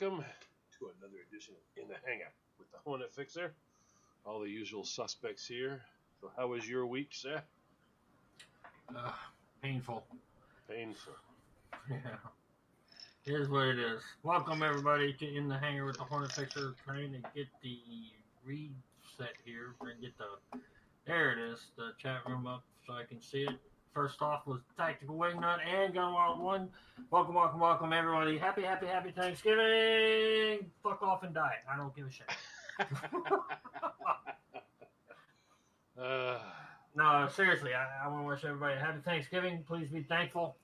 welcome to another edition of In the Hangout with the Hornet Fixer. All the usual suspects here. So how was your week, sir? Painful. Painful. Yeah. It is what it is. Welcome, everybody, to In the Hangar with the Hornet Fixer. Trying to get the reset here. Trying to get there it is, the chat room up so I can see it. First off was Tactical Wingnut and Gunwild 1. Welcome, everybody. Happy Thanksgiving! Fuck off and die. I don't give a shit. No, seriously, I want to wish everybody a happy Thanksgiving. Please be thankful.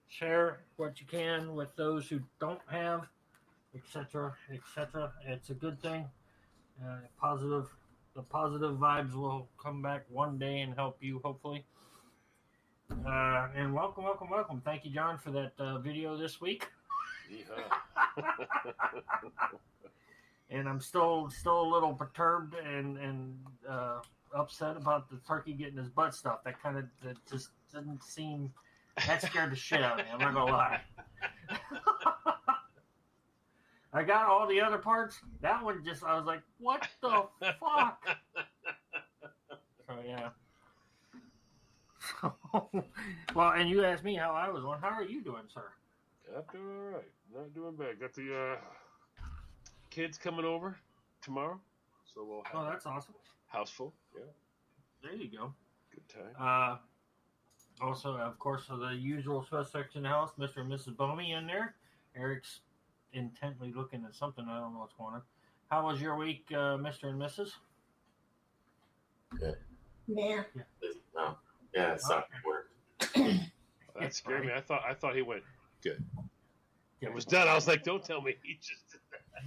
Share what you can with those who don't have, etc., etc. It's a good thing. The positive vibes will come back one day and help you, hopefully. And welcome. Thank you, John, for that video this week. Yeah. And I'm still a little perturbed and upset about the turkey getting his butt stuffed. That just didn't seem. That scared the shit out of me. I'm not gonna lie. I got all the other parts. That one I was like, what the fuck? So yeah. Well, and you asked me how I was on. How are you doing, sir? I'm doing all right. Not doing bad. Got the kids coming over tomorrow, so we'll have that's awesome. House full. Yeah. There you go. Good time. Also, of course, the usual suspects in the house, Mr. and Mrs. Bomey in there. Eric's intently looking at something. I don't know what's going on. How was your week, Mr. and Mrs.? Good. Yeah. No. Yeah, it sucked at work. That scared me. I thought he went good. Yeah, It was done. I was like, don't tell me he just did that.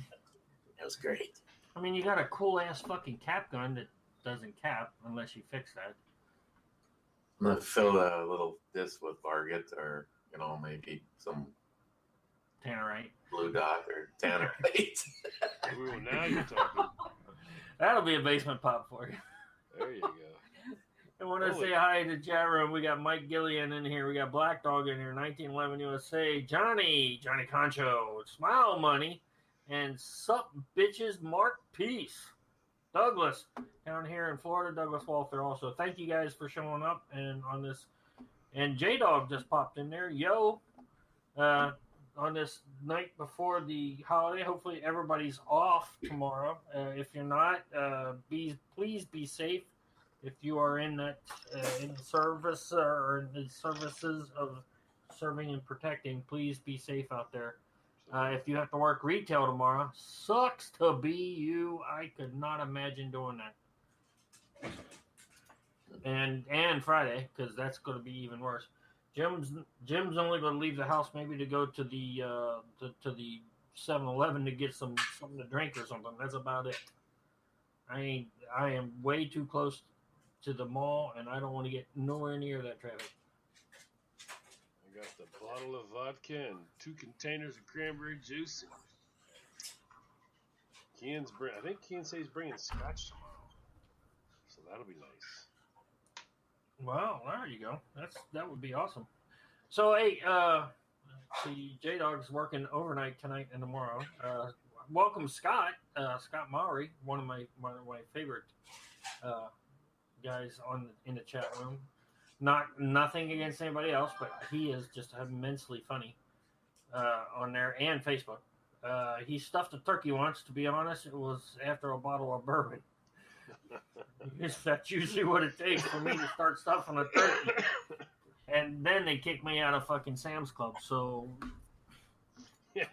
That was great. I mean, you got a cool-ass fucking cap gun that doesn't cap unless you fix that. I'm going to fill a little disc with Varget or, maybe some Tannerite. blue dot or Tannerite. Ooh, now you're talking. That'll be a basement pop for you. There you go. I want to say hi to the chat room. We got Mike Gillian in here. We got Black Dog in here. 1911 USA. Johnny Concho. Smile Money. And Sup Bitches Mark Peace. Douglas down here in Florida. Douglas Walther also. Thank you guys for showing up and on this. And J-Dog just popped in there. Yo. On this night before the holiday. Hopefully everybody's off tomorrow. If you're not, please be safe. If you are in that in the service or in the services of serving and protecting, please be safe out there. If you have to work retail tomorrow, sucks to be you. I could not imagine doing that. And Friday, because that's going to be even worse. Jim's only going to leave the house maybe to go to the to the 7-Eleven to get something to drink or something. That's about it. I am way too close to the mall, and I don't want to get nowhere near that traffic. I got the bottle of vodka and 2 containers of cranberry juice. I think Kian says he's bringing scotch tomorrow, so that'll be nice. Wow, there you go. That would be awesome. So, hey, the J-Dog's working overnight tonight and tomorrow. Welcome, Scott Mowry, one of my favorite guys in the chat room. Nothing against anybody else, but he is just immensely funny on there and Facebook. He stuffed a turkey once. To be honest, it was after a bottle of bourbon. That's usually what it takes for me to start stuffing a turkey. And then they kick me out of fucking Sam's Club. So, Yeah.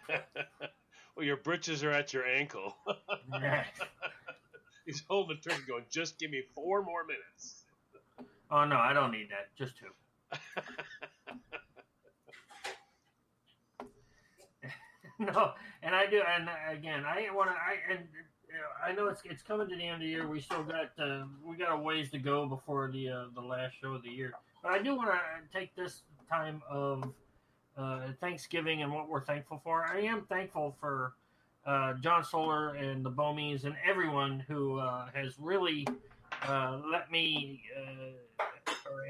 Well, your britches are at your ankle. yeah. He's holding the turkey going, just give me 4 more minutes. Oh no, I don't need that. Just 2. No, and I do. And again, I know it's coming to the end of the year. We still got a ways to go before the last show of the year. But I do want to take this time of Thanksgiving and what we're thankful for. I am thankful for John Solar and the Bomies and everyone who has really let me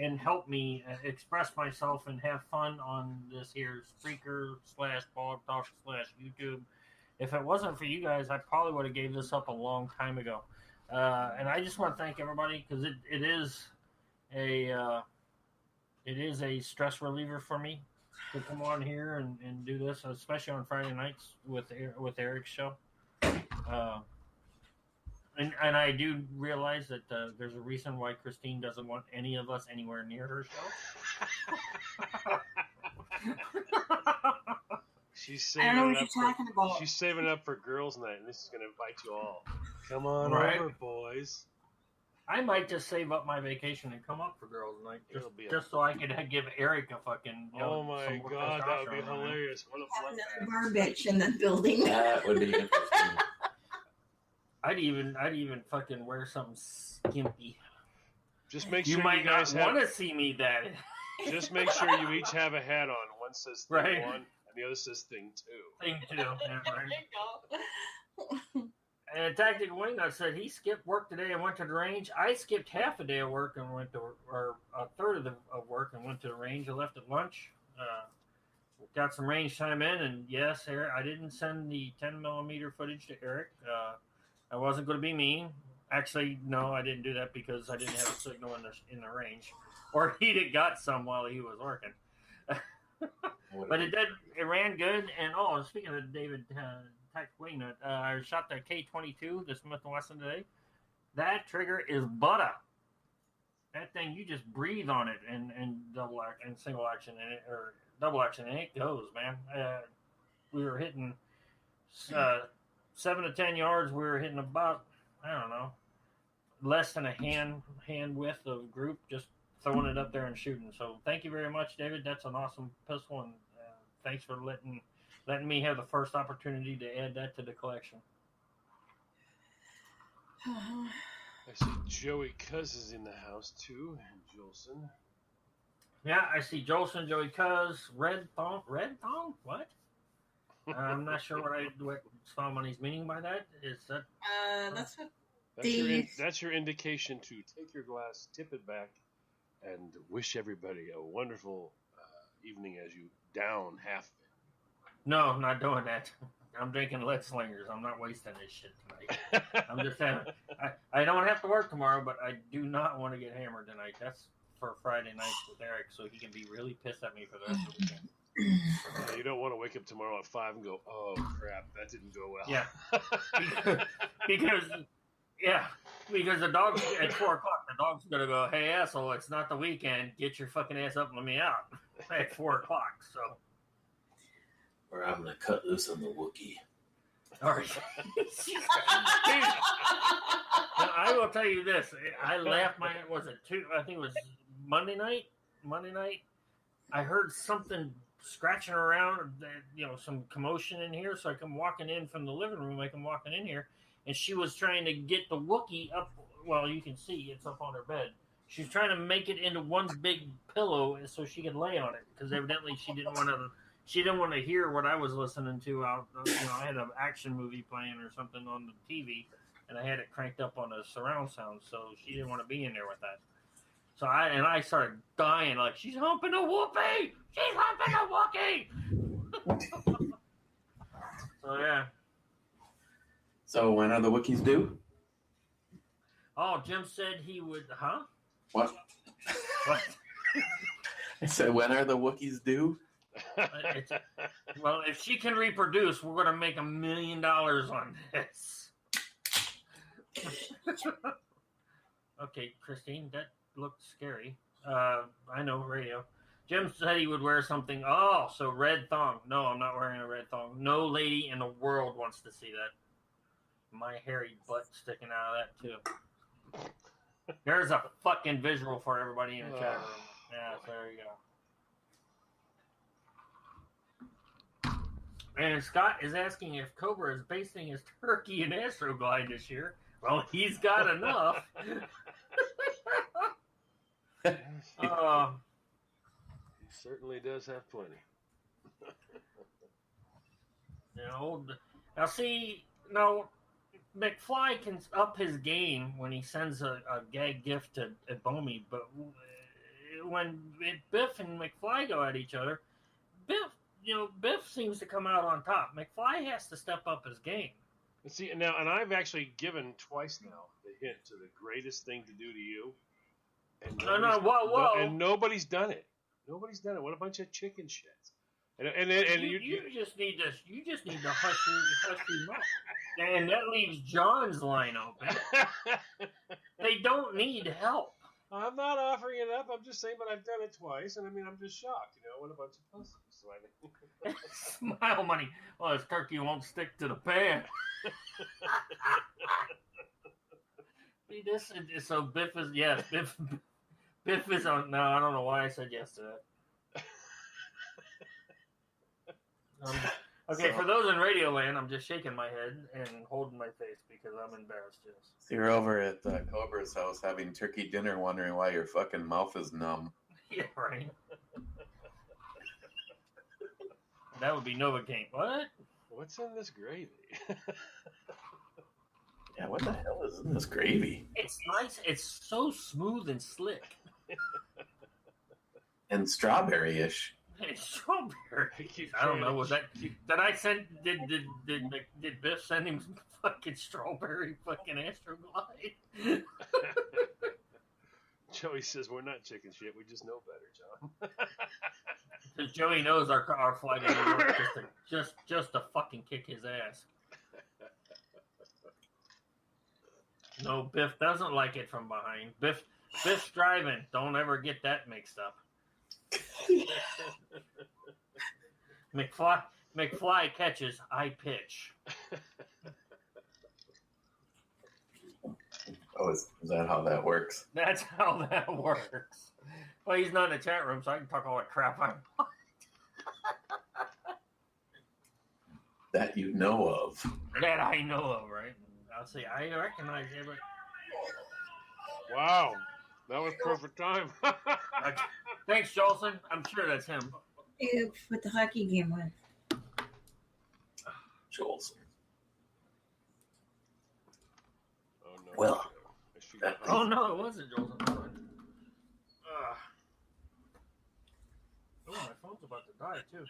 and help me express myself and have fun on this here Spreaker / Blog Talk / YouTube. If it wasn't for you guys, I probably would have gave this up a long time ago. And I just want to thank everybody because it is a stress reliever for me to come on here and do this, especially on Friday nights with Eric's show. And I do realize that there's a reason why Christine doesn't want any of us anywhere near her show. I don't know what you're talking about. She's saving it up for girls' night, and this is going to invite you all. Come on over, boys. I might just save up my vacation and come up for girls' night, just so I could give Eric a fucking. Oh my god, that would be hilarious! What a another bar bitch in the building. That would be interesting. I'd even fucking wear something skimpy. Just make sure you might not want to see me that. Just make sure you each have a hat on. One says thing 1, and the other says thing 2. Thing 2. Yeah, right. And Tactical Wingnut said he skipped work today and went to the range. I skipped half a day of work and went to, or a third of work and went to the range. I left at lunch. Got some range time in, and yes, Eric, I didn't send the 10mm footage to Eric. I wasn't going to be mean. Actually, no, I didn't do that because I didn't have a signal in the range, or he'd have got some while he was working. But it ran good. And speaking of David Tactical Wingnut, I shot the K22, the Smith & Wesson today. That trigger is butter. That thing, you just breathe on it and double action and single action and double action, and it goes, man. We were hitting 7 to 10 yards. We were hitting about, I don't know, less than a hand width of group, just throwing it up there and shooting. So thank you very much, David. That's an awesome pistol, and thanks for letting me have the first opportunity to add that to the collection. I see Joey Cuz is in the house too, and Jolson. Yeah, I see Jolson, Joey Cuz, Red Thong. What? I'm not sure what Small Money's meaning by that. Is that? That's what. That's your indication to take your glass, tip it back, and wish everybody a wonderful evening as you down half of it. No, I'm not doing that. I'm drinking Lead Slingers. I'm not wasting this shit tonight. I'm just having. I don't have to work tomorrow, but I do not want to get hammered tonight. That's for Friday night with Eric, so he can be really pissed at me for the rest of the weekend. You don't want to wake up tomorrow at 5 and go, "Oh crap, that didn't go well." Yeah, because the dog's at 4 o'clock. The dog's gonna go, "Hey asshole, it's not the weekend. Get your fucking ass up and let me out at 4 o'clock." So. Or I'm gonna cut loose on the Wookiee. All right. I will tell you this. I laughed. I think it was Monday night. I heard something scratching around. Some commotion in here. So I come walking in from the living room. I come walking in here, and she was trying to get the Wookiee up. Well, you can see it's up on her bed. She's trying to make it into one big pillow so she could lay on it because evidently she didn't want to. She didn't want to hear what I was listening to. I had an action movie playing or something on the TV, and I had it cranked up on a surround sound, so she didn't want to be in there with that. So I started dying, like, she's humping a Whoopie! She's humping a Wookiee! So, yeah. So, when are the Wookiees due? Oh, Jim said he would, huh? What? What? I said, when are the Wookiees due? Well, if she can reproduce, we're going to make $1 million on this. Okay, Christine, that looked scary. I know, radio. Jim said he would wear something. Oh, so red thong. No, I'm not wearing a red thong. No lady in the world wants to see that. My hairy butt sticking out of that, too. There's a fucking visual for everybody in the chat room. Yeah, so there you go. And Scott is asking if Cobra is basing his turkey in Astroglide this year. Well, he's got enough. He certainly does have plenty. Now see, McFly can up his game when he sends a gag gift to Bomi, but when Biff and McFly go at each other, Biff seems to come out on top. McFly has to step up his game. See, and I've actually given twice now the hint to the greatest thing to do to you. And whoa. And nobody's done it. Nobody's done it. What a bunch of chicken shit. And You just need to hush your mouth. And that leaves John's line open. They don't need help. I'm not offering it up. I'm just saying, but I've done it twice, and I mean, I'm just shocked. What a bunch of pussies. So Smile money. Well, this turkey won't stick to the pan. See this? So Biff is Biff is on. No, I don't know why I said yes to that. Okay, for those in Radio Land, I'm just shaking my head and holding my face because I'm embarrassed. Yes. So you're over at Cobra's house having turkey dinner, wondering why your fucking mouth is numb. Yeah, right. That would be Novocaine. What? What's in this gravy? Yeah, what the hell is in this gravy? It's nice. It's so smooth and slick. And strawberry-ish. It's strawberry. I don't know. Was that? Did I send? Did Biff send him some fucking strawberry fucking Astroglide? Joey says we're not chicken shit. We just know better, John. Because Joey knows our flight to New York just to fucking kick his ass. No, Biff doesn't like it from behind. Biff's driving. Don't ever get that mixed up. McFly catches, I pitch. Oh, is that how that works? That's how that works. Well, he's not in the chat room, so I can talk all that crap I want. That you know of. That I know of, right? I'll say, I recognize every. Wow. That was perfect time. Thanks, Jolson. I'm sure that's him. With the hockey game on. Jolson. Oh, no. Well. Oh, no, it wasn't Jolson. Oh, my phone's about to die, too.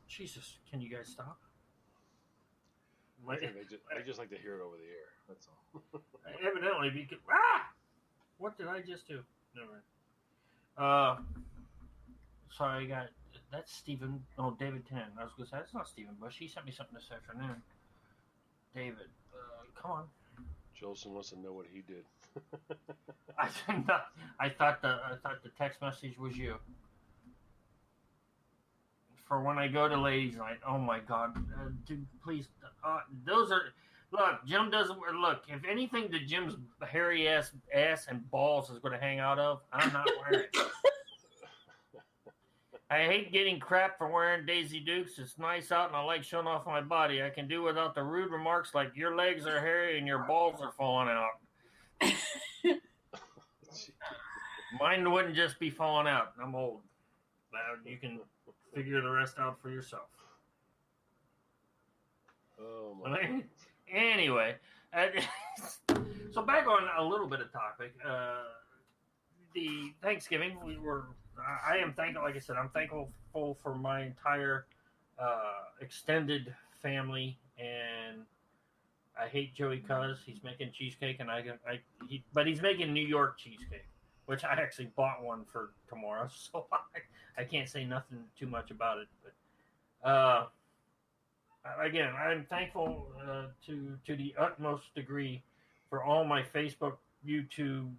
Jesus, can you guys stop? I just like to hear it over the air. That's all. Evidently, because what did I just do? Never mind. Sorry, I got that's Stephen. Oh, David Tennant. I was gonna say that's not Stephen Bush. He sent me something this afternoon. David, come on. Jolson wants to know what he did. I thought the text message was you. For when I go to ladies' night, oh my God, dude, please, those are. Look, Jim doesn't look. If anything, the Jim's hairy ass and balls is going to hang out of, I'm not wearing it. I hate getting crap for wearing Daisy Dukes. It's nice out, and I like showing off my body. I can do without the rude remarks like your legs are hairy and your balls are falling out. Mine wouldn't just be falling out. I'm old. You can figure the rest out for yourself. Oh my. Anyway, so back on a little bit of topic. The Thanksgiving, I am thankful. Like I said, I'm thankful for my entire extended family, and I hate Joey cuz he's making cheesecake, and but he's making New York cheesecake, which I actually bought one for tomorrow, so I can't say nothing too much about it. But again, I'm thankful to the utmost degree for all my Facebook, YouTube,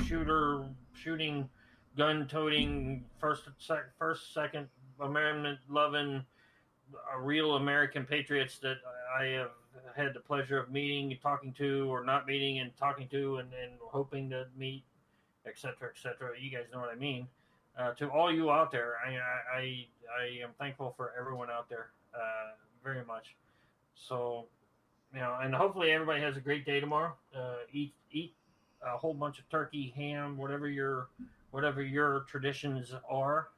shooting, gun-toting, first, second Amendment loving, real American patriots that I have had the pleasure of meeting, talking to, or not meeting and talking to, and hoping to meet, etc., etc. You guys know what I mean. To all you out there, I am thankful for everyone out there very much. So, and hopefully everybody has a great day tomorrow. Eat a whole bunch of turkey, ham, whatever your traditions are.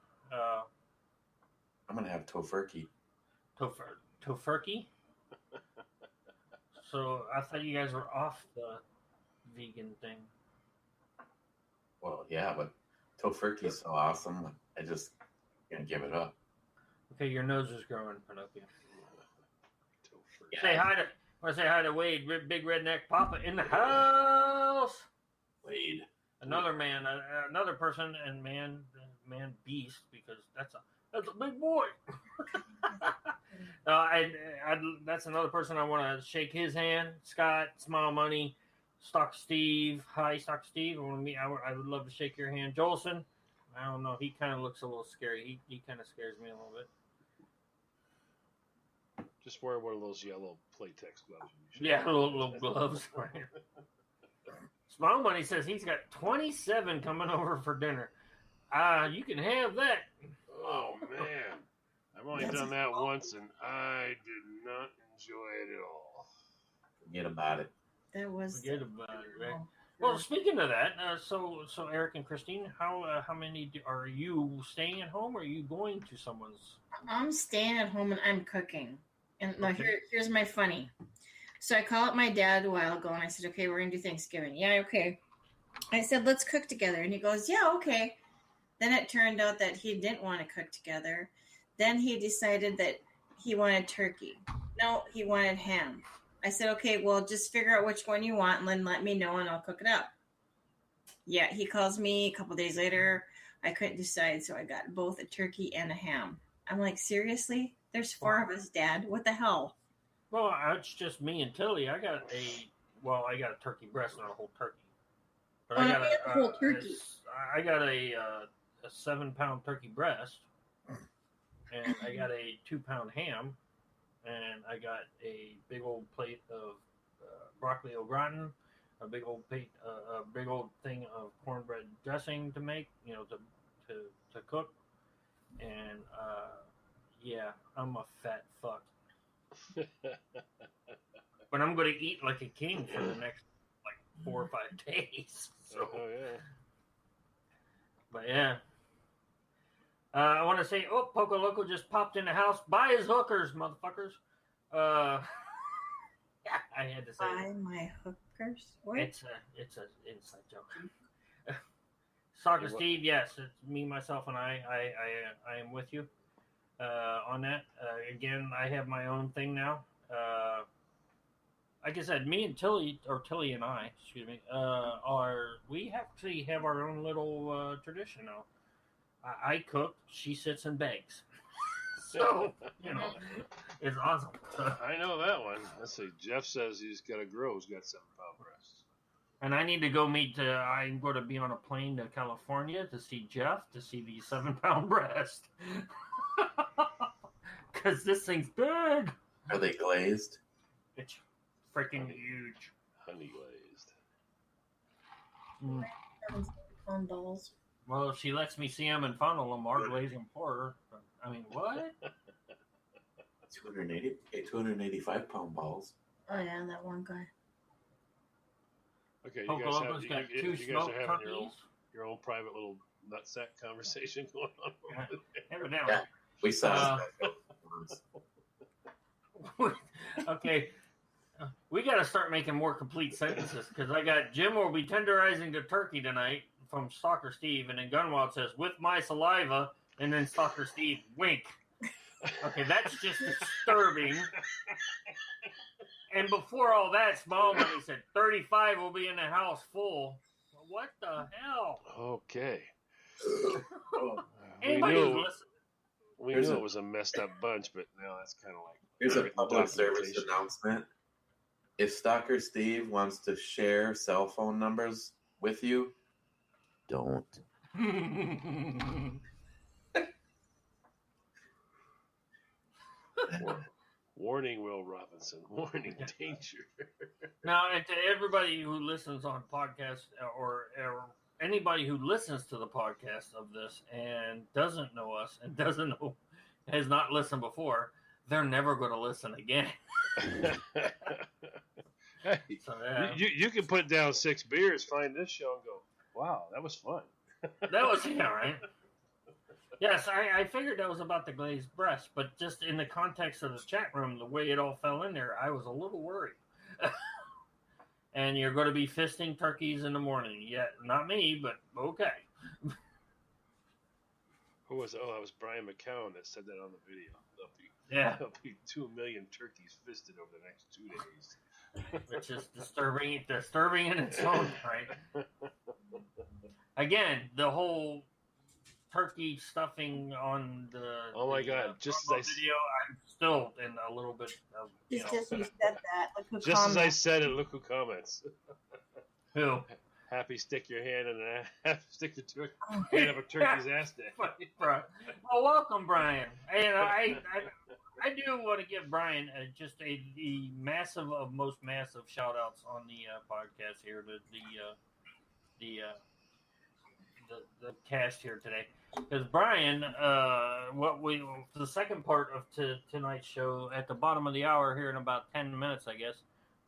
I'm gonna have tofurkey. Tofurkey? So I thought you guys were off the vegan thing. Well, yeah, but Tofurkey's so awesome. I just can't give it up. Okay, your nose is growing, Pinocchio. Yeah. Say hi to. I want to say hi to Wade, Big Redneck Papa in the house. Wade. Another man, another person, and man beast, because that's a big boy. That's another person I want to shake his hand. Scott, Smile Money, Stock Steve. Hi, Stock Steve. I want to meet. I would love to shake your hand, Jolson. I don't know. He kind of looks a little scary. He kind of scares me a little bit. Just wear one of those yellow Playtex gloves. Yeah, little gloves. Smile Money says he's got 27 coming over for dinner. You can have that. Oh man, I've only done that once, and I did not enjoy it at all. Forget about it. That was. Forget about it, right? Well, speaking of that, so Eric and Christine, how many are you staying at home, or are you going to someone's? I'm staying at home and I'm cooking. And now here's my funny. So I called up my dad a while ago and I said, okay, we're going to do Thanksgiving. Yeah, okay. I said, let's cook together. And he goes, yeah, okay. Then it turned out that he didn't want to cook together. Then he decided that he wanted turkey. No, he wanted ham. I said, okay, well, just figure out which one you want and then let me know and I'll cook it up. Yeah, he calls me a couple days later. I couldn't decide, so I got both a turkey and a ham. I'm like, seriously? There's 4 of us, Dad. What the hell? Well, it's just me and Tilly. I got a turkey breast, not a whole turkey. But I got a whole turkey. I got a 7-pound turkey breast, and I got a 2-pound ham, and I got a big old plate of broccoli au gratin, a big old thing of cornbread dressing to make, to cook, and yeah, I'm a fat fuck. But I'm going to eat like a king for the next 4 or 5 days. So, yeah. But yeah. I want to say, Poco Loco just popped in the house. Buy his hookers, motherfuckers. Yeah, I had to say Buy my hookers? What? It's an inside joke. Soccer Steve, yes, it's me, myself, and I am with you on that. Again, I have my own thing now. Like I said, me and Tilly and I, we actually have our own little tradition now. I cook, she sits and bakes. So, it's awesome. I know that one. Let's see. Jeff says he's got a girl who's got 7-pound breasts. And I need to go I'm going to be on a plane to California to see Jeff, to see the 7-pound breast. Because this thing's big. Are they glazed? It's freaking huge. Honey glazed. Fun balls. Well, if she lets me see them and funnel them, our glazing for her. I mean, what? 285-pound balls. Oh, yeah, that one guy. Okay, Poco Loco's got 2 you guys smoked are having turkeys. your own private little nutsack conversation going on over there. Evidently. Yeah, we saw Okay. We got to start making more complete sentences because I got Jim will be tenderizing the turkey tonight from Stalker Steve, and then Gunwald says, with my saliva, and then Stalker Steve, wink. Okay, that's just disturbing. And before all that, Small Money said 35 will be in the house full. What the hell? Okay. Anybody who's listening? We knew it was a messed up bunch, but now that's kind of like... Here's a public service announcement. If Stalker Steve wants to share cell phone numbers with you, don't. Warning, Will Robinson. Warning, danger. Now, and to everybody who listens on podcasts or anybody who listens to the podcast of this and doesn't know us and has not listened before, they're never going to listen again. Hey, So, yeah. you can put down 6 beers, find this show, and go, wow, that was fun. That was, yeah, right? Yes, I figured that was about the glazed breast, but just in the context of the chat room, the way it all fell in there, I was a little worried. And you're going to be fisting turkeys in the morning. Yeah, not me, but okay. Who was? Oh, that was Brian McCown that said that on the video. There'll be 2 million turkeys fisted over the next 2 days. Which is disturbing in its own right. Again, the whole turkey stuffing on the God! Just as video, I'm still in a little bit of Just as you said that, look who just as I comments. said it, look who comments. who. Happy stick your hand in an ass, stick the hand up a turkey's ass day. Well, welcome, Brian. And I do want to give Brian just the massive of most massive shout outs on the podcast here, the cast here today. Because Brian, the second part of tonight's show at the bottom of the hour here in about 10 minutes, I guess,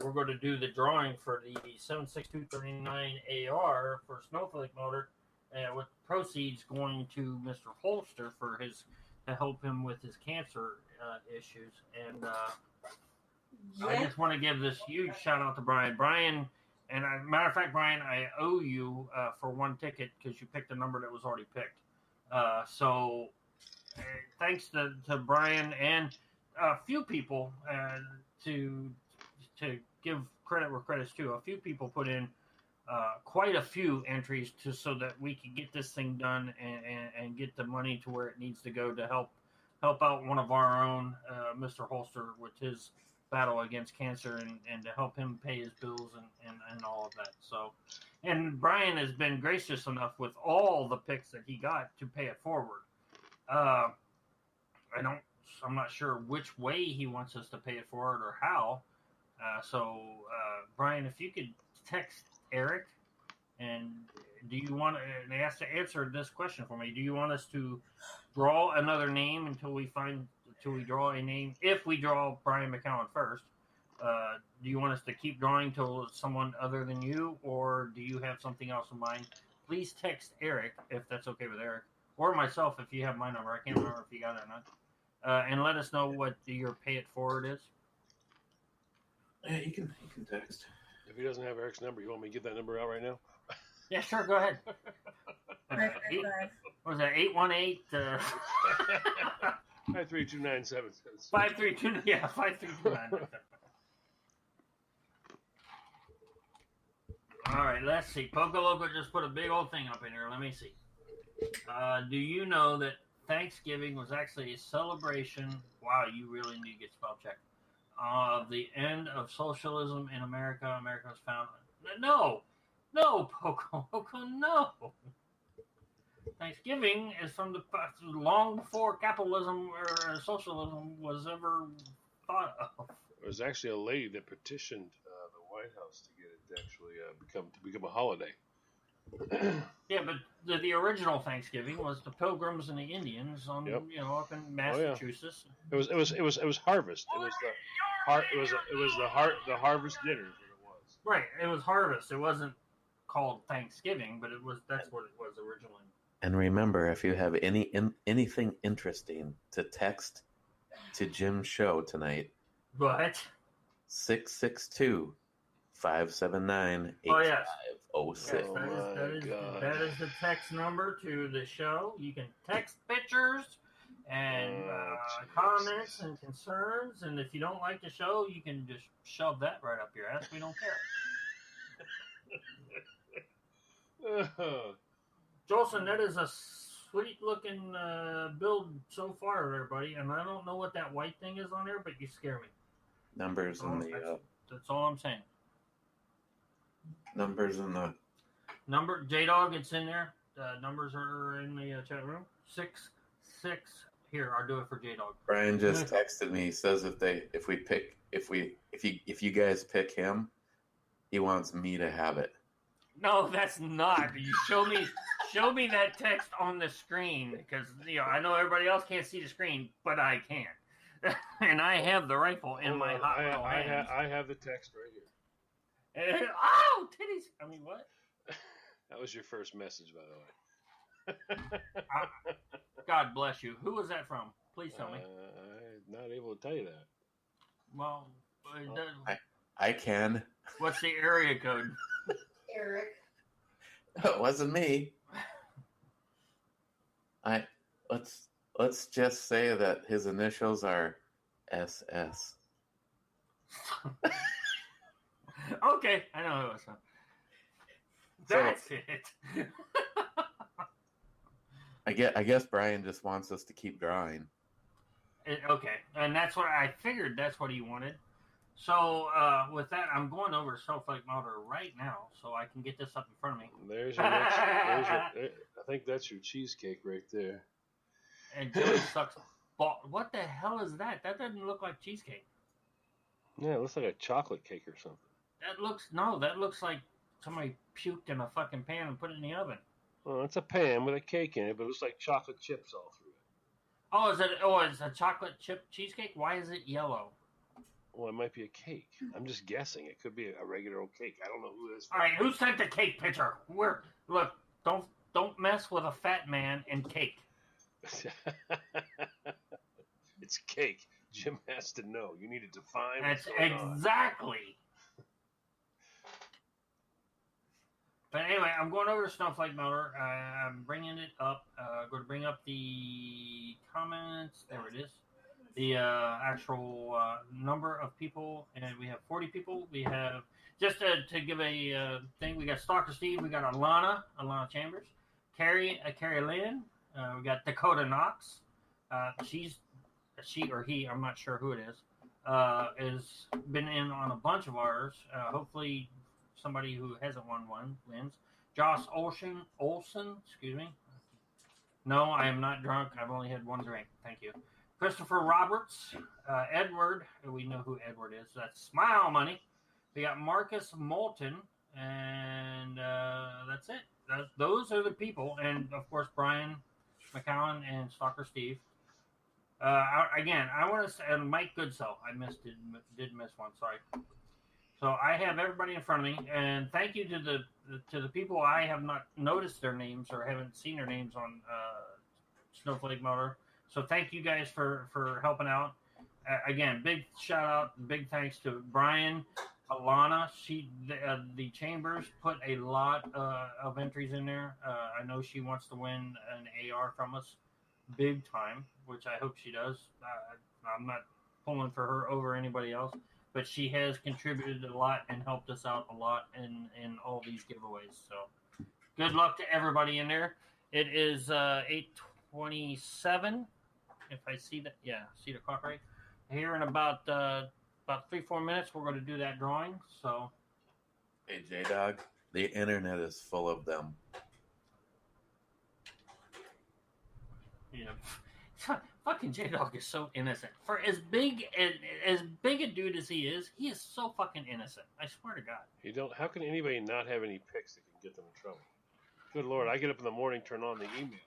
we're going to do the drawing for the 76239 AR for Snowflake Motor, with proceeds going to Mr. Holster to help him with his cancer issues. And I just want to give this huge shout out to Brian. Brian, and matter of fact, Brian, I owe you for one ticket because you picked a number that was already picked. So thanks to Brian and a few people to give credit where credit's due. A few people put in quite a few entries so that we could get this thing done and get the money to where it needs to go to help out one of our own, Mr. Holster, with his battle against cancer and to help him pay his bills and all of that. So, and Brian has been gracious enough with all the picks that he got to pay it forward. I'm not sure which way he wants us to pay it forward or how. So, Brian, if you could text Eric, and do you want to ask to answer this question for me? Do you want us to draw another name until we draw a name? If we draw Brian McCowan first, do you want us to keep drawing till someone other than you, or do you have something else in mind? Please text Eric if that's okay with Eric, or myself if you have my number. I can't remember if you got it or not. And let us know what your pay it forward is. Yeah, you can text. If he doesn't have Eric's number, you want me to get that number out right now? Yeah, sure. Go ahead. What was that? 818. 53297. 532. Yeah, 5329. All right, let's see. Poco Loco just put a big old thing up in here. Let me see. Do you know that Thanksgiving was actually a celebration? Wow, you really need to get spell checked. The end of socialism in America. America was found. No, Poco Loco, no. Thanksgiving is from the long before capitalism or socialism was ever thought of. There was actually a lady that petitioned the White House to get it to actually become a holiday. Yeah, but the original Thanksgiving was the Pilgrims and the Indians on up in Massachusetts. Oh, yeah. It was harvest. It was the harvest dinner. Is what it was. Right. It was harvest. It wasn't called Thanksgiving, but that's what it was originally. And remember, if you have anything interesting to text to Jim's show tonight, What? 662 579 8506. That is the text number to the show. You can text pictures and comments and concerns, and if you don't like the show, you can just shove that right up your ass. We don't care. Jolson, that is a sweet-looking build so far, everybody, and I don't know what that white thing is on there, but you scare me. Numbers in the... That's all I'm saying. Numbers in the... Number, J-Dog, it's in there. Numbers are in the chat room. 6. Here, I'll do it for J-Dog. Brian just texted me. He says if you guys pick him, he wants me to have it. No, that's not. You show me that text on the screen because I know everybody else can't see the screen, but I can, and I have the rifle in my hot hands. I have the text right here. Oh, titties! I mean, what? That was your first message, by the way. God bless you. Who was that from? Please tell me. I'm not able to tell you that. Well, I can. What's the area code? Eric. It wasn't me. Let's just say that his initials are SS. Okay, I know who it was. That's it. I guess Brian just wants us to keep drawing. Okay, and that's what I figured. That's what he wanted. So with that, I'm going over to Snowflake Motor right now, so I can get this up in front of me. There's your next. I think that's your cheesecake right there. And Joey sucks. What the hell is that? That doesn't look like cheesecake. Yeah, it looks like a chocolate cake or something. That looks like somebody puked in a fucking pan and put it in the oven. Well, it's a pan with a cake in it, but it looks like chocolate chips all through it. Oh, is it? Oh, it's a chocolate chip cheesecake. Why is it yellow? Well, it might be a cake. I'm just guessing. It could be a regular old cake. I don't know who this is. All right, who sent the cake picture? Look, don't mess with a fat man and cake. It's cake. Jim has to know. You need to define. That's what's going on. exactly. But anyway, I'm going over to Snowflake Motor. I'm bringing it up. Going to bring up the comments. There it is. The actual number of people, and we have 40 people. We have, just to give a thing, we got Stalker Steve, we got Alana Chambers, Carrie Lynn, we got Dakota Knox. She or he, I'm not sure who it is been in on a bunch of ours. Hopefully somebody who hasn't won one wins. Josh Olson, excuse me. No, I am not drunk. I've only had one drink. Thank you. Christopher Roberts, Edward, we know who Edward is. That's Smile Money. We got Marcus Moulton, and that's it. Those are the people, and of course Brian McCowan and Stalker Steve. Again, I want to say, and Mike Goodsell. I did miss one. Sorry. So I have everybody in front of me, and thank you to the people I have not noticed their names or haven't seen their names on Snowflake Motor. So thank you guys for helping out. Again, big shout out, big thanks to Brian, Alana. The Chambers put a lot of entries in there. I know she wants to win an AR from us, big time, which I hope she does. I'm not pulling for her over anybody else, but she has contributed a lot and helped us out a lot in all these giveaways. So good luck to everybody in there. It is 8:27. If I see that, see the clock right here in about 3-4 minutes, we're going to do that drawing. So, hey J-Dog, the internet is full of them. Yeah, fucking J-Dog is so innocent. For as big a dude as he is so fucking innocent. I swear to God. How can anybody not have any picks that can get them in trouble? Good Lord, I get up in the morning, turn on the email,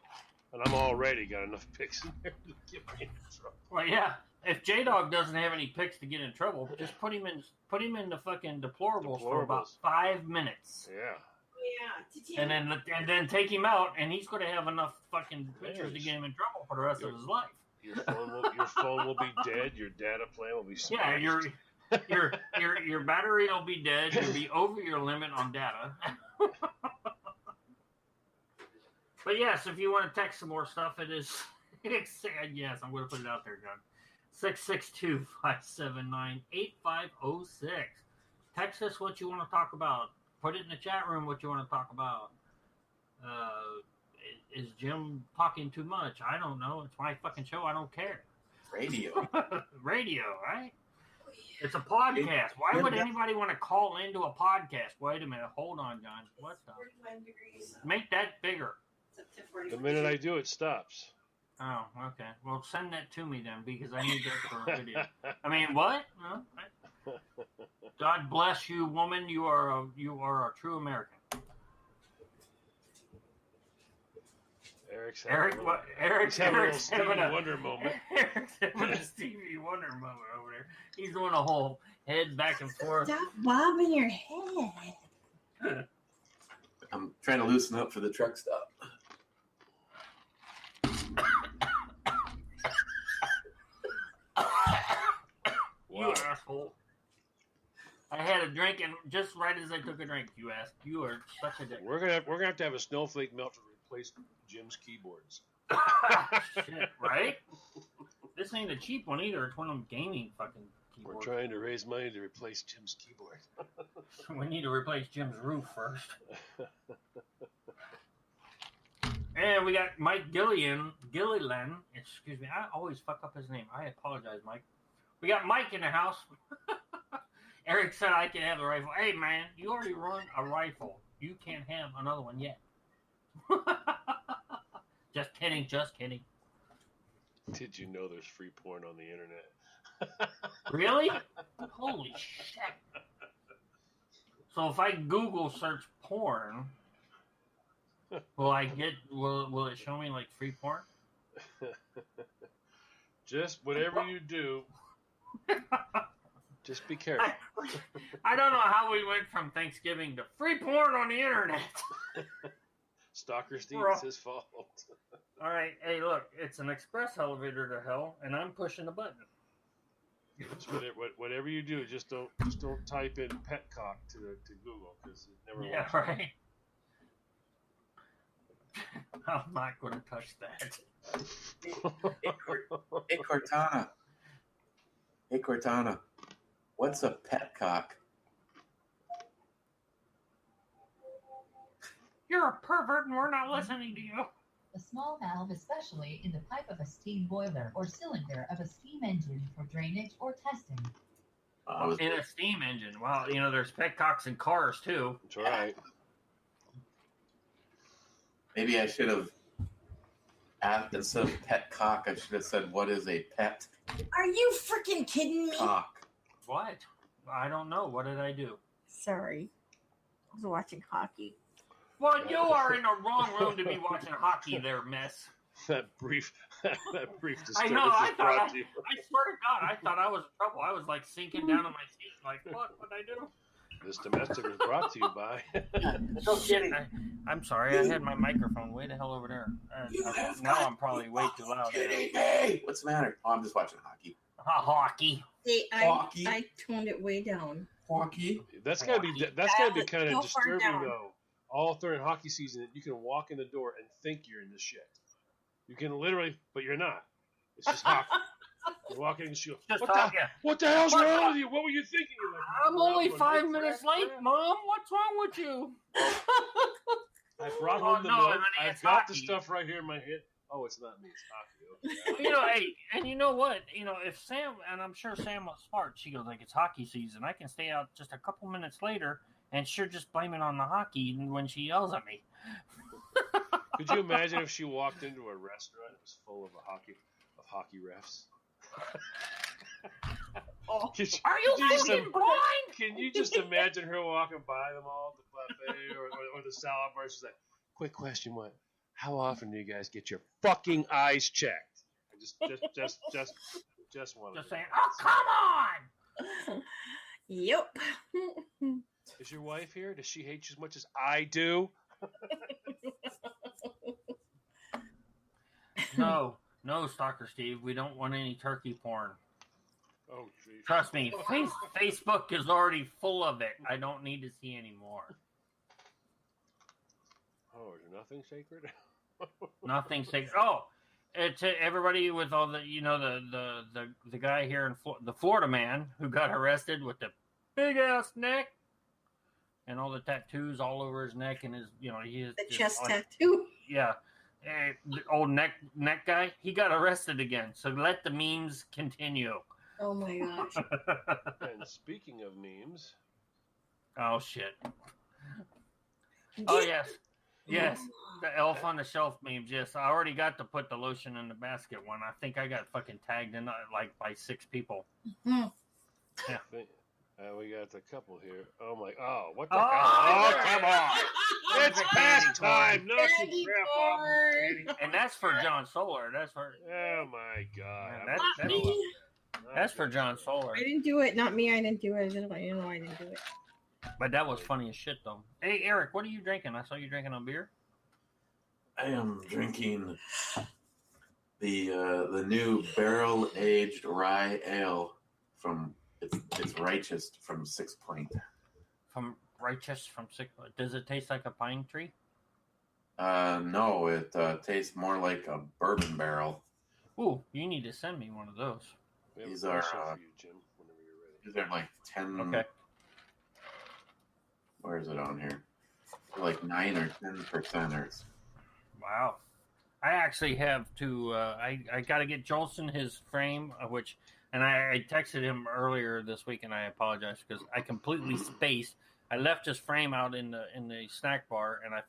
and I'm already got enough picks in there to get me in trouble. Well, yeah. If J-Dog doesn't have any picks to get in trouble, just put him in the fucking deplorables for about 5 minutes. Yeah. And then take him out, and he's going to have enough fucking pictures to get him in trouble for the rest of his life. Your phone will be dead. Your data plan will be smashed. Yeah, your battery will be dead. You'll be over your limit on data. But yes, if you want to text some more stuff, it is. Yes, I'm going to put it out there, John. 662-579-8506. Text us what you want to talk about. Put it in the chat room what you want to talk about. Is Jim talking too much? I don't know. It's my fucking show. I don't care. Radio. Radio, right? It's a podcast. Why would anybody want to call into a podcast? Wait a minute. Hold on, John. What the? 45 degrees. Make that bigger. The minute I do, it stops. Oh, okay. Well, send that to me then, because I need that for a video. I mean, what? No, God bless you, woman. You are a true American. Eric's having a Stevie Wonder moment. Eric's having a Stevie Wonder moment over there. He's doing a whole head back and forth. Stop bobbing your head. I'm trying to loosen up for the truck stop. You asshole. I had a drink, and just right as I took a drink, you asked. You are such a dick. We're gonna have to have a snowflake melt to replace Jim's keyboards. Shit, right? This ain't a cheap one either. It's one of them gaming fucking keyboards. We're trying to raise money to replace Jim's keyboard. We need to replace Jim's roof first. And we got Mike Gilliland. Excuse me, I always fuck up his name. I apologize, Mike. We got Mike in the house. Eric said I can have the rifle. Hey, man, you already run a rifle. You can't have another one yet. Just kidding. Did you know there's free porn on the internet? Really? Holy shit. So if I Google search porn, will it show me like free porn? Just whatever you do, just be careful. I don't know how we went from Thanksgiving to free porn on the internet. Stalker Steve, it's his fault. All right, hey, look, it's an express elevator to hell, and I'm pushing the button. Just whatever you do, just don't type in petcock to Google because it never. Yeah, right. I'm not going to touch that. Hey Cortana, what's a petcock? You're a pervert, and we're not listening to you. A small valve, especially in the pipe of a steam boiler or cylinder of a steam engine for drainage or testing. In a steam engine. Well, there's petcocks in cars, too. That's right. Maybe I should have, instead of petcock, I should have said, what is a pet Are you freaking kidding me? cock? What? I don't know. What did I do? Sorry. I was watching hockey. Well, you are in the wrong room to be watching hockey there, miss. That brief disturbance I know, I brought to you. swear to God, I thought I was in trouble. I was like sinking down in my seat, like, what would I do? This domestic was brought to you by. No kidding. I'm sorry, I had my microphone way the hell over there. Now I'm probably way too loud. Hey, what's the matter? Oh, I'm just watching hockey. Hockey. See, Hockey. I toned it way down. Hockey. That's gotta be kind Go of far disturbing down. though. All during hockey season, you can walk in the door and think you're in the shit. You can literally, but you're not. It's just hockey. You're walking in the shit. What the hell's wrong with you? What were you thinking? You're like, I'm only 5 minutes late, Mom. What's wrong with you? I brought home the no, milk. honey, I've it's got the hockey. stuff right here in my head. Oh, it's not me. It's hockey. Okay. Hey, and you know what? If Sam, and I'm sure Sam was smart, she goes like, it's hockey season. I can stay out just a couple minutes later, and she'll just blame it on the hockey when she yells at me. Could you imagine if she walked into a restaurant that was full of hockey refs? Oh, Are you fucking blind? Can you just imagine her walking by them all at the buffet or the salad bar? She's like, "Quick question, what? How often do you guys get your fucking eyes checked?" I just want to. Just saying, oh, come on! Yep. Is your wife here? Does she hate you as much as I do? No, Stalker Steve. We don't want any turkey porn. Oh, geez. Trust me, Facebook is already full of it. I don't need to see any more. Oh, is there nothing sacred? Nothing sacred. Oh, to everybody with all the, the guy here in the Florida man who got arrested with the big ass neck and all the tattoos all over his neck and his, he is The just chest like, tattoo. yeah, the old neck guy. He got arrested again. So let the memes continue. Oh my gosh. And speaking of memes, Oh shit. Oh yes. The elf on the shelf memes. Yes, I already got to put the lotion in the basket one. I think I got fucking tagged in by 6 people. Mhm. Yeah. we got a couple here. Oh what the Oh, hell? Oh, there come it is. on! It's Candy past corn. time. No, Candy crap corn. And that's for John Solar. That's for Oh my god! Man, Not me. that's for John Solar. I didn't do it. Not me. I didn't do it. I didn't know I didn't do it. But that was funny as shit though. Hey Eric, what are you drinking? I saw you drinking a beer. I am drinking the new barrel aged rye ale from It's righteous from 6 Point. From Righteous from Six. Does it taste like a pine tree? No, it tastes more like a bourbon barrel. Ooh, you need to send me one of those. We have These a are, question for you, Jim, whenever you're ready. These are like 10. Okay. Where is it on here? They're like 9 or 10 percenters. Wow. I actually have to. I got to get Jolson his frame, and I texted him earlier this week, and I apologize because I completely spaced. I left his frame out in the snack bar, and I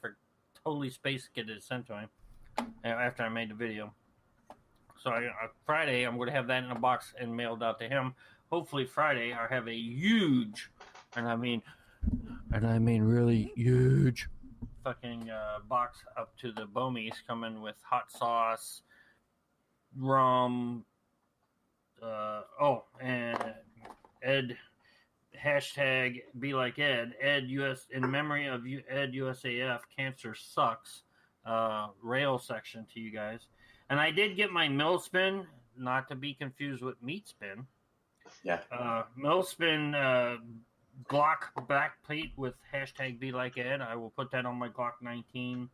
totally spaced to get it sent to him after I made the video. So Friday, I'm going to have that in a box and mailed out to him. Hopefully Friday, I have a huge, and I mean really huge, fucking box up to the Bomies, coming with hot sauce, rum, and Ed, hashtag be like Ed US, in memory of Ed USAF, cancer sucks, rail section to you guys. And I did get my mill spin, not to be confused with meat spin. Yeah. Mill spin Glock backplate with hashtag be like Ed. I will put that on my Glock 19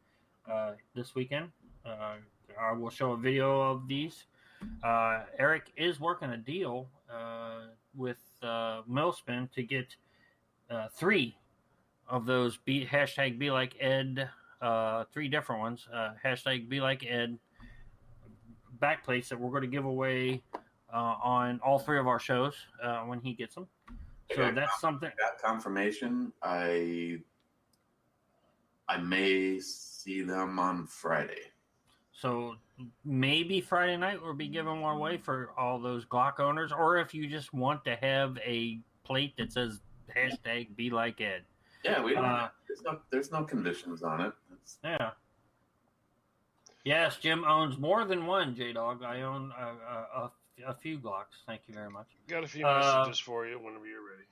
this weekend. I will show a video of these. Eric is working a deal with Millspin to get 3 of those hashtag be like Ed, 3 different ones, hashtag be like Ed backplates that we're going to give away on all 3 of our shows when he gets them. So that's something. I got confirmation. I may see them on Friday. So maybe Friday night we'll be giving one away for all those Glock owners, or if you just want to have a plate that says hashtag be like Ed. Yeah, we don't. There's no conditions on it. Yeah. Yes, Jim owns more than one J-Dog. I own a few Glocks. Thank you very much. Got a few messages for you whenever you're ready.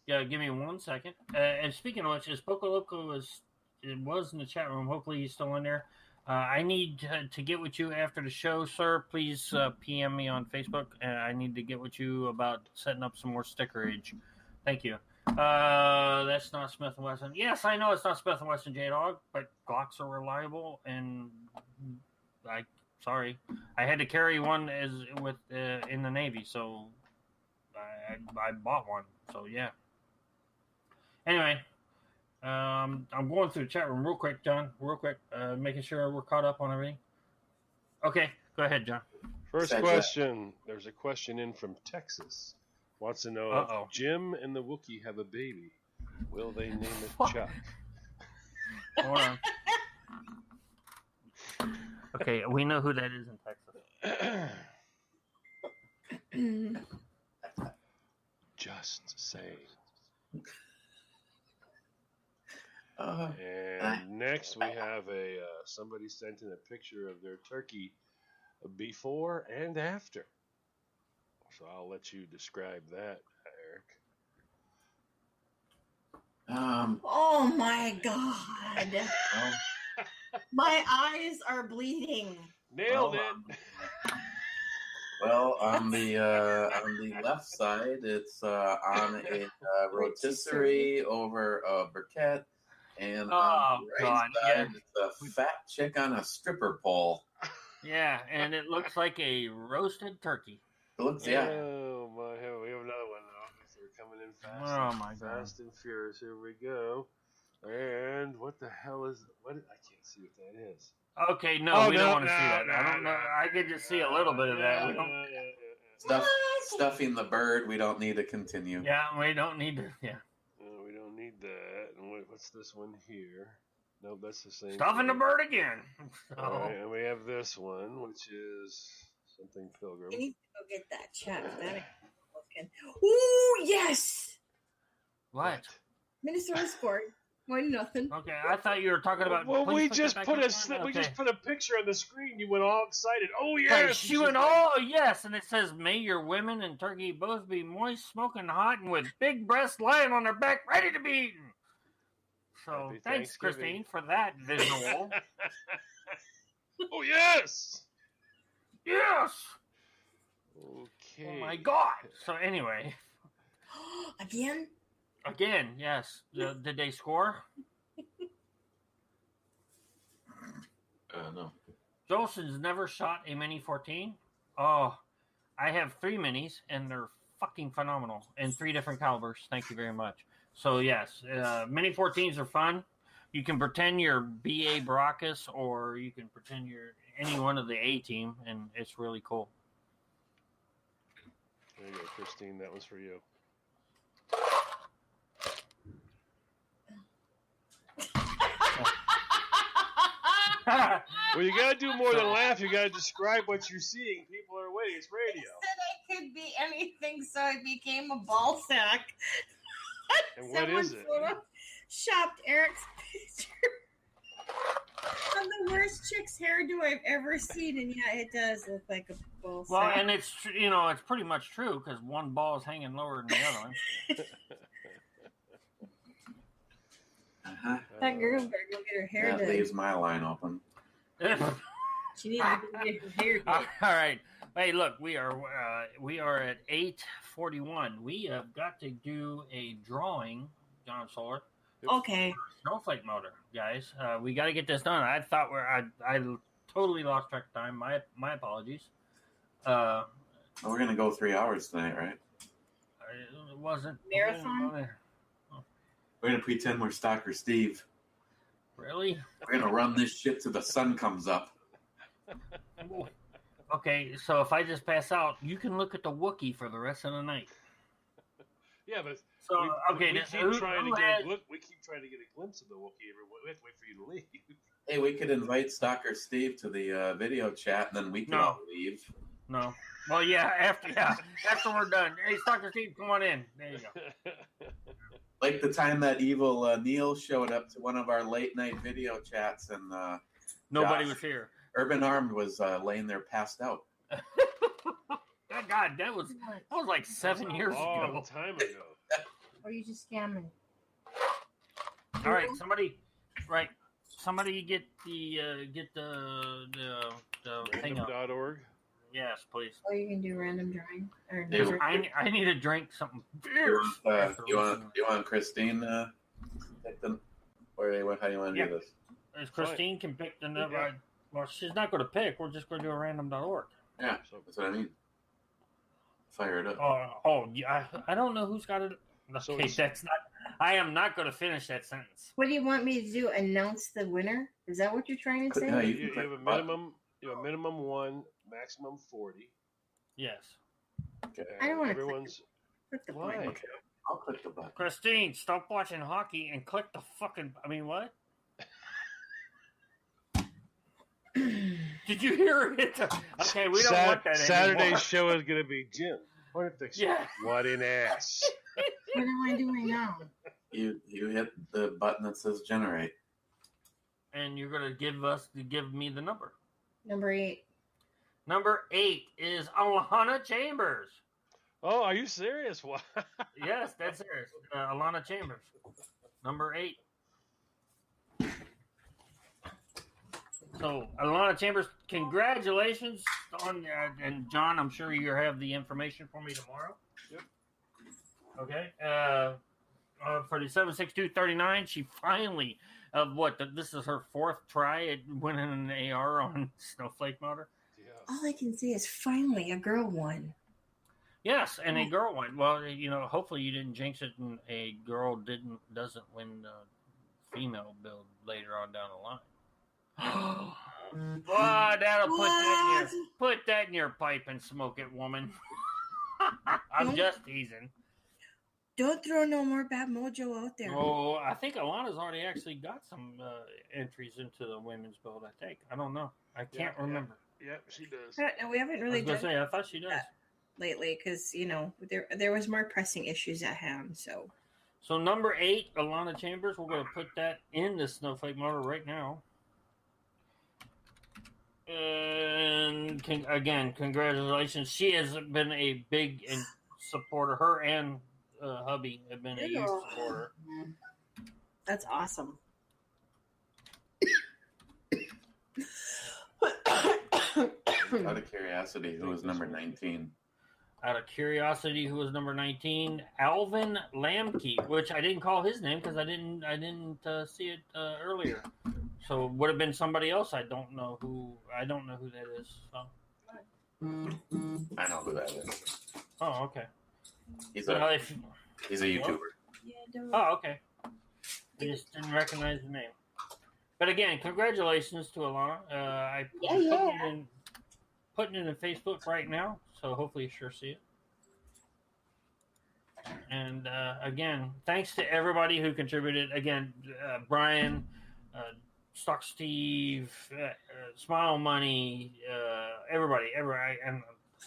Yeah, give me 1 second. And speaking of which, Poco Loco was in the chat room. Hopefully he's still in there. I need to get with you after the show, sir. Please PM me on Facebook. I need to get with you about setting up some more stickerage. Thank you. That's not Smith & Wesson. Yes, I know it's not Smith & Wesson J-Dog, but Glocks are reliable, and sorry. I had to carry one in the Navy, so I bought one. So, yeah. Anyway, I'm going through the chat room real quick, John. Real quick, making sure we're caught up on everything. Okay, go ahead, John. First question. There's a question in from Texas. Wants to know if Jim and the Wookiee have a baby. Will they name it Chuck? Hold on. Okay, we know who that is in Texas. Just saying. And next we have somebody sent in a picture of their turkey before and after. So I'll let you describe that, Eric. Oh my God. My eyes are bleeding. Nailed it. Well, on the left side, it's on a rotisserie over a briquette, and on the right side, it's a fat chick on a stripper pole. Yeah, and it looks like a roasted turkey. It looks, Oh my! We have another one now. So we're coming in fast. Oh my God! Fast and furious. Here we go. And what the hell is? What? I can't see what that is. Okay, we don't want to see that. I don't know. I could just see a little bit of that. We don't. Stuffing the bird. We don't need to continue. Yeah, we don't need to. Yeah. No, we don't need that. And what's this one here? Nope, that's the same. Stuffing the bird again. All right, and we have this one, which is something Pilgrim. You need to go get that check. That ain't looking. Ooh, yes. What? Minnesota scored. 1-0. Okay, I thought you were talking about. Well, we just put a picture on the screen. You went all excited. Oh yes, hey, she went yes, and it says, "May your women and turkey both be moist, smoking hot, and with big breasts lying on their back, ready to be eaten." So thanks, Christine, for that visual. Oh yes, yes. Okay. Oh my God. So anyway, Again? Again, yes. Did they score? No. Jolson's never shot a Mini 14. Oh, I have 3 minis, and they're fucking phenomenal in 3 different calibers. Thank you very much. So, yes, Mini 14s are fun. You can pretend you're B.A. Baracus, or you can pretend you're any one of the A team, and it's really cool. There you go, Christine. That one's for you. Well, you gotta do more than laugh. You gotta describe what you're seeing. People are waiting. It's radio. I said I could be anything, so I became a ball sack. And what is it? Shopped Eric's picture of the worst chick's hairdo I've ever seen, and yeah, it does look like a ball sack. Well, and it's it's pretty much true because one ball is hanging lower than the other one. That girl better go get her hair That done. leaves my line open. She needs to go get her hair All done. right. Hey, look, we are at 8:41. We have got to do a drawing, John Solar. Okay. Snowflake motor, guys. We got to get this done. I thought I totally lost track of time. My apologies. We're gonna go 3 hours tonight, right? It wasn't Marathon? We're gonna pretend we're Stalker Steve. Really? We're gonna run this shit till the sun comes up. Okay, so if I just pass out, you can look at the Wookiee for the rest of the night. Yeah, but So we keep who trying to has- get we keep trying to get a glimpse of the Wookiee. We have to wait for you to leave. Hey, we could invite Stalker Steve to the video chat, and then we can No. all leave. No. Well, after we're done. Hey, Dr. Steve, come on in. There you go. Like the time that evil Neil showed up to one of our late night video chats, and Nobody Josh. was here. Urban Armed was laying there passed out. God, that was like 7 years Long ago. time ago. Or you just scamming? All right, somebody get the thing up. Random.org. Yes, please. Or you can do random drawing. Or Dude, number- I need to drink something fierce. You want Christine pick them, or how do you want to Yeah. do this? As Christine can pick the number. Yeah. Well, she's not going to pick. We're just going to do a random.org. Yeah, that's what I mean. Fire it up. Yeah. I don't know who's got it. So Okay, it's- that's not. I am not going to finish that sentence. What do you want me to do? Announce the winner? Is that what you're trying to say? No, You, you can you click have a the button. minimum. You have a minimum 1, maximum 40. Yes. Okay. I don't want to Everyone's. click the Why? button. Okay, I'll click the button. Christine, stop watching hockey and click the fucking. I mean, what? Did you hear it? Okay, we don't want that Saturday's anymore. show is going to be Jim. Yeah. What an ass. What am I doing now? You hit the button that says generate. And you're going to give me the number. Number 8. Number 8 is Alana Chambers. Oh, are you serious? What? Yes, that's serious. Alana Chambers. Number 8. So, Alana Chambers, congratulations on and John, I'm sure you have the information for me tomorrow. Yep. Okay. For the 76239, she finally, this is her 4th try at winning an AR on Snowflake motor. Yeah. All I can say is finally a girl won. Yes, and a girl won. Well, hopefully you didn't jinx it, and a girl doesn't win the female build later on down the line. Well, that'll put that in your pipe and smoke it, woman. I'm just teasing. Don't throw no more bad mojo out there. Oh, I think Alana's already actually got some entries into the women's build. I think. I don't know. I can't remember. Yep, she does. No, we haven't I really was gonna done say I thought she does. that lately because there was more pressing issues at hand. So So number 8, Alana Chambers. We're going to put that in the Snowflake motor right now. And again, congratulations. She has been a big supporter. Her and hubby have been a huge supporter. that's awesome. Out of curiosity, who was number 19? out of curiosity, who was number 19? Alvin Lamke, which I didn't call his name because I didn't see it earlier. So it would have been somebody else. I don't know who that is. So. I know who that is. Oh, okay. He's a YouTuber. Oh, okay. I just didn't recognize the name. But again, congratulations to Alana. I'm putting it in Facebook right now, so hopefully you sure see it. And again, thanks to everybody who contributed. Again, Brian, Stock Steve, Smile Money, everybody. And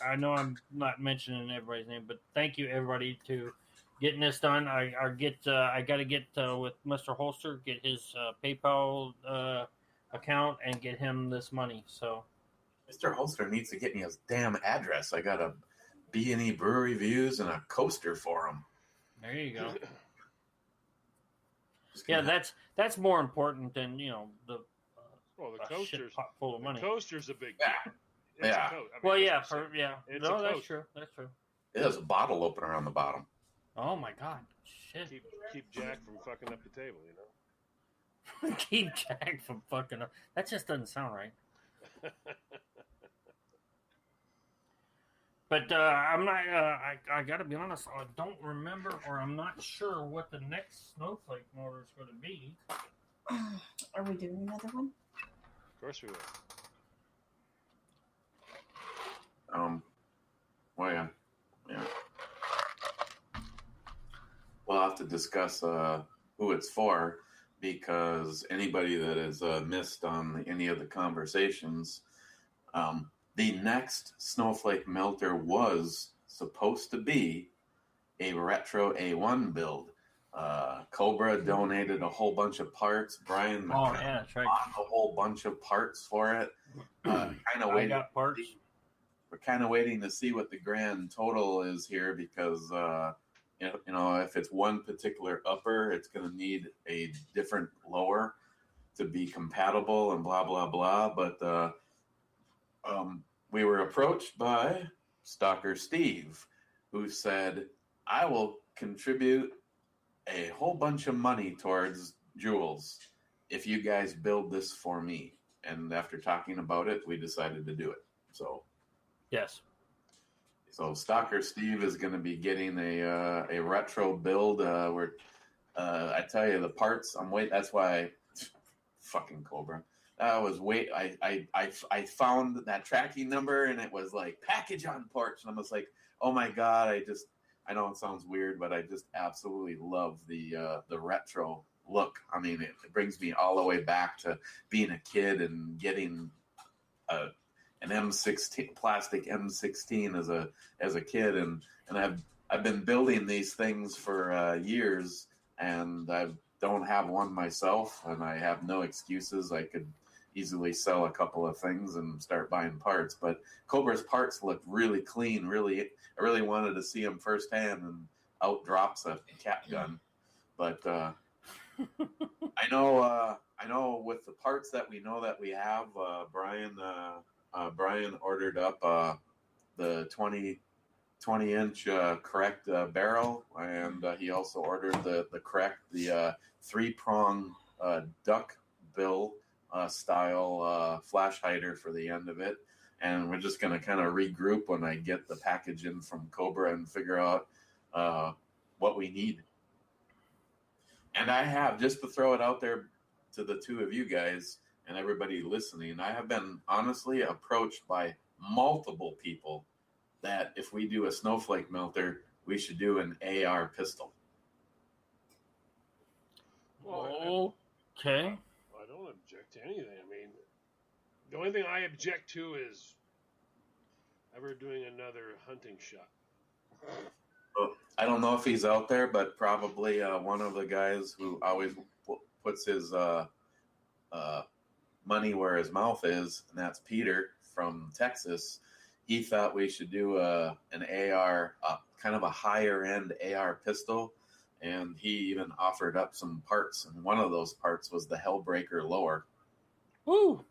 I know I'm not mentioning everybody's name, but thank you everybody to getting this done. I got to get with Mr. Holster, get his PayPal account, and get him this money. So, Mr. Holster needs to get me his damn address. I got a B&E Brewery Reviews and a coaster for him. There you go. Yeah, that's more important than the coaster's pot full of money. The coaster's a big deal. Yeah. It's yeah. a coaster. Well, yeah, It's a that's coaster. true. That's true. It has a bottle opener on the bottom. Oh my God, shit! Keep Jack from fucking up the table, you know. Keep Jack from fucking up. That just doesn't sound right. But I'm not. I got to be honest. I don't remember, or I'm not sure what the next snowflake motor is going to be. Are we doing another one? Of course we will. Well, yeah. We'll have to discuss who it's for, because anybody that has missed on any of the conversations, the next snowflake melter was supposed to be a retro A1 build. Cobra donated a whole bunch of parts. Brian Oh yeah, that's right. bought a whole bunch of parts for it. I got parts. We're kind of waiting to see what the grand total is here, because if it's one particular upper, it's going to need a different lower to be compatible and blah blah blah. But we were approached by Stalker Steve, who said, "I will contribute a whole bunch of money towards Jules if you guys build this for me." And after talking about it, we decided to do it. Yes. So Stalker Steve is going to be getting a retro build. Where I tell you, the parts I'm waiting. That's why fucking Cobra. I found that tracking number, and it was like package on parts, and I was like, oh my god! I know it sounds weird, but I just absolutely love the retro look. I mean, it brings me all the way back to being a kid and getting an M16 plastic M16 as a kid, and I've been building these things for years, and I don't have one myself, and I have no excuses. I could easily sell a couple of things and start buying parts, but Cobra's parts look really clean. I really wanted to see them firsthand, and out drops a cat gun. But I know with the parts that we know that we have, Brian ordered up the 20-inch correct barrel, and he also ordered the correct 3-prong duck bill style flash hider for the end of it. And we're just going to kind of regroup when I get the package in from Cobra and figure out what we need. And I have, just to throw it out there to the two of you guys and everybody listening, I have been honestly approached by multiple people that if we do a snowflake melter, we should do an AR pistol. Well, Okay. I don't object to anything. I mean, the only thing I object to is ever doing another hunting shot. I don't know if he's out there, but probably one of the guys who always puts his money where his mouth is, and that's Peter from Texas. He thought we should do an AR, kind of a higher end AR pistol, and he even offered up some parts, and one of those parts was the Hellbreaker lower. Woo.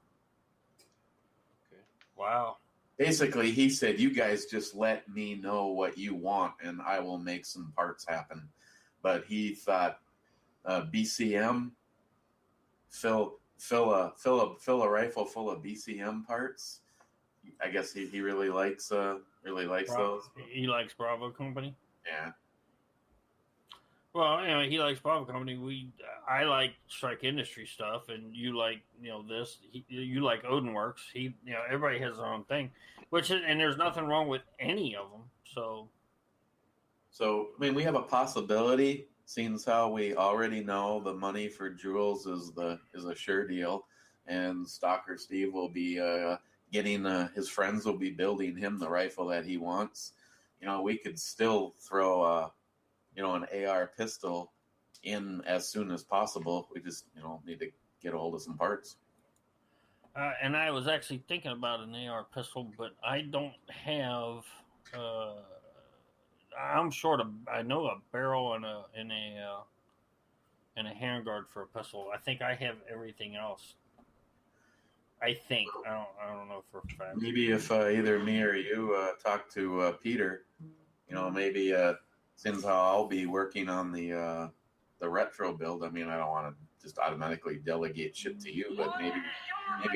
Okay. Wow. Basically, he said, "You guys just let me know what you want, and I will make some parts happen." But he thought BCM fill a rifle full of BCM parts. I guess he really likes those. He likes Bravo Company. Yeah. Well, he likes Bravo Company. I like Strike Industry stuff, and you like this. You like Odin Works. Everybody has their own thing, and there's nothing wrong with any of them. So I mean, we have a possibility. Seeing as how we already know the money for Jules is a sure deal, and Stalker Steve will be getting his friends will be building him the rifle that he wants. We could still throw an AR pistol in as soon as possible. We just need to get a hold of some parts. And I was actually thinking about an AR pistol, but I don't have. I'm short of. I know a barrel and a handguard for a pistol. I think I have everything else. I think I don't know for a fact. Maybe if either me or you talk to Peter, maybe since I'll be working on the retro build. I mean, I don't want to just automatically delegate shit to you, but maybe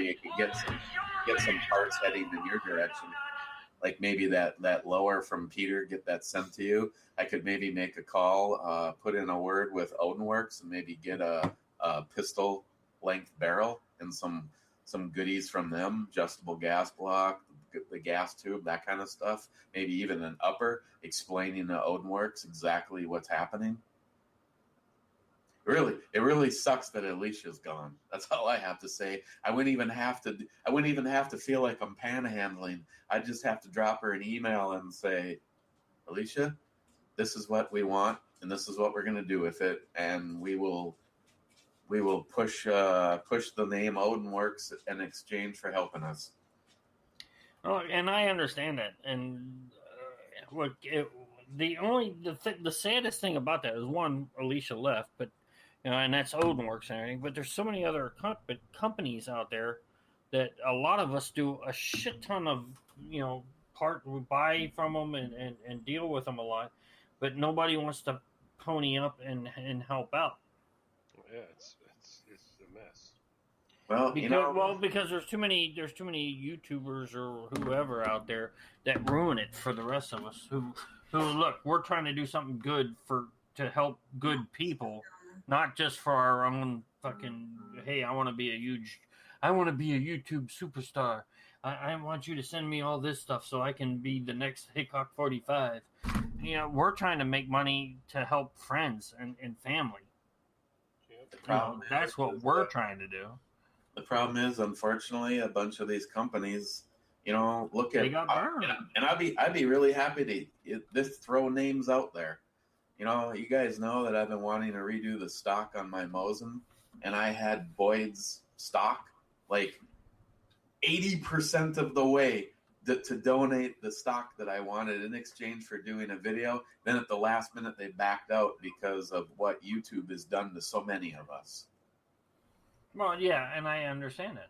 I could get some parts heading in your direction. Like maybe that lower from Peter, get that sent to you. I could maybe make a call, put in a word with Odin Works, and maybe get a pistol length barrel and some goodies from them, adjustable gas block, the gas tube, that kind of stuff. Maybe even an upper explaining to Odin Works exactly what's happening. It really sucks that Alicia's gone. That's all I have to say. I wouldn't even have to feel like I'm panhandling. I just have to drop her an email and say, Alicia, this is what we want, and this is what we're going to do with it, and we will push the name Odin Works in exchange for helping us. Oh, and I understand that. And look, the saddest thing about that is one, Alicia left, but and that's Odin Works and everything. But there's so many other companies out there that a lot of us do a shit ton of we buy from them and deal with them a lot, but nobody wants to pony up and help out. Yeah, it's a mess. Well, because there's too many YouTubers or whoever out there that ruin it for the rest of us. Who look, we're trying to do something good to help good people, not just for our own fucking. Hey, I want to be a YouTube superstar. I want you to send me all this stuff so I can be the next Hickok 45. We're trying to make money to help friends and family. That's what we're trying to do. The problem is, unfortunately, a bunch of these companies, look at. They got burned. And I'd be really happy to throw names out there. You guys know that I've been wanting to redo the stock on my Mosin, and I had Boyd's stock like 80% of the way to donate the stock that I wanted in exchange for doing a video. Then at the last minute, they backed out because of what YouTube has done to so many of us. Well, yeah, and I understand it.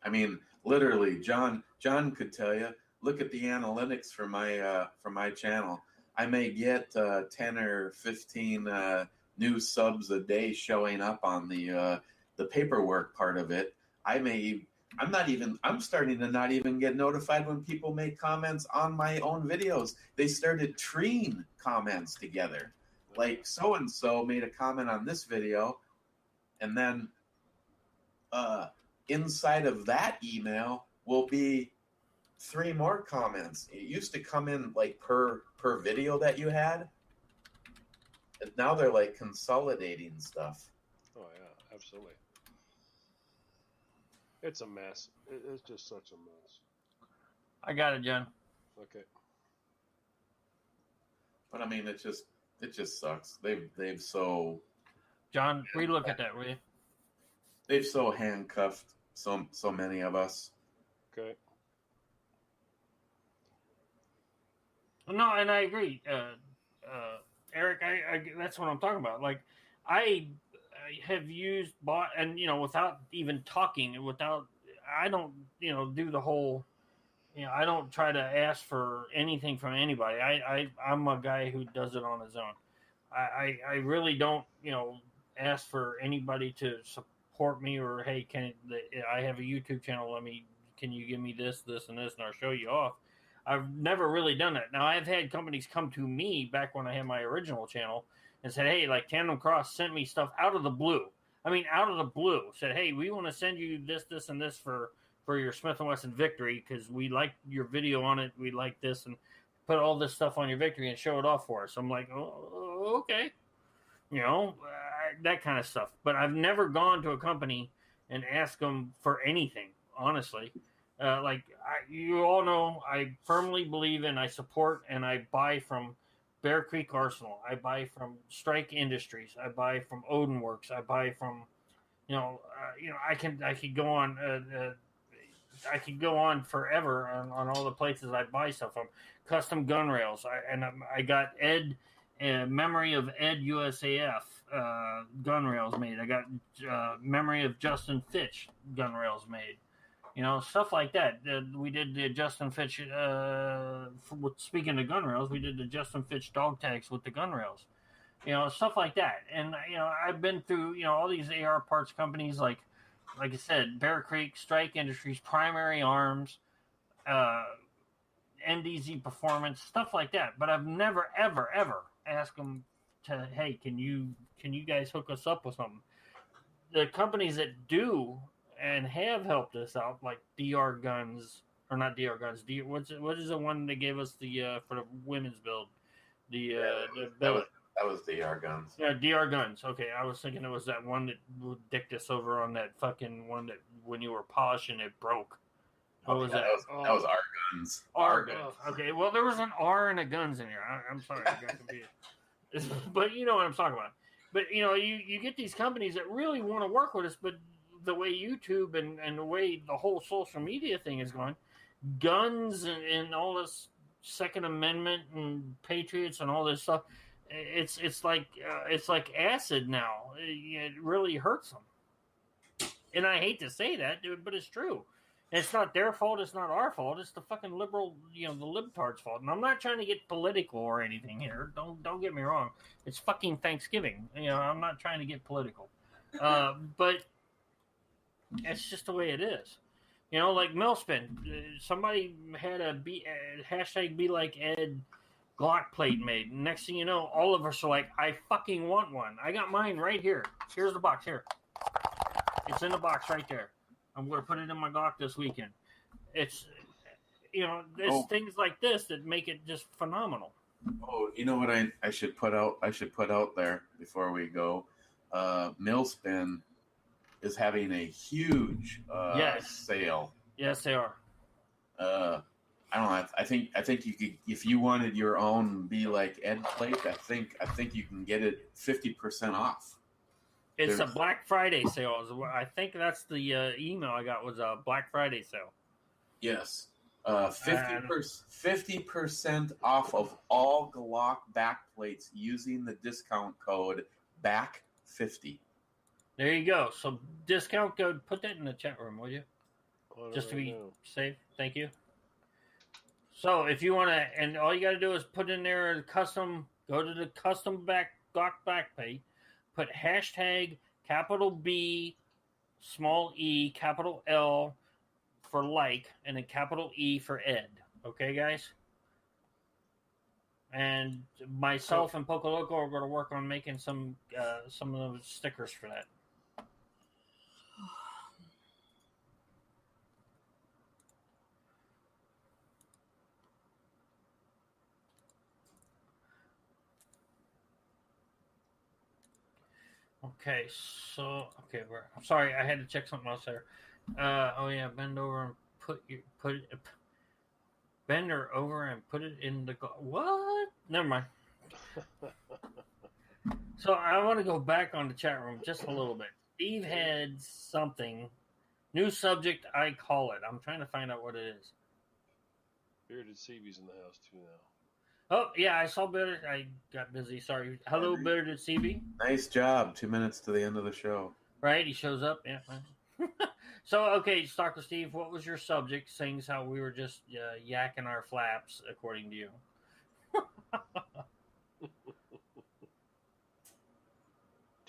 I mean, literally, John could tell you. Look at the analytics for my channel. I may get 10 or 15 new subs a day showing up on the paperwork part of it. I'm starting to not even get notified when people make comments on my own videos. They started treeing comments together. Like so-and-so made a comment on this video, and then inside of that email will be 3 more comments. It used to come in like per video that you had. And now they're like consolidating stuff. Oh yeah, absolutely. It's a mess. It's just such a mess. I got it, John. Okay. But I mean, it just sucks. They've so. John, relook at that, will you? They've so handcuffed so many of us. Okay. No, and I agree, Eric. I that's what I'm talking about. Like, I have bought, and without even talking, I don't do the whole, I don't try to ask for anything from anybody. I'm a guy who does it on his own. I really don't, ask for anybody to support me or, hey, I have a YouTube channel. Can you give me this, and this, and I'll show you off. I've never really done that. Now, I've had companies come to me back when I had my original channel and said, hey, like Tandem Cross sent me stuff out of the blue. I mean, out of the blue. Said, hey, we want to send you this, and this for your Smith & Wesson Victory because we like your video on it. We like this, and put all this stuff on your Victory and show it off for us. I'm like, oh, okay. That kind of stuff. But I've never gone to a company and asked them for anything, honestly. You all know, I firmly believe in, I support, and I buy from Bear Creek Arsenal. I buy from Strike Industries. I buy from Odin Works. I buy from, I could go on. I could go on forever on all the places I buy stuff from. Custom gun rails. I got Ed, memory of Ed USAF gun rails made. I got memory of Justin Fitch gun rails made. Stuff like that. We did the Justin Fitch, speaking of gun rails, we did the Justin Fitch dog tags with the gun rails. Stuff like that. And, I've been through, all these AR parts companies like I said, Bear Creek, Strike Industries, Primary Arms, MDZ Performance, stuff like that. But I've never, ever, ever asked them to, hey, can you guys hook us up with something? The companies that do and have helped us out, like DR Guns, or not DR Guns. What is the one that gave us the for the women's build? That was DR Guns. Yeah, DR Guns. Okay, I was thinking it was that one that dicked us over on that fucking one that when you were polishing it broke. What was that? That was R Guns. R Guns. Okay, well there was an R and a Guns in here. I'm sorry, I got confused. But you know what I'm talking about. But you get these companies that really want to work with us, but the way YouTube and the way the whole social media thing is going, guns and all this Second Amendment and Patriots and all this stuff, it's like acid now. It really hurts them. And I hate to say that, dude, but it's true. And it's not their fault. It's not our fault. It's the fucking liberal, the libtards' fault. And I'm not trying to get political or anything here. Don't get me wrong. It's fucking Thanksgiving. I'm not trying to get political. But it's just the way it is. Like Millspin. Somebody had a hashtag Be Like Ed Glock plate made. Next thing you know, all of us are like, I fucking want one. I got mine right here. Here's the box. Here. It's in the box right there. I'm going to put it in my Glock this weekend. It's, there's things like this that make it just phenomenal. Oh, you know what I should put out? I should put out there before we go. Millspin is having a huge sale. Yes, they are. I don't know. I think you could, if you wanted your own Be Like Ed plate. I think you can get it 50% off. It's a Black Friday sale. I think that's the email I got was a Black Friday sale. Yes, 50% off of all Glock backplates using the discount code BACK50. There you go. So discount code, put that in the chat room, will you? Just to be safe. Thank you. So if you want to, and all you got to do is put in there go to the custom Glock backplate, put hashtag capital B, small e, capital L for like, and then capital E for Ed. Okay, guys? And myself and Poco Loco are going to work on making some of those stickers for that. Okay, I'm sorry, I had to check something else there. Bend over and bend her over and put it in the what? Never mind. So I want to go back on the chat room just a little bit. Steve had something new subject. I call it. I'm trying to find out what it is. Bearded CB's in the house too now. Oh, yeah, I saw Bearded. I got busy. Sorry. Hello, Bearded CB. Nice job. 2 minutes to the end of the show. Right, he shows up. Yeah. So, okay, Stalker Steve, what was your subject? Seeing as how we were just yakking our flaps, according to you.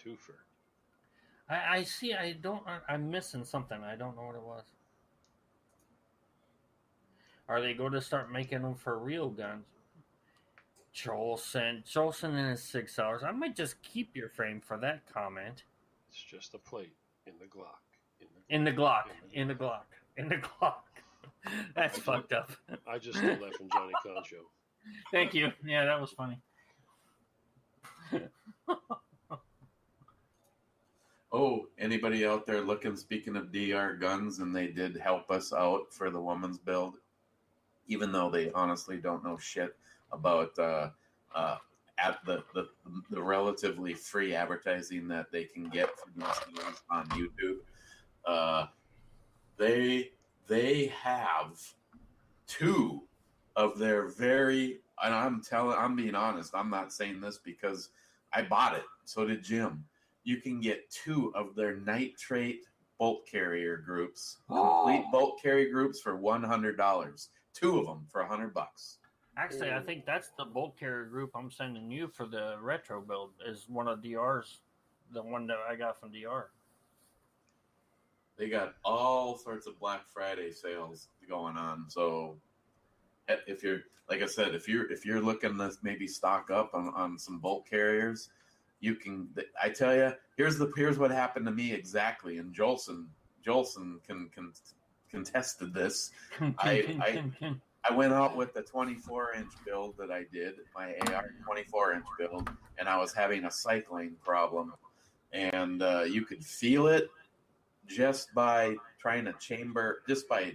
Twofer. I see. I'm missing something. I don't know what it was. Are they going to start making them for real guns? Jolson in his 6 hours. I might just keep your frame for that comment. It's just a plate in the Glock. In the Glock. That's fucked up. I just stole that from Johnny Concho. Thank you. Yeah, that was funny. Oh, anybody out there looking, speaking of DR guns, and they did help us out for the woman's build, even though they honestly don't know shit about at the relatively free advertising that they can get from these deals on YouTube. They have 2 of their very, and I'm being honest, I'm not saying this because I bought it, so did Jim. You can get 2 of their nitrate bolt carrier groups, complete bolt carrier groups for $100. 2 of them for $100. Actually, I think that's the bolt carrier group I'm sending you for the retro build. Is one of DR's, the one that I got from DR. They got all sorts of Black Friday sales going on. So if you're, like I said, if you're looking to maybe stock up on some bolt carriers, you can. I tell you, here's what happened to me exactly. And Jolson can contested this. I went out with the 24-inch build that I did, my AR 24-inch build, and I was having a cycling problem, and you could feel it just by trying to chamber, just by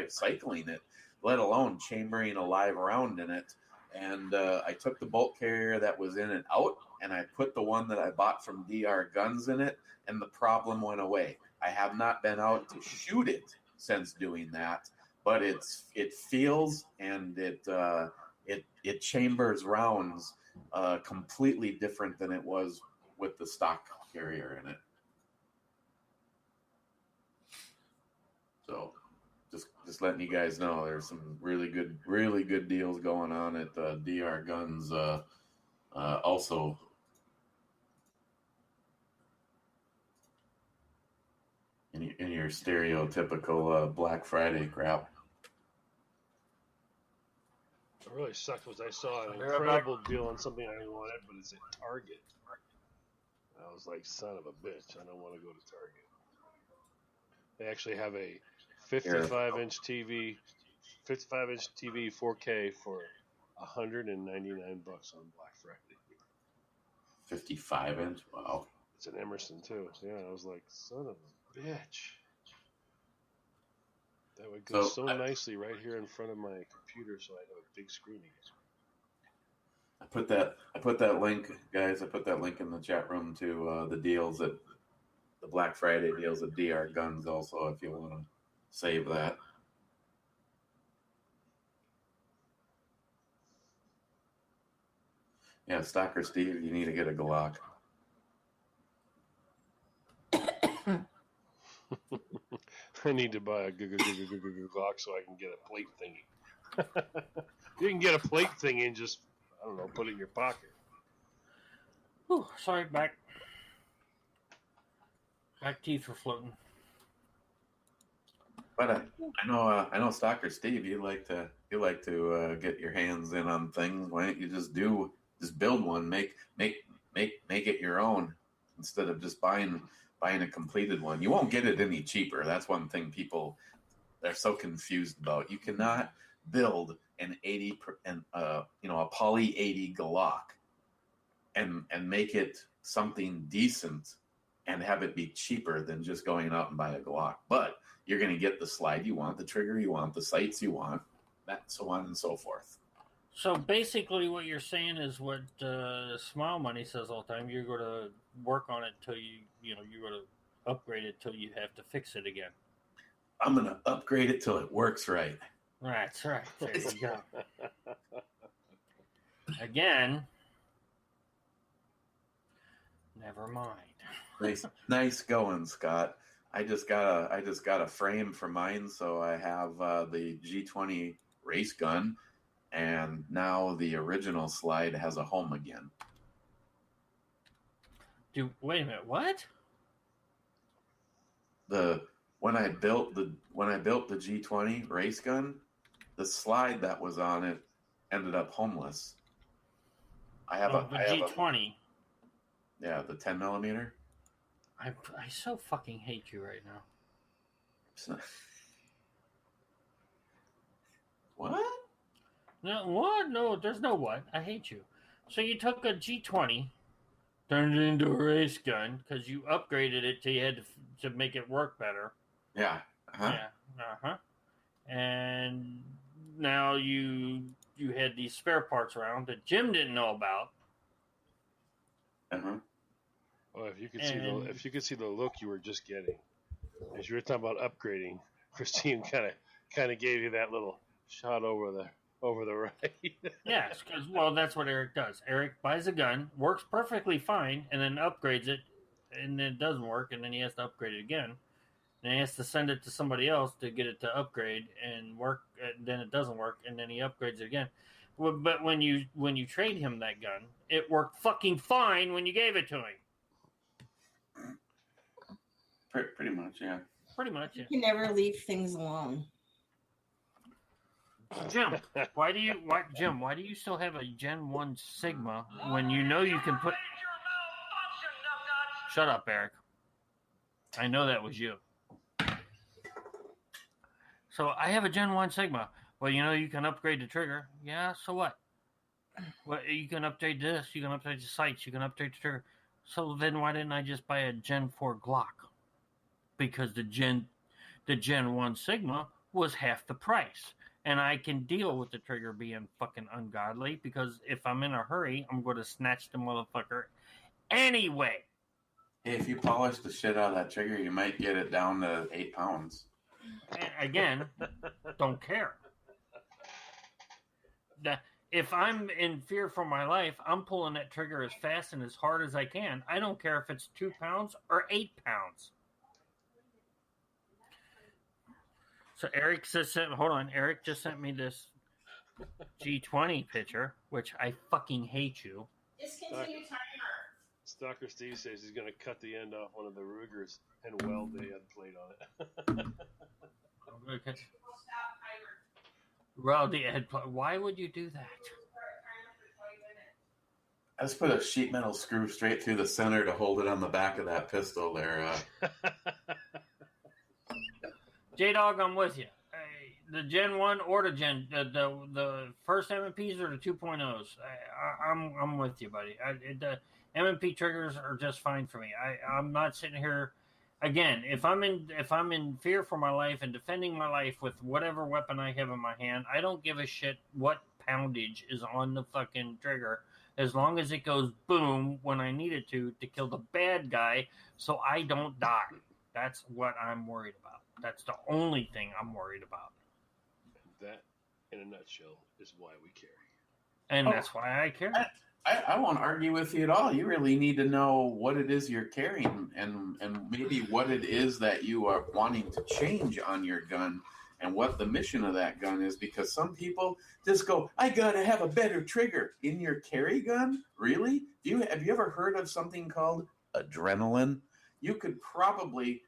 cycling it, let alone chambering a live round in it. And I took the bolt carrier that was in it out, and I put the one that I bought from DR Guns in it, and the problem went away. I have not been out to shoot it since doing that, but it feels and it chambers rounds completely different than it was with the stock carrier in it. So just letting you guys know, there's some really good deals going on at DR Guns. Also, in your stereotypical Black Friday crap. What really sucked was I saw an incredible deal on something I wanted, but it's at Target. I was like, son of a bitch, I don't want to go to Target. They actually have a 55-inch TV 4K for $199 on Black Friday. 55-inch? Wow. It's an Emerson too. Yeah, I was like, son of a bitch. That would go so nicely right here in front of my computer, so I have a big screen again. I put that link, guys. I put that link in the chat room to the deals at the Black Friday deals at DR Guns. Also, if you want to save that. Yeah, Stalker Steve, you need to get a Glock. I need to buy a Glock so I can get a plate thingy. You can get a plate thingy and just, I don't know, put it in your pocket. Whew, sorry, back teeth are floating. But I know, Stalker Steve, you like to get your hands in on things. Why don't you just build one, make it your own instead of just buying a completed one. You won't get it any cheaper. That's one thing people are so confused about. You cannot build an a Poly 80 Glock and make it something decent and have it be cheaper than just going out and buy a Glock. But you're going to get the slide you want, the trigger you want, the sights you want, that, so on and so forth. So basically what you're saying is what Smile Money says all the time. You're going to work on it till you're going to upgrade it till you have to fix it again. I'm going to upgrade it till it works right. That's right. There you go. Again, never mind. Nice going, Scott. I just got a frame for mine, so I have the G20 race gun, and now the original slide has a home again. Wait a minute, what? When I built the G20 race gun, the slide that was on it ended up homeless. I have the G20. Yeah, the 10 millimeter. I so fucking hate you right now. What? No, what? No, there's no what. I hate you. So you took a G20, turned it into a race gun because you upgraded it till you had to make it work better. Yeah. Uh-huh. Yeah. And now you had these spare parts around that Jim didn't know about. Uh-huh. Well, if you could see the look you were just getting as you were talking about upgrading, Christine kind of gave you that little shot over the right. Yes, because that's what Eric does. Eric buys a gun, works perfectly fine, and then upgrades it, and then it doesn't work, and then he has to upgrade it again. And he has to send it to somebody else to get it to upgrade and work, and then it doesn't work, and then he upgrades it again. But when you trade him that gun, it worked fucking fine when you gave it to him. Pretty much, yeah. Pretty much, yeah. You can never leave things alone. Jim, why do you still have a Gen 1 Sigma when you know you can put... Shut up, Eric. I know that was you. So I have a Gen 1 Sigma. Well, you know you can upgrade the trigger. Yeah, so what? Well, you can upgrade this, you can upgrade the sights, you can upgrade the trigger. So then why didn't I just buy a Gen 4 Glock? Because the Gen 1 Sigma was half the price. And I can deal with the trigger being fucking ungodly because if I'm in a hurry, I'm going to snatch the motherfucker anyway. Hey, if you polish the shit out of that trigger, you might get it down to 8 pounds. And again, don't care. If I'm in fear for my life, I'm pulling that trigger as fast and as hard as I can. I don't care if it's 2 pounds or 8 pounds. So Eric Eric just sent me this G20 picture, which I fucking hate you. Discontinue timer. Stalker Steve says he's going to cut the end off one of the Rugers and weld the plate on it. Okay. Well, why would you do that? I just put a sheet metal screw straight through the center to hold it on the back of that pistol there. J-Dog, I'm with you. The Gen 1 or the first MMPs or the 2.0s. I'm with you, buddy. The MMP triggers are just fine for me. I'm not sitting here. Again, if I'm in fear for my life and defending my life with whatever weapon I have in my hand, I don't give a shit what poundage is on the fucking trigger, as long as it goes boom when I need it to kill the bad guy, so I don't die. That's what I'm worried about. That's the only thing I'm worried about. That, in a nutshell, is why we carry. And that's why I carry. I won't argue with you at all. You really need to know what it is you're carrying and maybe what it is that you are wanting to change on your gun and what the mission of that gun is, because some people just go, I gotta have a better trigger in your carry gun. Really? Have you ever heard of something called adrenaline? You could probably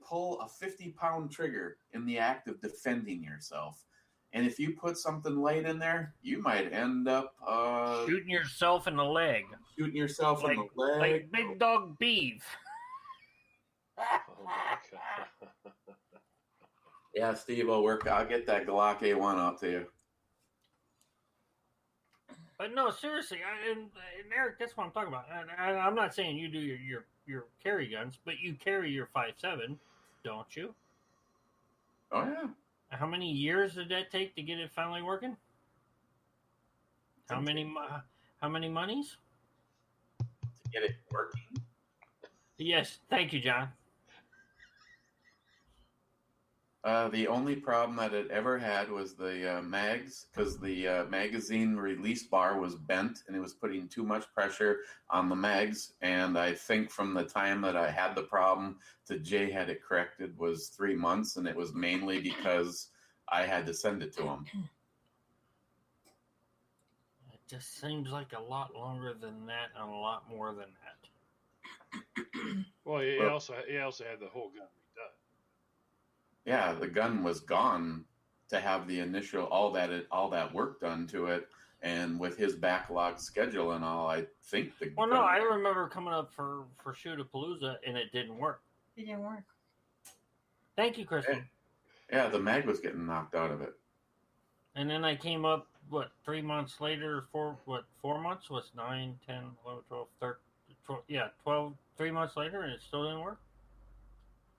pull a 50-pound trigger in the act of defending yourself. And if you put something light in there, you might end up shooting yourself in the leg. Shooting yourself in the leg. Like Big Dog Beef. Oh my God. Yeah, Steve, I'll get that Glock A1 up to you. But no, seriously, and Eric, that's what I'm talking about. And I'm not saying you do your carry guns, but you carry your 5.7, don't you? Oh yeah. How many years did that take to get it finally working? How many monies? To get it working? Yes, thank you, John. The only problem that it ever had was the mags, because the magazine release bar was bent and it was putting too much pressure on the mags. And I think from the time that I had the problem to Jay had it corrected was 3 months, and it was mainly because I had to send it to him. It just seems like a lot longer than that and a lot more than that. Well, he also had the whole gun redone. Yeah, the gun was gone to have the initial all that work done to it, and with his backlog schedule and all, I think the Well, no, I remember coming up for Shootapalooza and it didn't work. It didn't work. Thank you, Kristen. Yeah, the mag was getting knocked out of it. And then I came up, 3 months later, 4 months? Was 9, 10, 11, 12, 13, 12, 3 months later, and it still didn't work?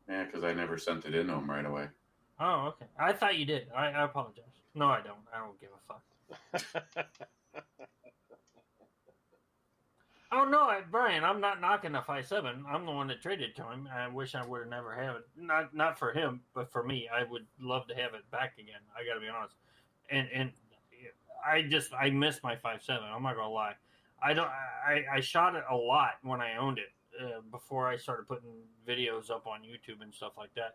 Yeah, because I never sent it in to him right away. Oh, okay. I thought you did. I apologize. No, I don't. I don't give a fuck. Oh, no, Brian, I'm not knocking the 5.7. I'm the one that traded to him. I wish I would have never had it. Not for him, but for me. I would love to have it back again. I got to be honest. And I miss my 5.7. I'm not going to lie. I shot it a lot when I owned it. Before I started putting videos up on YouTube and stuff like that.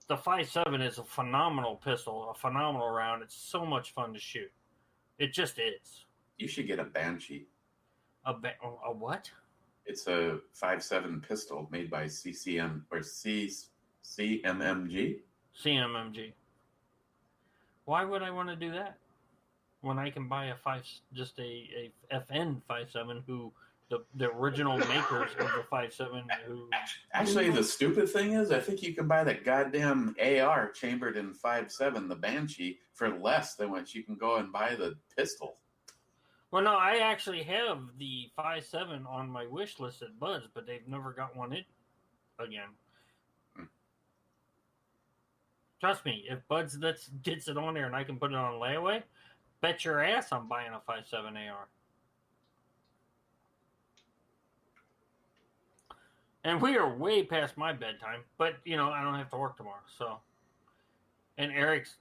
The 5.7 is a phenomenal pistol, a phenomenal round. It's so much fun to shoot. It just is. You should get a Banshee. A what? It's a 5.7 pistol made by CCM or CMMG. CMMG. Why would I want to do that when I can buy a FN 5.7 who the original makers of the 5.7 who... Actually, the stupid thing is, I think you can buy that goddamn AR chambered in 5.7, the Banshee, for less than what you can go and buy the pistol. Well, no, I actually have the 5.7 on my wish list at Bud's, but they've never got one in again. Trust me, if Bud's gets it on there and I can put it on layaway, bet your ass I'm buying a 5.7 AR. And we are way past my bedtime, but, I don't have to work tomorrow, so. And Eric's,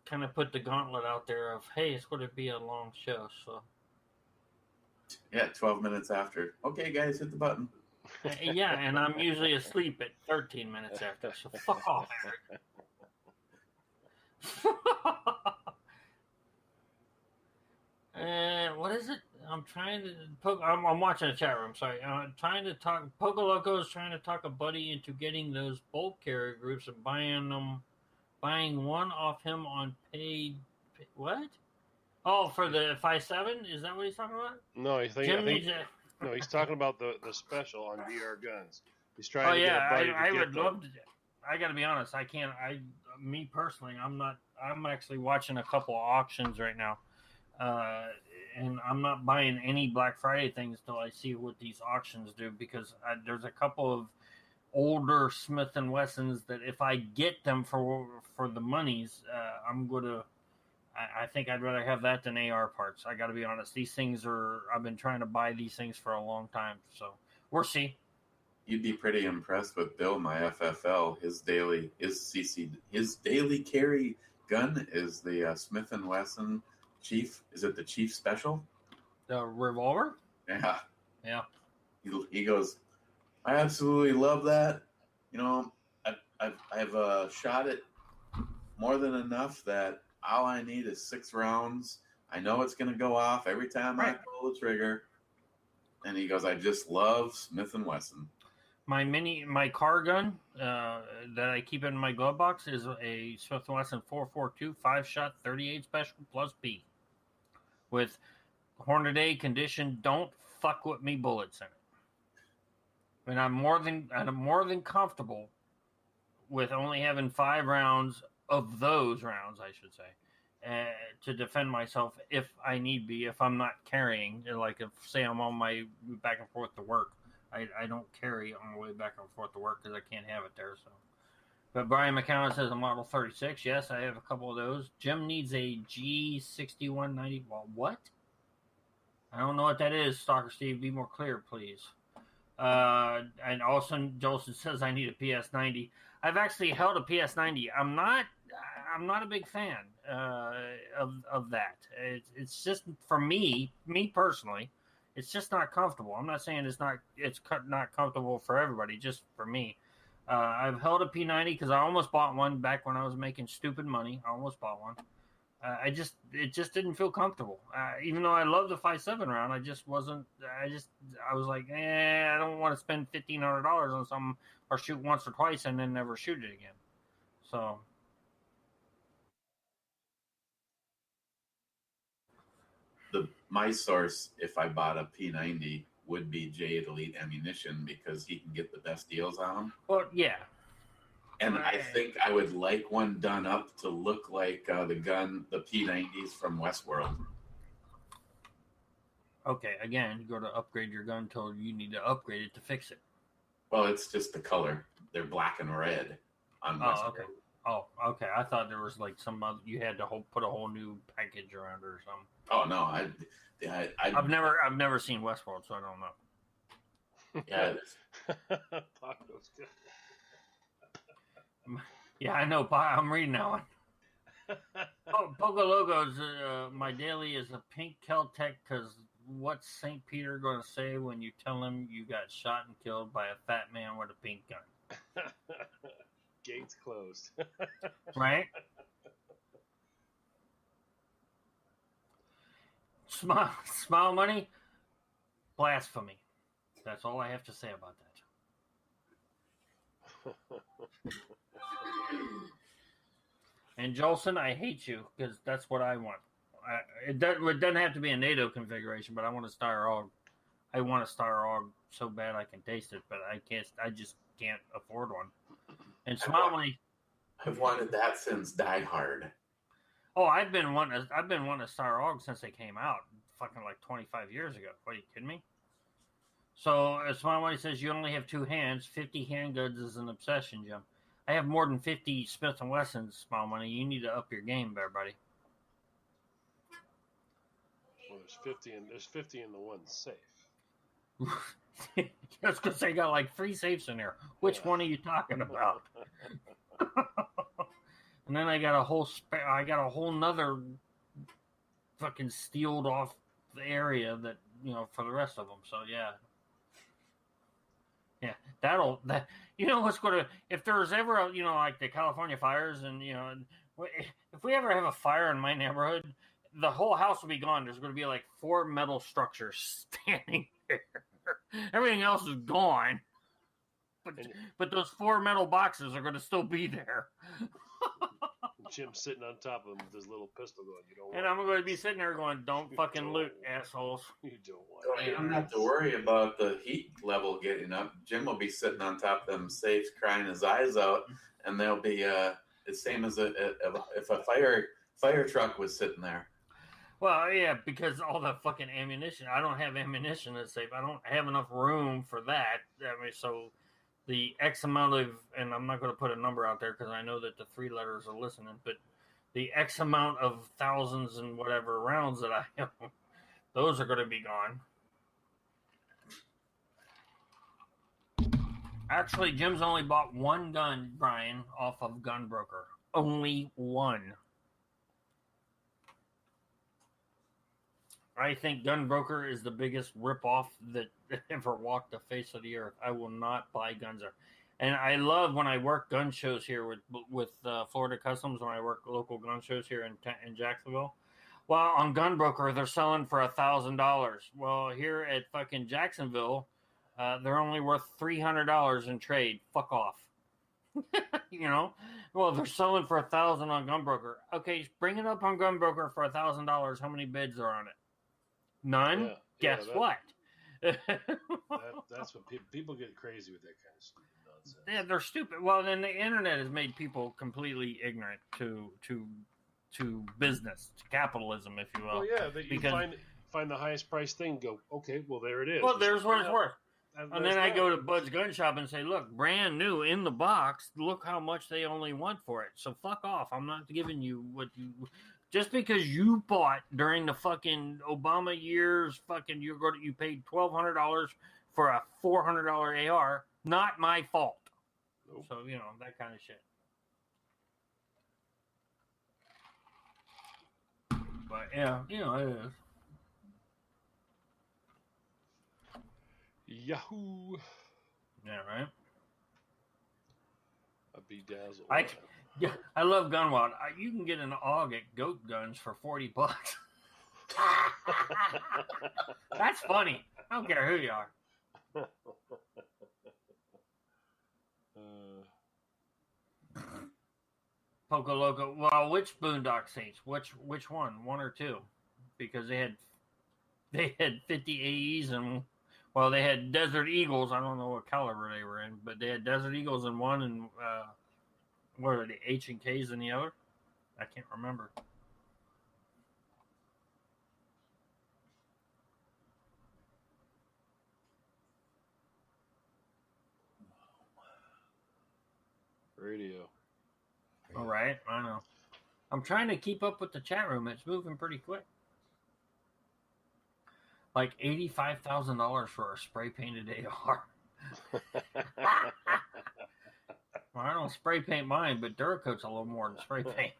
kind of put the gauntlet out there of, hey, it's going to be a long show, so. Yeah, 12 minutes after. Okay, guys, hit the button. Yeah, and I'm usually asleep at 13 minutes after, so fuck off, Eric. And what is it? I'm trying to I'm watching the chat room. Sorry, I'm trying to talk. Poco Loco is trying to talk a buddy into getting those bulk carrier groups and buying one off him on paid. What? Oh, for the 5.7? Is that what he's talking about? No, he's talking about the special on DR Guns. He's trying to get a buddy to I get would them. love to. I got to be honest. I can't. Me personally, I'm not. I'm actually watching a couple of auctions right now. And I'm not buying any Black Friday things till I see what these auctions do, because there's a couple of older Smith & Wessons that if I get them for the monies, I'm going to, I think I'd rather have that than AR parts. I got to be honest. These things I've been trying to buy these things for a long time. So we'll see. You'd be pretty impressed with Bill, my FFL. His daily carry gun is the Smith & Wesson Chief. Is it the Chief Special? The revolver? Yeah. Yeah. He goes, I absolutely love that. I've shot it more than enough that all I need is 6 rounds. I know it's going to go off every time I pull the trigger. And he goes, I just love Smith & Wesson. My car gun that I keep in my glove box is a Smith & Wesson 442 5-shot 38 special plus B with Hornady condition. Don't fuck with me bullets in it. And I'm more than comfortable with only having 5 rounds of those rounds, I should say, to defend myself if I need be. If I'm not carrying, like if say I'm on my back and forth to work. I don't carry on the way back and forth to work because I can't have it there. So, but Brian McCown says a Model 36. Yes, I have a couple of those. Jim needs a G6190. Well, what? I don't know what that is. Stalker Steve, be more clear, please. And also, Jolson says I need a PS90. I've actually held a PS90. I'm not a big fan of that. It's just for me personally, it's just not comfortable. I'm not saying it's not comfortable for everybody. Just for me, I've held a P90 because I almost bought one back when I was making stupid money. I almost bought one. It just didn't feel comfortable. Even though I love the 5.7 round, I was like, I don't want to spend $1,500 on something or shoot once or twice and then never shoot it again. So. My source, if I bought a P90, would be Jade Elite Ammunition because he can get the best deals on them. Well, yeah. And I think I would like one done up to look like the P90s from Westworld. Okay, again, you go to upgrade your gun till you need to upgrade it to fix it. Well, it's just the color. They're black and red on Westworld. Okay. Oh, okay. I thought there was like some other, you had to put a whole new package around it or something. Oh no, I've never seen Westworld, so I don't know. Yeah. Yeah, I know. I'm reading that one. Pogo Logos, my daily is a pink Kel-Tec because what's St. Peter going to say when you tell him you got shot and killed by a fat man with a pink gun? Gates closed. Right? Smile money? Blasphemy. That's all I have to say about that. And Jolson, I hate you because that's what I want. It doesn't have to be a NATO configuration, but I want a Star Og. I want a Star Og so bad I can taste it, but I can't. I just can't afford one. And Smile money. I've wanted that since Die Hard. Oh, I've been wanting a Star Og since they came out, fucking like 25 years ago. What, are you kidding me? So, Smile money says you only have 2 hands. 50 handguns is an obsession, Jim. I have more than 50 Smith & Wessons, Smile money. You need to up your game there, buddy. Well, there's 50 in the one safe. I was gonna say, I got like 3 safes in there. Which one are you talking about? And then I got a whole nother fucking sealed off area that, for the rest of them. So yeah. What's going to, if there's ever, like the California fires and, if we ever have a fire in my neighborhood, the whole house will be gone. There's going to be like 4 metal structures standing there. Everything else is gone. But those 4 metal boxes are going to still be there. Jim's sitting on top of him with his little pistol going, and I'm going to be sitting there going, don't fucking loot, assholes. You don't want You don't have to worry about the heat level getting up. Jim will be sitting on top of them safes crying his eyes out, and they'll be the same as if a fire truck was sitting there. Well, yeah, because all the fucking ammunition. I don't have ammunition that's safe. I don't have enough room for that. I mean, so the X amount of, and I'm not going to put a number out there because I know that the 3 letters are listening, but the X amount of thousands and whatever rounds that I have, those are going to be gone. Actually, Jim's only bought 1 gun, Brian, off of Gunbroker. Only 1. I think Gunbroker is the biggest ripoff that ever walked the face of the earth. I will not buy guns there. And I love when I work gun shows here with Florida Customs, when I work local gun shows here in Jacksonville. Well, on Gunbroker, they're selling for $1,000. Well, here at fucking Jacksonville, they're only worth $300 in trade. Fuck off. Well, they're selling for $1,000 on Gunbroker. Okay, bring it up on Gunbroker for $1,000. How many bids are on it? None. Guess what? That's what people get crazy with that kind of stupid nonsense. Yeah, they're stupid. Well, then the internet has made people completely ignorant to business, to capitalism, if you will. Well, yeah, you find the highest price thing. Go, okay, well there it is. Well, there's what it's worth. And then I go to Bud's Gun Shop and say, look, brand new in the box. Look how much they only want for it. So fuck off. I'm not giving you what you. Just because you bought during the fucking Obama years, fucking you paid $1,200 for a $400 AR, not my fault. Nope. So, that kind of shit. But, yeah, it is. Yahoo! Yeah, right? A bedazzle. I love Gunwald. You can get an AUG at Goat Guns for $40. That's funny. I don't care who you are. Poco Loco. Well, which Boondock Saints? Which one? One or two? Because they had 50 AEs and they had Desert Eagles. I don't know what caliber they were in, but they had Desert Eagles in one and what are the H and Ks in the other? I can't remember. Radio. All right, I know. I'm trying to keep up with the chat room. It's moving pretty quick. Like $85,000 for a spray painted AR. Well, I don't spray paint mine, but Duracoat's a little more than spray paint.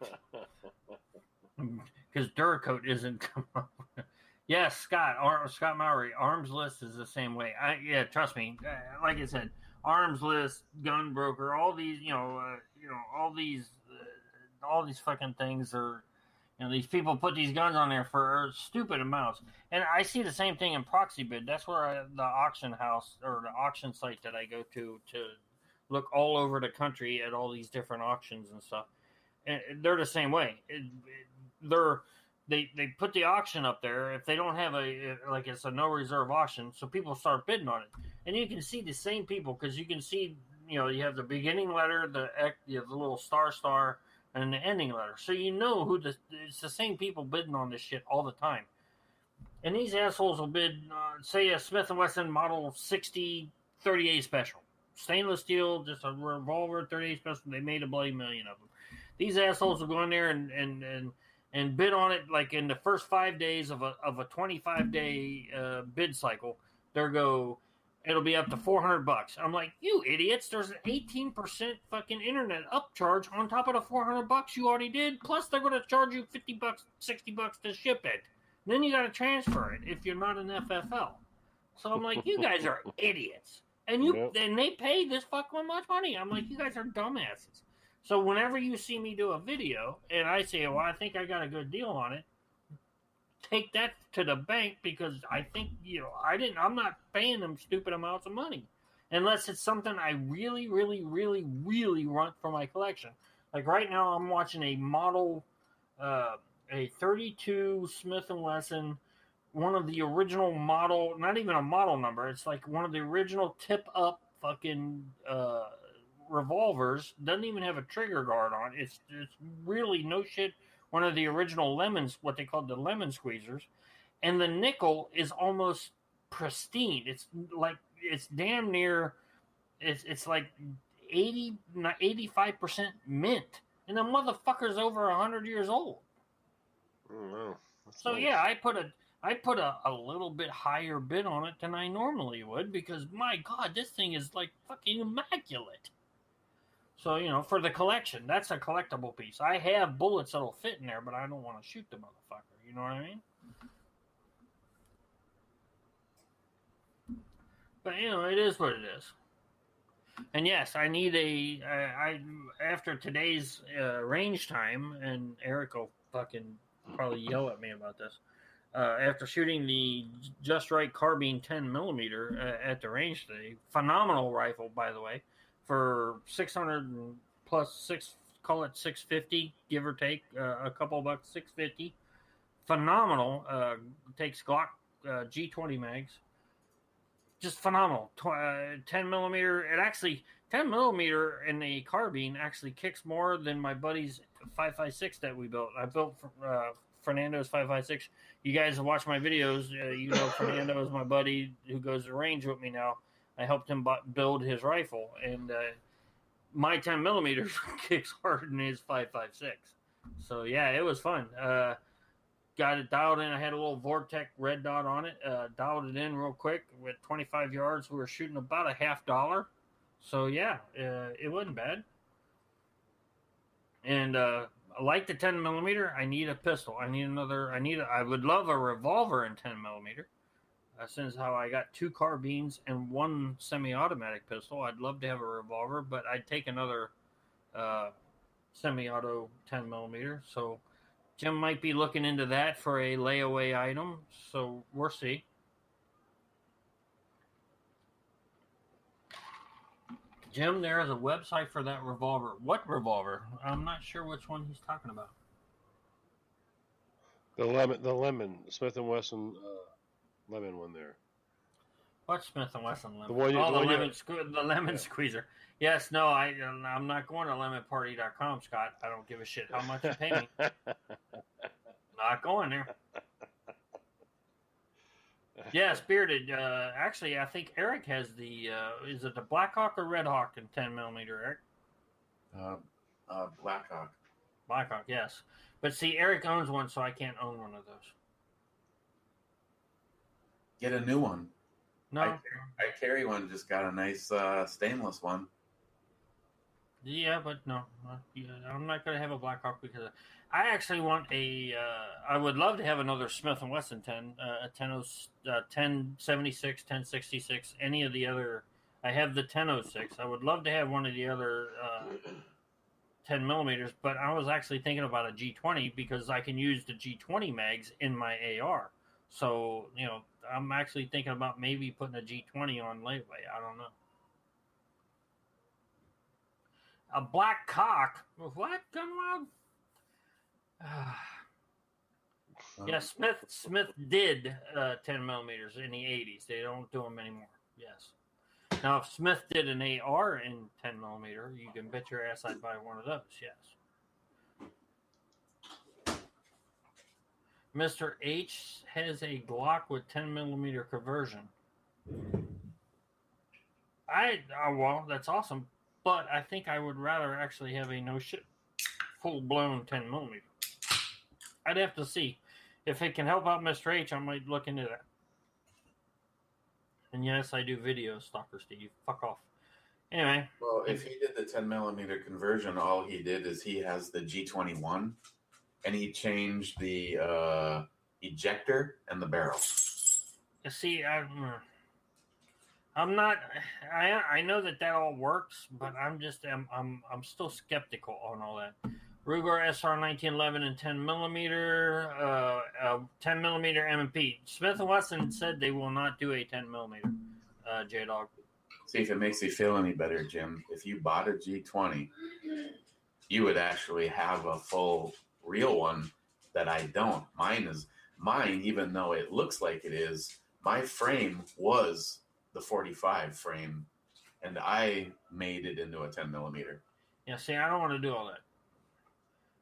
Because Duracoat isn't. Yes, Scott Mowry. Arms List is the same way. Trust me. Like I said, Arms List, Gun Broker, all these, all these fucking things are. These people put these guns on there for stupid amounts. And I see the same thing in Proxy Bid. That's where the auction house or the auction site that I go to look all over the country at all these different auctions and stuff. And they're the same way. They put the auction up there. If they don't have it's a no reserve auction, so people start bidding on it. And you can see the same people because you can see, you have the beginning letter, the little star, and the ending letter. So it's the same people bidding on this shit all the time. And these assholes will bid, say a Smith & Wesson Model 60 38 special. Stainless steel, just a revolver 38 special. They made a bloody million of them. These assholes will go in there and bid on it like in the first 5 days of a 25-day bid cycle. It'll be up to $400. I'm like, you idiots! There's an 18% fucking internet upcharge on top of the $400 you already did. Plus, they're going to charge you $50, $60 to ship it. And then you got to transfer it if you're not an FFL. So I'm like, you guys are idiots, and they pay this fucking much money. I'm like, you guys are dumbasses. So whenever you see me do a video and I say, well, I think I got a good deal on it, take that to the bank because I think, I'm not paying them stupid amounts of money unless it's something I really, really, really, really want for my collection. Like right now I'm watching a model, a 32 Smith & Wesson, one of the original model, not even a model number. It's like one of the original tip up fucking, revolvers. Doesn't even have a trigger guard on. It's really no shit. One of the original lemons, what they called the lemon squeezers, and the nickel is almost pristine. It's damn near. It's like 85% mint, and the motherfucker's over 100 years old. Oh wow! So nice. Yeah, I put a little bit higher bid on it than I normally would because my God, this thing is like fucking immaculate. So, for the collection, that's a collectible piece. I have bullets that'll fit in there, but I don't want to shoot the motherfucker. You know what I mean? But, it is what it is. And yes, I need after today's range time, and Eric will fucking probably yell at me about this. After shooting the Just Right carbine 10mm at the range today, phenomenal rifle, by the way. For 600 plus call it 650, give or take a couple bucks, 650. Phenomenal. Takes Glock G20 mags. Just phenomenal. 10mm. It actually 10mm in the carbine actually kicks more than my buddy's 5.56 that we built. I built Fernando's 5.56. You guys have watched my videos. Fernando is my buddy who goes to range with me now. I helped him build his rifle, and my 10mm kicks harder than his 5.56. So yeah, it was fun. Got it dialed in. I had a little Vortec red dot on it. Dialed it in real quick with 25 yards. We were shooting about $50. So yeah, it wasn't bad. And I like the 10 millimeter. I need a pistol. I would love a revolver in 10 millimeter. Since how I got 2 carbines and 1 semi-automatic pistol, I'd love to have a revolver, but I'd take another semi-auto 10 millimeter. So Jim might be looking into that for a layaway item. So we'll see. Jim, there is a website for that revolver. What revolver? I'm not sure which one he's talking about. The lemon, Smith and Wesson lemon one there. What Smith and Wesson lemon? The one you- oh, the the one you- lemon, the lemon Yeah. squeezer. Yes, no, I'm not going to lemonparty.com, Scott. I don't give a shit how much you pay me. Not going there. Yes, bearded. Actually, I think Eric has the. Is it the Blackhawk or Red Hawk in 10 millimeter, Eric? Blackhawk. Blackhawk, yes. But see, Eric owns one, so I can't own one of those. Get a new one. No. I carry one. Just got a nice stainless one. Yeah, but no. Yeah, I'm not going to have a Blackhawk because I actually want a. I would love to have another Smith & Wesson 10, a 1076, 1066, any of the other. I have the 1006. I would love to have one of the other 10 millimeters, but I was actually thinking about a G20 because I can use the G20 mags in my AR. So, I'm actually thinking about maybe putting a G20 on layaway. I don't know. A black cock? What? Gunwild? Yeah, Smith did 10 millimeters in the 80s. They don't do them anymore. Yes. Now, if Smith did an AR in 10 millimeter, you can bet your ass I'd buy one of those. Yes. Mr. H has a Glock with 10 millimeter conversion. Well, that's awesome, but I think I would rather actually have a no shit full blown 10 millimeter. I'd have to see if it can help out Mr. H. I might look into that. And yes, I do video, Stalker Steve. Fuck off. Anyway. Well, if he did the 10 millimeter conversion, all he did is he has the G21, and he changed the ejector and the barrel. You see, I'm not. I know that all works, but I'm still skeptical on all that. Ruger SR 1911 and 10 millimeter, 10 millimeter M&P. Smith & Wesson said they will not do a 10 millimeter. J-Dog. See, if it makes you feel any better, Jim, if you bought a G20, you would actually have a full real one that I don't. Mine, even though it looks like it is, my frame was the 45 frame, and I made it into a 10 millimeter. Yeah, see, I don't want to do all that.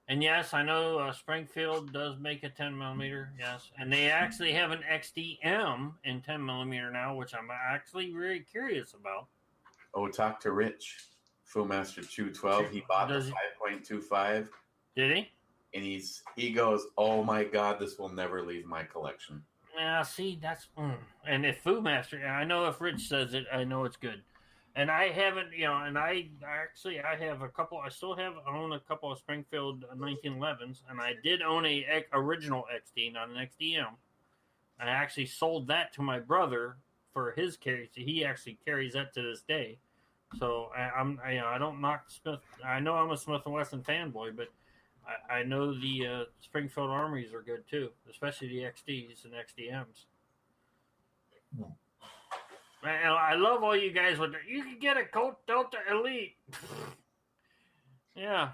And yes, I know Springfield does make a 10 millimeter, yes. And they actually have an XDM in 10 millimeter now, which I'm actually very curious about. Oh, talk to Rich, Foolmaster 212. He bought the 5.25. Did he? And he goes, oh my God, this will never leave my collection. Yeah, see, that's... And if Foodmaster... I know if Rich says it, I know it's good. And I haven't, and I have a couple... I still own a couple of Springfield 1911s, and I did own a original XD, not an XDM. I actually sold that to my brother for his carry. He actually carries that to this day. So I don't knock Smith. I know I'm a Smith & Wesson fanboy, but I know the Springfield Armories are good too, especially the XDs and XDMs. I love all you guys with you can get a Colt Delta Elite. Yeah,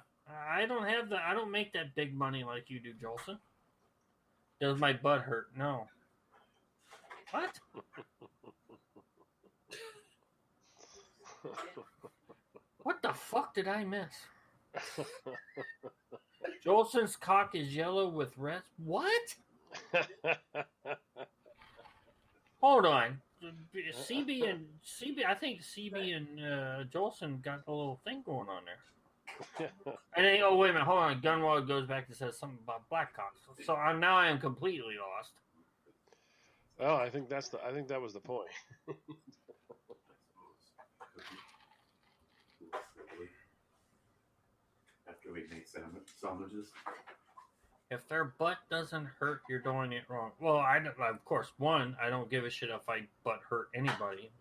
I don't make that big money like you do, Jolson. Does my butt hurt? No. What? What the fuck did I miss? Jolson's cock is yellow with red. What? Hold on. CB, I think CB and Jolson got a little thing going on there. And then, wait a minute, hold on. Gunwald goes back and says something about Blackhawk. So now I am completely lost. Well, I think that was the point. after we make sandwiches. If their butt doesn't hurt, you're doing it wrong. Well, of course, one, I don't give a shit if I butt hurt anybody.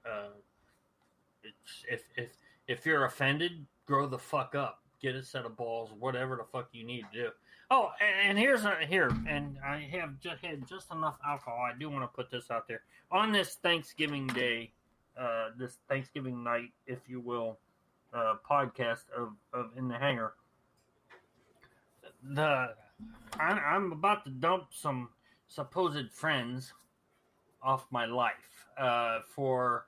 If you're offended, grow the fuck up. Get a set of balls, whatever the fuck you need to do. Oh, and and I have just had just enough alcohol. I do want to put this out there on this Thanksgiving Day, this Thanksgiving night, if you will, podcast of In the Hangar. I'm about to dump some supposed friends off my life for.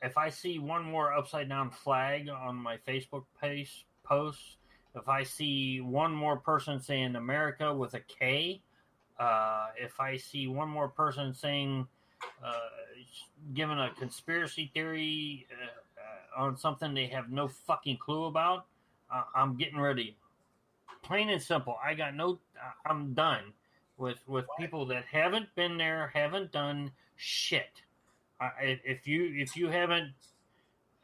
If I see one more upside down flag on my Facebook page post, if I see one more person saying America with a K, if I see one more person saying, giving a conspiracy theory on something they have no fucking clue about, I'm getting ready. Plain and simple. I'm done with people that haven't been there, haven't done shit. If you haven't,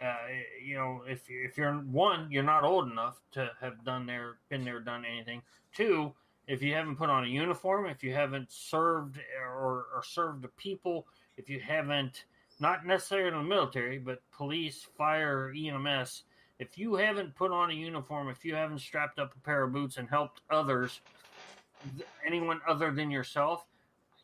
if you're one, you're not old enough to have been there, done anything. Two, if you haven't put on a uniform, if you haven't served or served the people, if you haven't, not necessarily in the military, but police, fire, EMS, if you haven't put on a uniform, if you haven't strapped up a pair of boots and helped others, anyone other than yourself,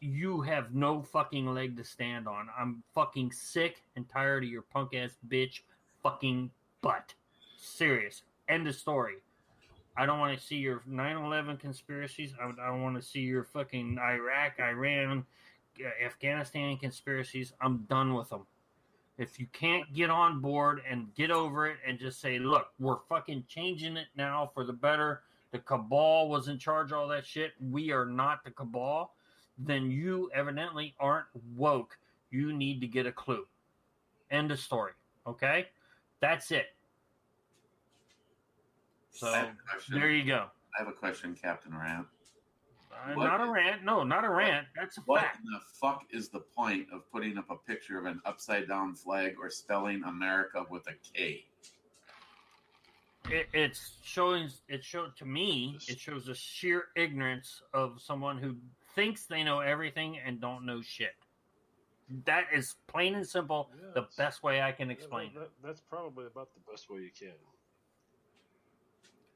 you have no fucking leg to stand on. I'm fucking sick and tired of your punk ass bitch fucking butt. Serious. End of story. I don't want to see your 9/11 conspiracies. I don't want to see your fucking Iraq, Iran, Afghanistan conspiracies. I'm done with them. If you can't get on board and get over it and just say, look, we're fucking changing it now for the better. The cabal was in charge of all that shit. We are not the cabal. Then you evidently aren't woke. You need to get a clue. End of story. Okay? That's it. So, there you go. I have a question, Captain Rant. Not a rant. No, not a rant. That's a What fact. in the fuck is the point of putting up a picture of an upside-down flag or spelling America with a K? It shows the sheer ignorance of someone who thinks they know everything and don't know shit. That is plain and simple the best way I can explain it. That's probably about the best way you can.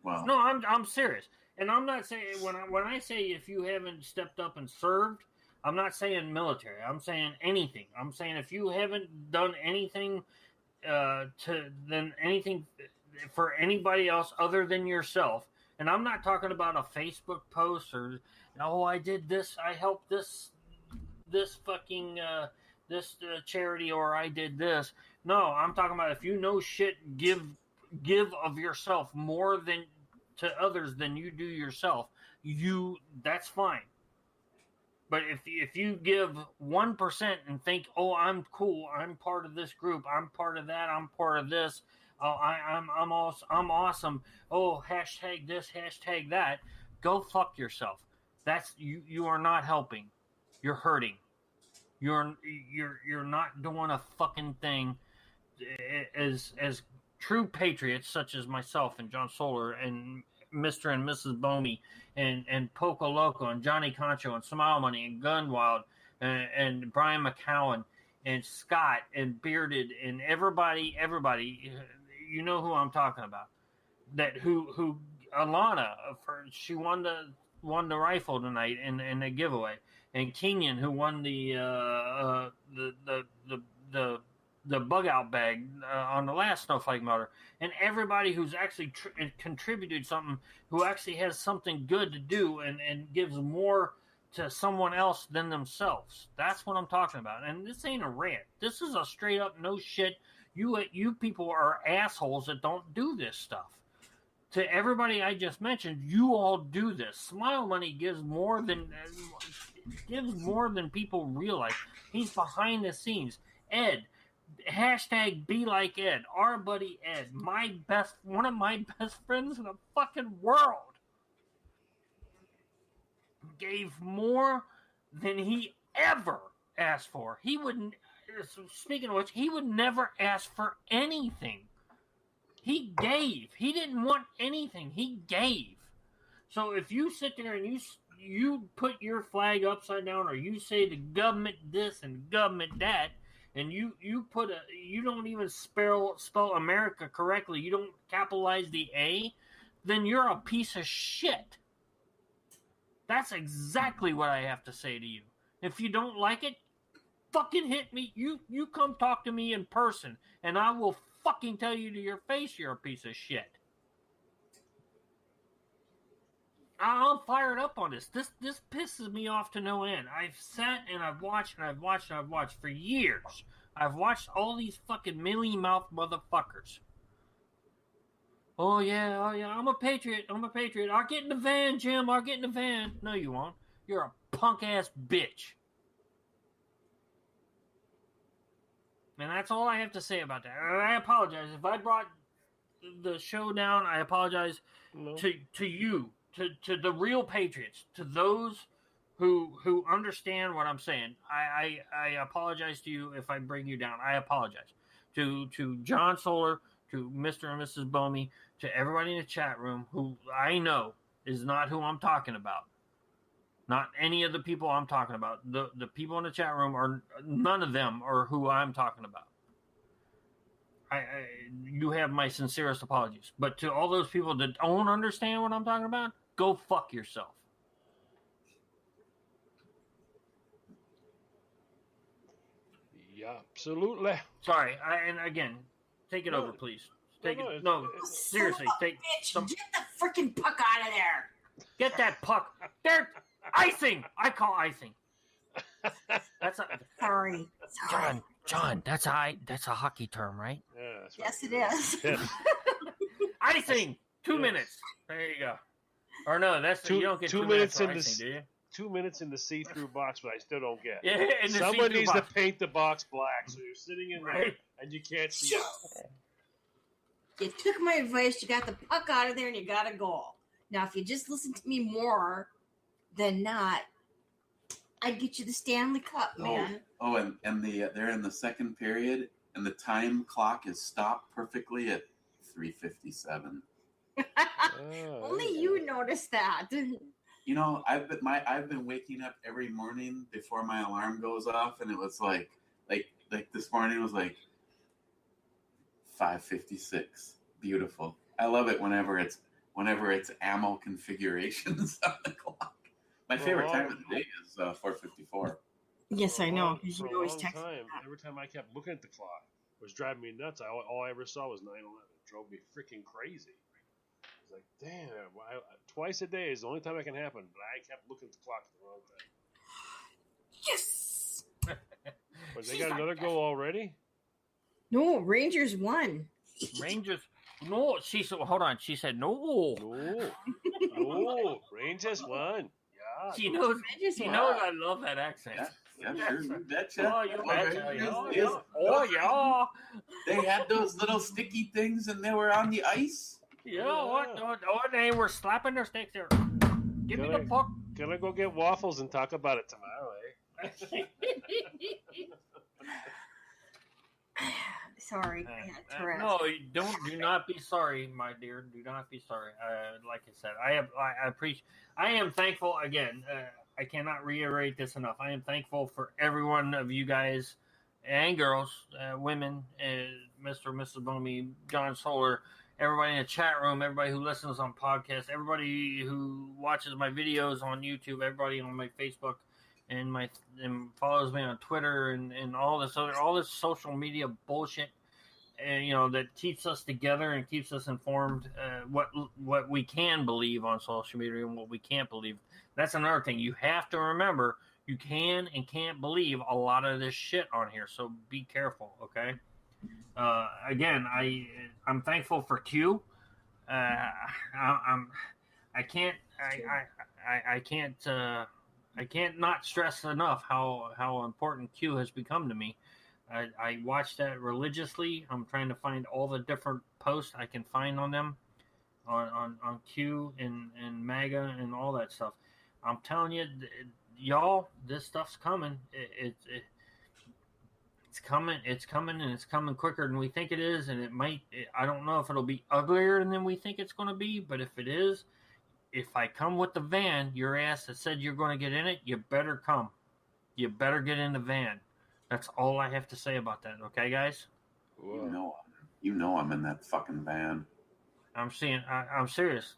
Well, No, I'm serious. And I'm not saying, when I say if you haven't stepped up and served, I'm not saying military. I'm saying anything. I'm saying if you haven't done anything anything for anybody else other than yourself, and I'm not talking about a Facebook post or, I did this, I helped this fucking this charity, or I did this. No, I'm talking about if you know shit, give of yourself more than to others than you do yourself. That's fine. But if you give 1% and think, I'm cool, I'm part of this group, I'm part of that, I'm part of this, I'm awesome. Hashtag this, hashtag that. Go fuck yourself. That's you are not helping. You're hurting. You're not doing a fucking thing. As true patriots such as myself and John Solar and Mr. and Mrs. Bomey and Poco Loco and Johnny Concho and Smile Money and Gunwild and Brian McCowan and Scott and Bearded and everybody, you know who I'm talking about. That who Alana, she won the rifle tonight in the giveaway, and Kenyon, who won the bug out bag on the last Snowflake motor, and everybody who's actually contributed something, who actually has something good to do and gives more to someone else than themselves. That's what I'm talking about. And this ain't a rant. This is a straight up no shit. You people are assholes that don't do this stuff. To everybody I just mentioned, you all do this. Smile Money gives more than people realize. He's behind the scenes. Ed, hashtag be like Ed, our buddy Ed, one of my best friends in the fucking world, gave more than he ever asked for. He wouldn't. Speaking of which, he would never ask for anything. He gave. He didn't want anything. He gave. So if you sit there and you put your flag upside down, or you say the government this and government that, and you don't even spell America correctly, you don't capitalize the A, then you're a piece of shit. That's exactly what I have to say to you. If you don't like it, fucking hit me. You come talk to me in person, and I will fucking tell you to your face you're a piece of shit. I'm fired up on this. This pisses me off to no end. I've sat and I've watched and I've watched and I've watched for years. I've watched all these fucking mealy-mouthed motherfuckers. Oh yeah, I'm a patriot. I'll get in the van, Jim. I'll get in the van. No, you won't. You're a punk-ass bitch. And that's all I have to say about that. I apologize. If I brought the show down, I apologize to you, to the real patriots, to those who understand what I'm saying. I apologize to you if I bring you down. I apologize. To John Solar, to Mr. and Mrs. Bomey, to everybody in the chat room who I know is not who I'm talking about. Not any of the people I'm talking about. The people in the chat room are none of them are who I'm talking about. You have my sincerest apologies. But to all those people that don't understand what I'm talking about, go fuck yourself. Yeah, absolutely. Sorry, and again, take it over, please. Seriously, take some. Get the freaking puck out of there. Get that puck. There, icing. I call icing. That's a Sorry. John. That's a hockey term, right? Yeah, that's Yes, right. it is. Yeah. Icing. 2 minutes. There you go. Or no, that's you don't get 2 minutes in icing, do you? 2 minutes in the see-through box, but I still don't get. Yeah, in the Someone see-through needs box. to paint the box black, so you're sitting in there Right. and you can't see out. You took my advice. You got the puck out of there, and you got a goal. Now, if you just listen to me more than not, I'd get you the Stanley Cup, man. And they're in the second period, and the time clock is stopped perfectly at 3:57. Only you noticed that. You know, I've been waking up every morning before my alarm goes off, and it was like this morning was like 5:56. Beautiful. I love it whenever it's ammo configurations on the clock. My favorite time of the day is 4:54. Yes, I know. Because For you a always long text me time, that. every time I kept looking at the clock, it was driving me nuts. All I ever saw was 9/11. It drove me freaking crazy. I was like, damn, twice a day is the only time it can happen. But I kept looking at the clock the wrong time. Yes. But they got another goal already? No, Rangers won. Rangers. No, hold on. She said no. No, Rangers won. Yeah. She knows. Rangers She won. knows I love that accent. Yeah, sure, you betcha. Oh, you betcha. Yes. Oh, yeah. They had those little sticky things, and they were on the ice. Yeah, what? Oh, they were slapping their sticks there. Give me the puck. Gonna go get waffles and talk about it tomorrow, eh? Sorry, I had Tourette's. No, do not be sorry, my dear. Do not be sorry. Like I said, I appreciate. I am thankful again. I cannot reiterate this enough. I am thankful for every one of you guys and girls, women, Mr. and Mrs. Bomey, John Solar, everybody in the chat room, everybody who listens on podcasts, everybody who watches my videos on YouTube, everybody on my Facebook and follows me on Twitter and all this social media bullshit, and that keeps us together and keeps us informed. What we can believe on social media and what we can't believe. That's another thing. You have to remember you can and can't believe a lot of this shit on here. So be careful, okay? Again, I'm thankful for Q. I can't not stress enough how important Q has become to me. I watch that religiously. I'm trying to find all the different posts I can find on them, on Q and MAGA and all that stuff. I'm telling you, y'all, this stuff's coming. It's coming, and it's coming quicker than we think it is, and I don't know if it'll be uglier than we think it's going to be, but if it is, if I come with the van, your ass that said you're going to get in it, you better come. You better get in the van. That's all I have to say about that. Okay, guys? You know I'm in that fucking van. I'm serious.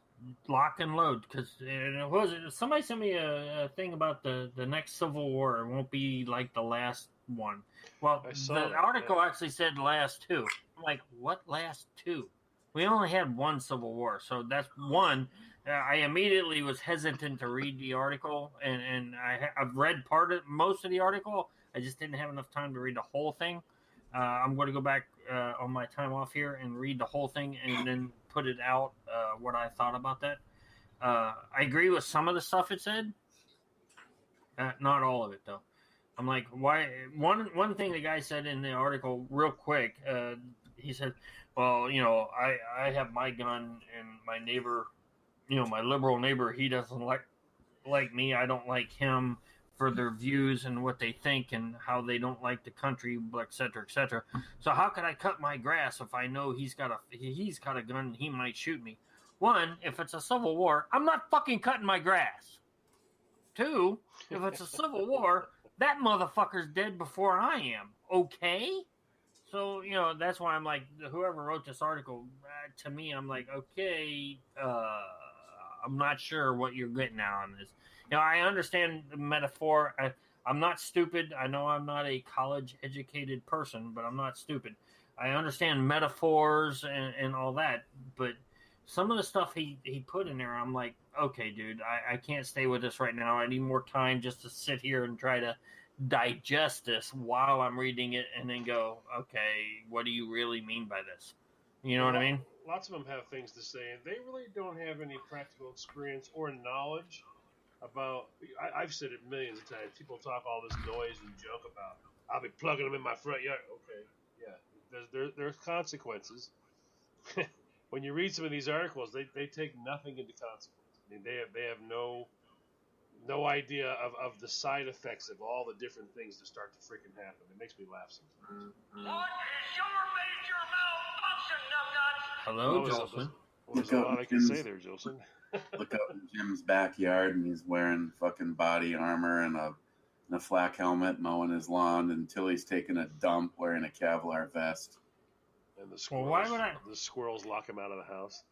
Lock and load, because somebody sent me a thing about the next Civil War. It won't be like the last one. Well, the article actually said last two. I'm like, what last two? We only had one Civil War, so that's one. I immediately was hesitant to read the article, and I've read most of the article. I just didn't have enough time to read the whole thing. I'm going to go back on my time off here and read the whole thing and then put it out, what I thought about that. I agree with some of the stuff it said. Not all of it, though. I'm like, why? One thing the guy said in the article real quick, he said, well, I have my gun and my neighbor, my liberal neighbor, he doesn't like me. I don't like him for their views and what they think and how they don't like the country, et cetera, et cetera. So how could I cut my grass if I know he's got a gun and he might shoot me? One, if it's a civil war, I'm not fucking cutting my grass. Two, if it's a civil war, that motherfucker's dead before I am. Okay? So, that's why I'm like, whoever wrote this article, to me, I'm like, okay, I'm not sure what you're getting at on this. I understand the metaphor. I'm not stupid. I know I'm not a college-educated person, but I'm not stupid. I understand metaphors and all that, but some of the stuff he put in there, I'm like, okay, dude, I can't stay with this right now. I need more time just to sit here and try to digest this while I'm reading it and then go, okay, what do you really mean by this? You know what I mean? Lots of them have things to say, and they really don't have any practical experience or knowledge about. I've said it millions of times. People talk all this noise and junk about, I'll be plugging them in my front yard. Okay, yeah, there's consequences. When you read some of these articles, they take nothing into consequence. I mean, they have no idea of the side effects of all the different things that start to freaking happen. It makes me laugh sometimes. What is your major malfunction, numbnuts? Hello, Jolson. There's a lot I can say there, Jolson. Look out in Jim's backyard, and he's wearing fucking body armor and a flak helmet, mowing his lawn until he's taking a dump wearing a Kevlar vest. And the squirrels, why would the squirrels lock him out of the house.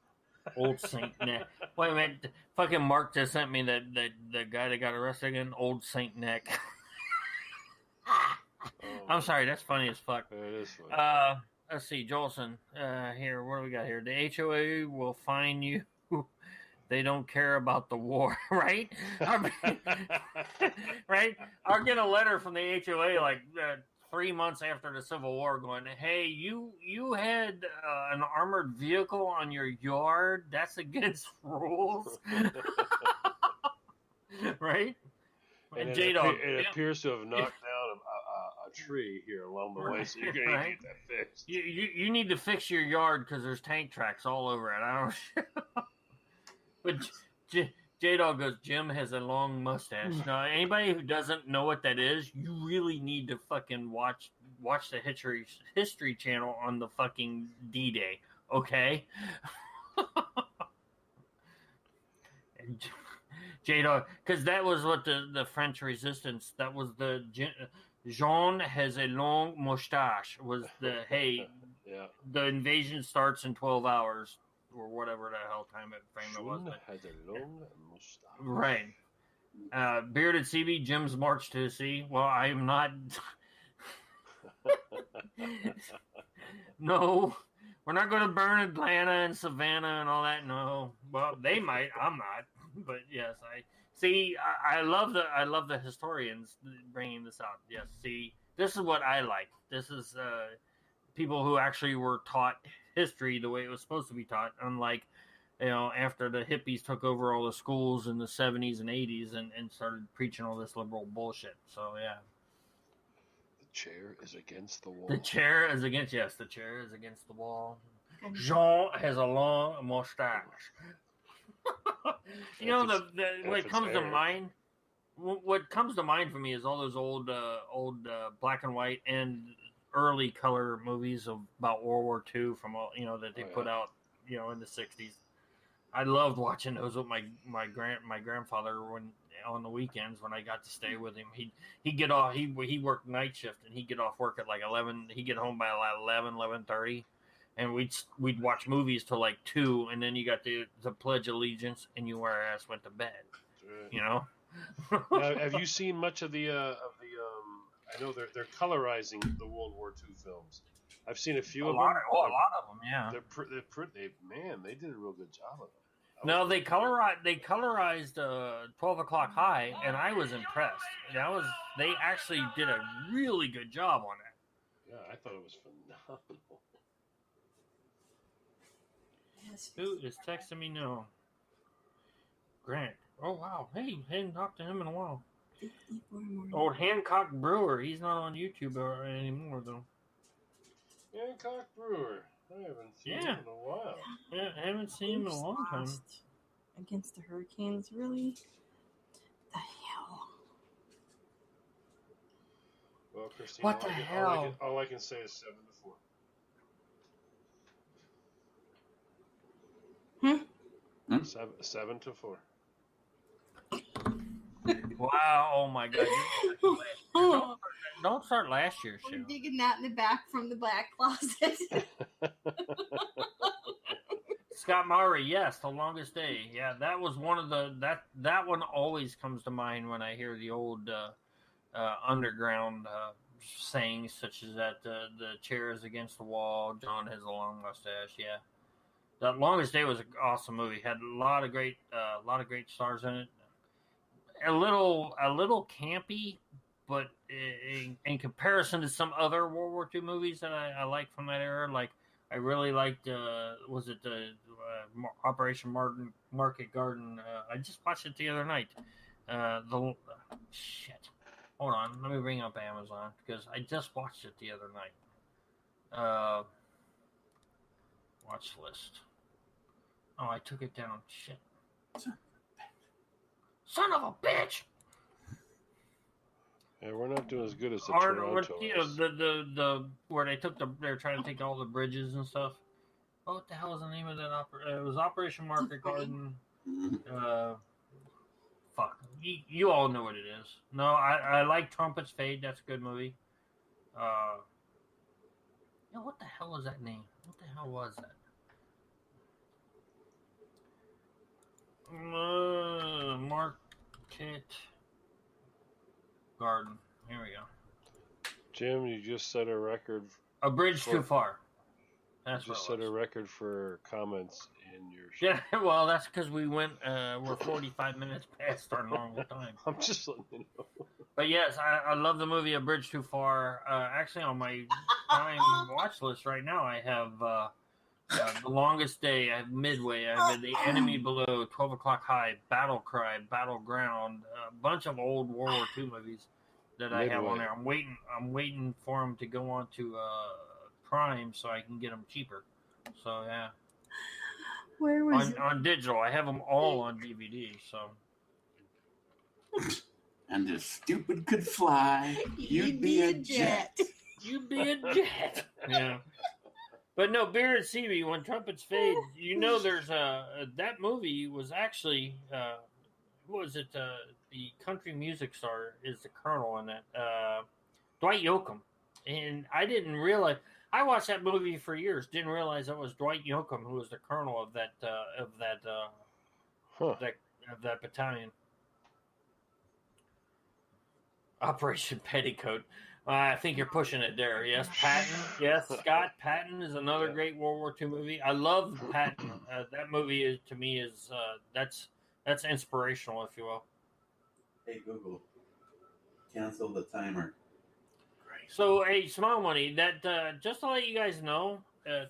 Old Saint Nick. Wait a minute. Fucking Mark just sent me the guy that got arrested again, Old Saint Nick. I'm sorry, that's funny as fuck. It is funny. Let's see, Jolson. Here, what do we got here? The HOA will fine you. They don't care about the war, right? Right? I'll get a letter from the HOA like 3 months after the Civil War going, hey, you had an armored vehicle on your yard? That's against rules. Right? And J-Dog. It appears to have knocked down a tree here along the way, so you're going to get that fixed. You need to fix your yard because there's tank tracks all over it. I don't. But J-Dog goes, Jim has a long mustache. Now, anybody who doesn't know what that is, you really need to fucking watch the History Channel on the fucking D-Day, okay? J-Dog, because that was what the French resistance, that was the Jean has a long mustache, was the, hey, yeah. The invasion starts in 12 hours. Or whatever the hell time frame it was. Has a long mustache. Right. Bearded CB, Jim's March to the Sea. Well, I am not. No. We're not going to burn Atlanta and Savannah and all that. No. Well, they might. I'm not. But yes, I love the historians bringing this out. Yes. See, this is what I like. This is people who actually were taught history the way it was supposed to be taught, unlike after the hippies took over all the schools in the 70s and 80s and started preaching all this liberal bullshit. So yeah, the chair is against the wall. The chair is against the wall. Jean has a long mustache. What comes to mind for me is all those old black and white and early color movies about World War II from that they Oh, yeah. put out in the 60s. I loved watching those with my grandfather when on the weekends when I got to stay with him. He'd get off. He worked night shift and he'd get off work at like 11. He'd get home by like 11:30, and we'd watch movies till like 2, and then you got the Pledge Allegiance, and your ass went to bed. Now, have you seen much of the I know they're colorizing the World War II films. I've seen a few a of lot them. of them, yeah. They did a real good job of them. No, they colorized 12 O'Clock High, and I was impressed. They actually did a really good job on that. Yeah, I thought it was phenomenal. Who is texting me now? Grant. Oh wow, hey, hadn't talked to him in a while. Old Hancock Brewer, he's not on YouTube anymore though. Hancock Brewer, I haven't seen him in a while. Yeah, I haven't seen him in a long time. Against the Hurricanes, really? The hell? Well, Christine, What the hell? All I can say is 7-4. 7-4. Wow! Oh my God! Don't start last year's show. I'm digging that in the back from the back closet. Scott Murray, yes, The Longest Day. Yeah, that was one of that one always comes to mind when I hear the old underground sayings such as that the chair is against the wall, John has a long mustache. Yeah, The Longest Day was an awesome movie. Had a lot of great stars in it. A little campy, but in comparison to some other World War II movies that I like from that era, like I really liked was it the Operation Market Garden? I just watched it the other night. Shit. Hold on, let me bring up Amazon because I just watched it the other night. Watch list. Oh, I took it down. Shit. Son of a bitch! Yeah, we're not doing as good as the Toronto. Toronto. The where they're trying to take all the bridges and stuff. What the hell is the name of that? It was Operation Market Garden. Fuck. You all know what it is. No, I like Trumpets Fade. That's a good movie. What the hell is that name? What the hell was that? Market Garden. Here we go. Jim, you just set a record. A Bridge Too Far. That's you just what it set was. a record for comments in your show. Yeah, well, that's because we're 45 minutes past our normal time. I'm just letting you know. But yes, I love the movie A Bridge Too Far. Actually, on my Prime watch list right now, I have The Longest Day, I have Midway, I have The Enemy Below, 12 O'Clock High, Battle Cry, Battleground, a bunch of old World War II movies that I have on there. I'm waiting for them to go on to Prime so I can get them cheaper. So yeah. Where was on digital? I have them all on DVD. So. And if stupid could fly, you'd be a jet. You'd be a jet. Yeah. But no, Beer and Seaweed, When Trumpets Fade, there's that movie was actually, who was it? The country music star is the colonel in that. Dwight Yoakam. And I didn't realize, I watched that movie for years, didn't realize that was Dwight Yoakam who was the colonel of that battalion. Operation Petticoat. I think you're pushing it there. Yes, Patton. Yes, Scott Patton is another great World War II movie. I love Patton. That movie to me is that's inspirational, if you will. Hey Google, cancel the timer. Great. So, hey, Smile Money. That just to let you guys know,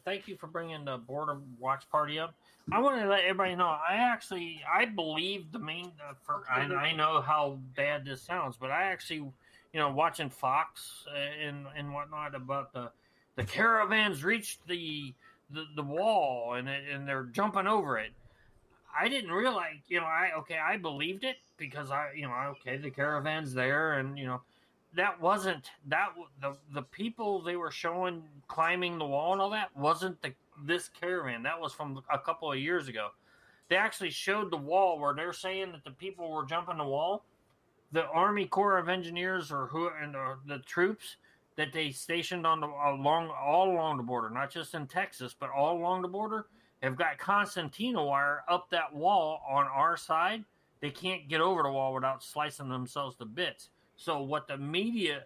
thank you for bringing the Boredom Watch Party up. I want to let everybody know. I believe the main. I know how bad this sounds, but I actually. Watching Fox and whatnot about the caravans reached the wall and they're jumping over it. I didn't realize, I believed it because the caravan's there and that wasn't the people they were showing climbing the wall and all that wasn't this caravan. That was from a couple of years ago. They actually showed the wall where they're saying that the people were jumping the wall. The Army Corps of Engineers or the troops that they stationed all along the border, not just in Texas, but all along the border, have got concertina wire up that wall on our side. They can't get over the wall without slicing themselves to bits. So what the media,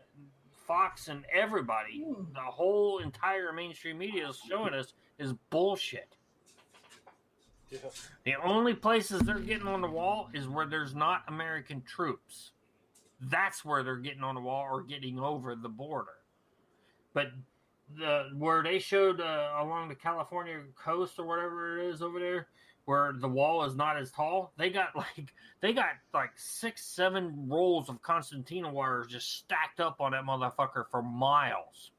Fox and everybody, the whole entire mainstream media is showing us is bullshit. Yeah. The only places they're getting on the wall is where there's not American troops. That's where they're getting on the wall or getting over the border. But where they showed along the California coast or whatever it is over there, where the wall is not as tall, they got like 6-7 rolls of concertina wires just stacked up on that motherfucker for miles.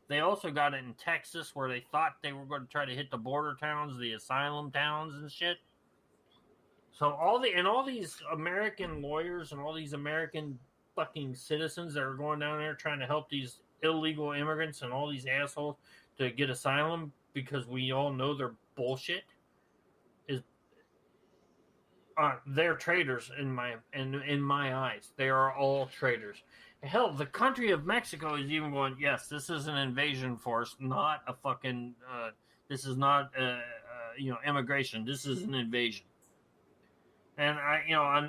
They also got it in Texas where they thought they were going to try to hit the border towns, the asylum towns and shit. So all these American lawyers and all these American fucking citizens that are going down there trying to help these illegal immigrants and all these assholes to get asylum because we all know they're bullshit. They're traitors in my eyes. They are all traitors. Hell, the country of Mexico is even going, yes, this is an invasion force, not a fucking. This is not immigration. This is an invasion. And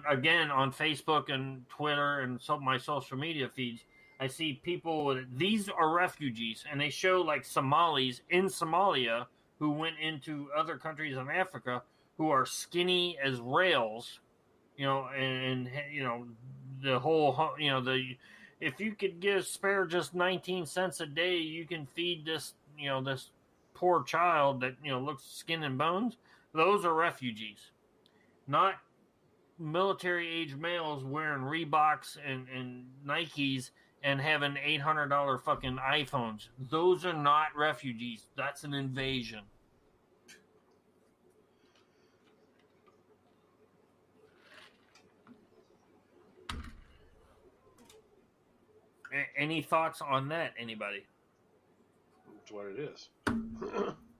again on Facebook and Twitter and my social media feeds, I see people. These are refugees, and they show like Somalis in Somalia who went into other countries of Africa, who are skinny as rails, and the whole, if you could spare just 19 cents a day, you can feed this, this poor child that, looks skin and bones. Those are refugees, not military age males wearing Reeboks and Nikes and having $800 fucking iPhones. Those are not refugees. That's an invasion. Any thoughts on that, anybody? That's what it is.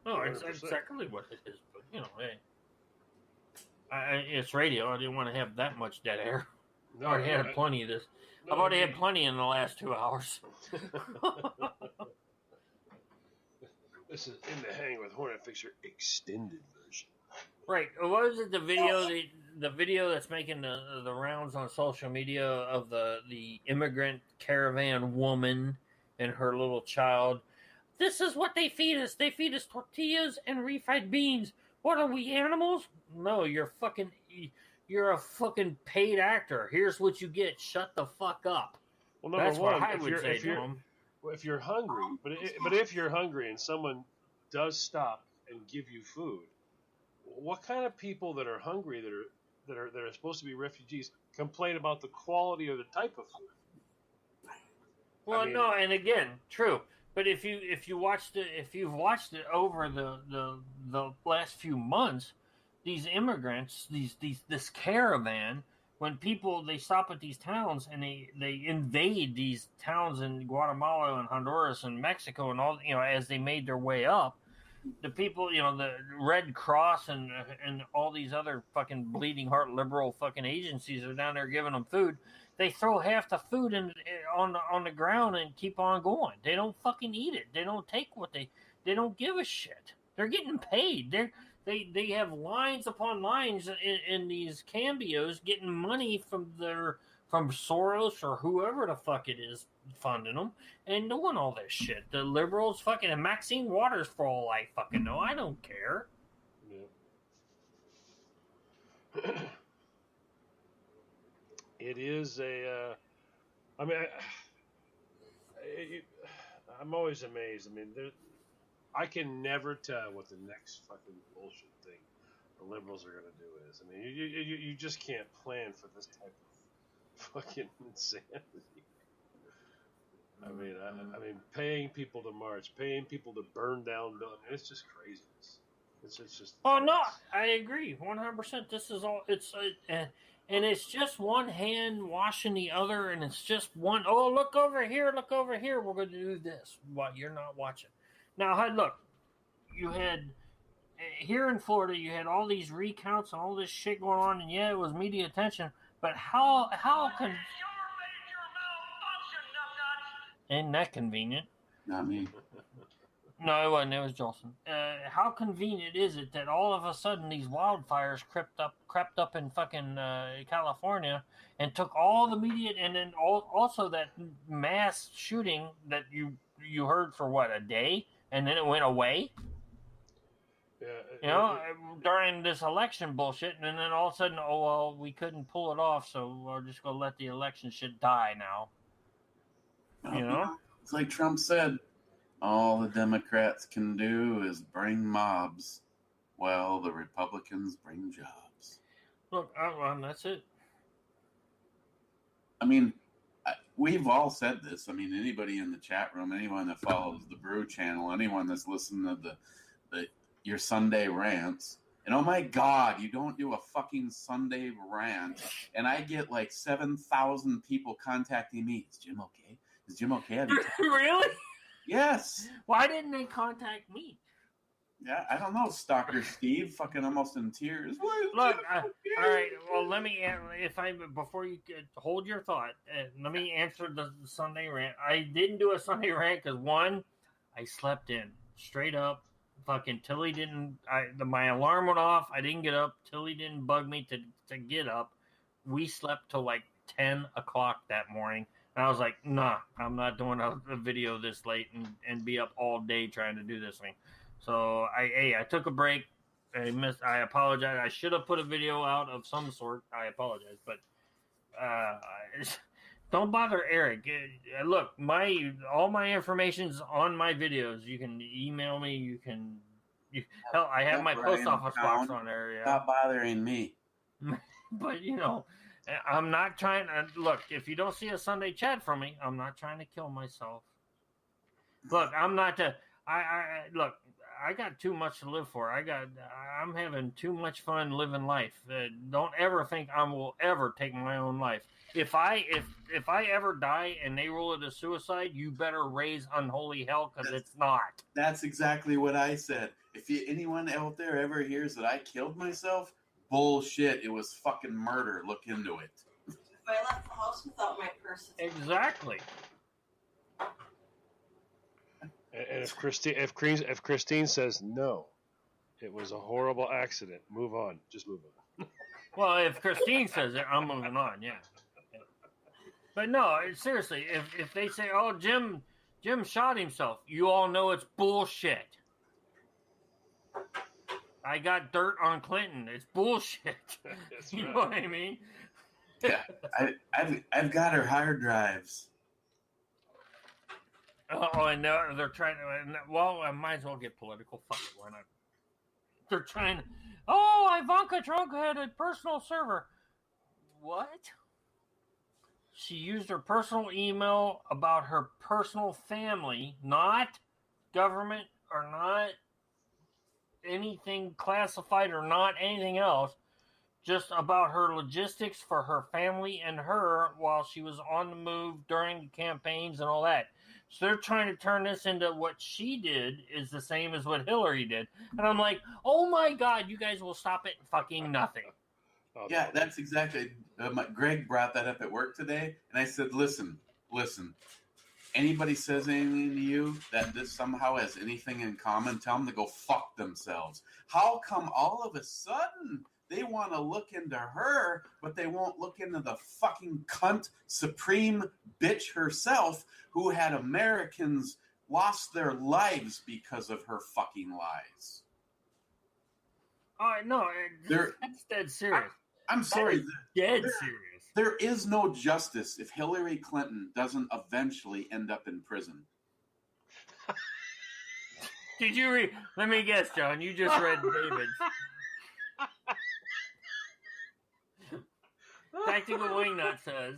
No, it's exactly what it is. But, hey. It's radio. I didn't want to have that much dead air. No, I already had plenty of this. I've already had plenty in the last 2 hours. This is In the Hang with Hornet Fixer extended version. Right. What was it? The video that's making the rounds on social media of the immigrant caravan woman and her little child. This is what they feed us. They feed us tortillas and refried beans. What are we, animals? No, you're a fucking paid actor. Here's what you get. Shut the fuck up. Well, number That's one, what I would say to them. If you're hungry, but if you're hungry and someone does stop and give you food, what kind of people that are hungry that are supposed to be refugees complain about the quality or the type of food? Well, no, and again, true. But if you've watched it over the last few months, these immigrants, this caravan, when they stop at these towns and they invade these towns in Guatemala and Honduras and Mexico and all, as they made their way up, the people, the Red Cross and all these other fucking bleeding heart liberal fucking agencies are down there giving them food. They throw half the food on the ground and keep on going. They don't fucking eat it. They don't take they don't give a shit. They're getting paid. They have lines upon lines in these cambios getting money from Soros or whoever the fuck it is funding them and doing all this shit. The liberals fucking and Maxine Waters for all I fucking know. I don't care. Yeah. It is I'm always amazed. I can never tell what the next fucking bullshit thing the liberals are going to do is. You just can't plan for this type of fucking insanity. Paying people to march, paying people to burn down buildings, it's just craziness. It's just. Oh no, I agree 100%. This is all. And it's just one hand washing the other, and it's just one. Oh, look over here! Look over here! We're going to do this while you're not watching. Now, look, you had here in Florida, you had all these recounts and all this shit going on, and yeah, it was media attention. But how can? Ain't that convenient? Not me. No, it wasn't. It was Jolson. How convenient is it that all of a sudden these wildfires crept up in fucking California and took all the media, and then also that mass shooting that you heard for what, a day, and then it went away. Yeah, During this election bullshit, and then all of a sudden, oh well, we couldn't pull it off, so we're just gonna let the election shit die now. It's like Trump said. All the Democrats can do is bring mobs, while the Republicans bring jobs. Look, that's it. I mean, we've all said this. I mean, anybody in the chat room, anyone that follows the Brew channel, anyone that's listening to your Sunday rants, and oh my God, you don't do a fucking Sunday rant, and I get like 7,000 people contacting me. Is Jim okay? Is Jim okay? Really? Yes. Why didn't they contact me? Yeah, I don't know, Stalker Steve, fucking almost in tears. Look, all right. Well, let me before you hold your thought, let me answer the Sunday rant. I didn't do a Sunday rant because one, I slept in straight up. Fucking Tilly didn't. My alarm went off. I didn't get up. Tilly didn't bug me to get up. We slept till like 10 o'clock that morning. And I was like, nah, I'm not doing a video this late and be up all day trying to do this thing. So I took a break. I apologize. I should have put a video out of some sort. I apologize, but don't bother Eric. Look, all my information's on my videos. You can email me. Hell, I have my post office box on there. Yeah. Stop bothering me. But I'm not trying to look. If you don't see a Sunday chat from me, I'm not trying to kill myself. Look, I'm not to. Look. I got too much to live for. I'm having too much fun living life. Don't ever think I will ever take my own life. If I ever die and they rule it as suicide, you better raise unholy hell because it's not. That's exactly what I said. If anyone out there ever hears that I killed myself, bullshit. It was fucking murder. Look into it. If I left the house without my purse, Exactly. And if Christine says no, it was a horrible accident. Move on. Just move on. Well, if Christine says it, I'm moving on. Yeah. But no, seriously, if they say, "Oh, Jim shot himself," you all know it's bullshit. I got dirt on Clinton. It's bullshit. You know what I mean? Yeah, I've got her hard drives. Oh, and they're trying to. Well, I might as well get political. Fuck it, why not? They're trying to. Oh, Ivanka Trump had a personal server. What? She used her personal email about her personal family, not government or not anything classified or not anything else, just about her logistics for her family and her while she was on the move during campaigns and all that. So they're trying to turn this into what she did is the same as what Hillary did. And I'm like, oh my God, you guys will stop at fucking nothing. Oh, Yeah, that's exactly. Greg brought that up at work today, and I said, listen. Anybody says anything to you that this somehow has anything in common, tell them to go fuck themselves. How come all of a sudden they want to look into her, but they won't look into the fucking cunt supreme bitch herself who had Americans lost their lives because of her fucking lies? Oh, no, that's dead serious. I'm sorry. Dead serious. There is no justice if Hillary Clinton doesn't eventually end up in prison. Did you read? Let me guess, John. You just read David's. Tactical Wingnut says,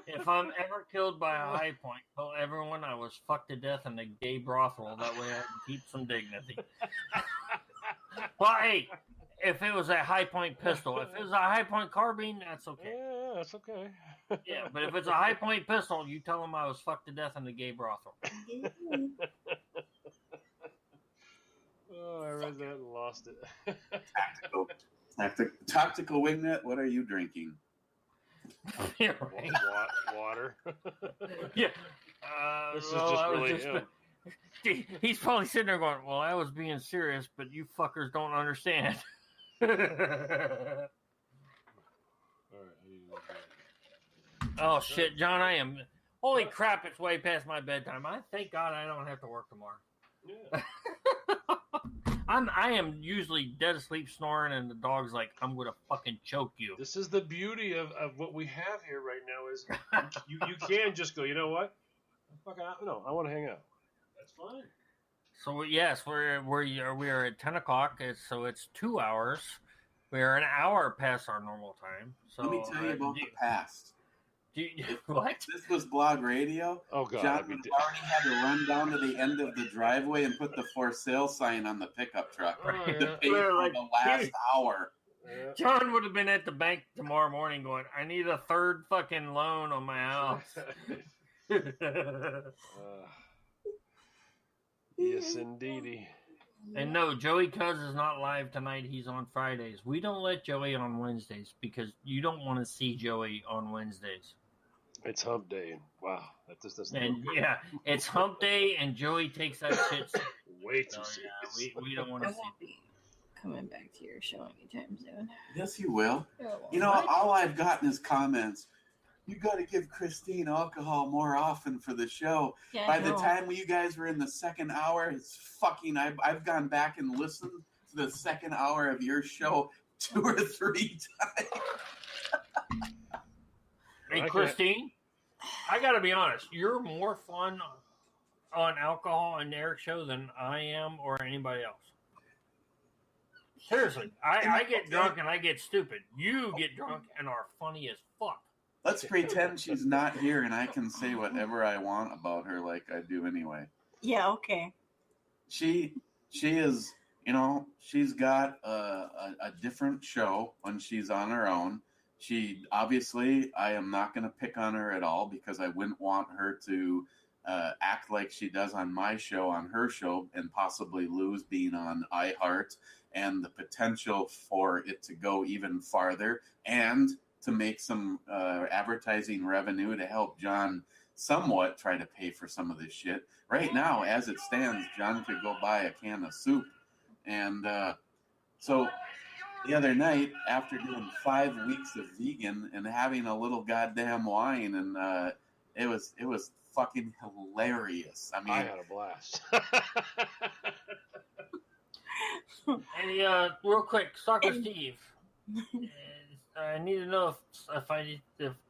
if I'm ever killed by a high point, tell everyone I was fucked to death in a gay brothel. That way I can keep some dignity. Well, hey, if it was a high point pistol, if it was a high point carbine, that's okay. Yeah, that's okay. Yeah, but if it's a high point pistol, you tell them I was fucked to death in the gay brothel. Oh, I read that and lost it. Tactical Wingnet, what are you drinking? Yeah, right. Water. Yeah. This is well, just I was really just- him. He's probably sitting there going, "Well, I was being serious, but you fuckers don't understand." All right. I need to look at it. Oh shit, John! I am. Holy crap! It's way past my bedtime. I thank God I don't have to work tomorrow. Yeah. I am usually dead asleep snoring, and the dog's like, "I'm gonna fucking choke you." This is the beauty of what we have here right now is you can just go, you know what? No, I want to hang out. That's fine. So yes, we are at 10 o'clock. So it's 2 hours. We are an hour past our normal time. So Let me tell you about the past. What? This was Blog Radio. Oh God. John would have already had to run down to the end of the driveway and put the for sale sign on the pickup truck Oh, to yeah. pay We're for like, the last hour. Yeah. John would have been at the bank tomorrow morning going, "I need a third fucking loan on my house." Yes, indeedy. And no, Joey Cuz is not live tonight. He's on Fridays. We don't let Joey on Wednesdays because you don't want to see Joey on Wednesdays. It's hump day. And wow, that just doesn't And yeah, it's hump day, and Joey takes that shit. way too So, serious. yeah, we don't want I to see. won't be coming back to your show anytime soon. Yes, you will. Oh, You know, What? all I've gotten is comments. You got to give Christine alcohol more often for the show. yeah, By the no. time you guys were in the second hour, it's fucking. I've gone back and listened to the second hour of your show 2 or 3 times. Hey, Okay. Christine, I got to be honest. You're more fun on alcohol and Eric's show than I am or anybody else. Seriously, I get drunk and I get stupid. You get drunk and are funny as fuck. Let's pretend she's not here and I can say whatever I want about her like I do anyway. Yeah, okay. She is, you know, she's got a different show when she's on her own. She obviously, I am not going to pick on her at all because I wouldn't want her to act like she does on my show, on her show, and possibly lose being on iHeart and the potential for it to go even farther and to make some advertising revenue to help John somewhat try to pay for some of this shit. Right now, as it stands, John could go buy a can of soup. And so the other night, after doing 5 weeks of vegan and having a little goddamn wine, and it was fucking hilarious. I mean, I had a blast. Hey, real quick, Stalker Steve. I need to know if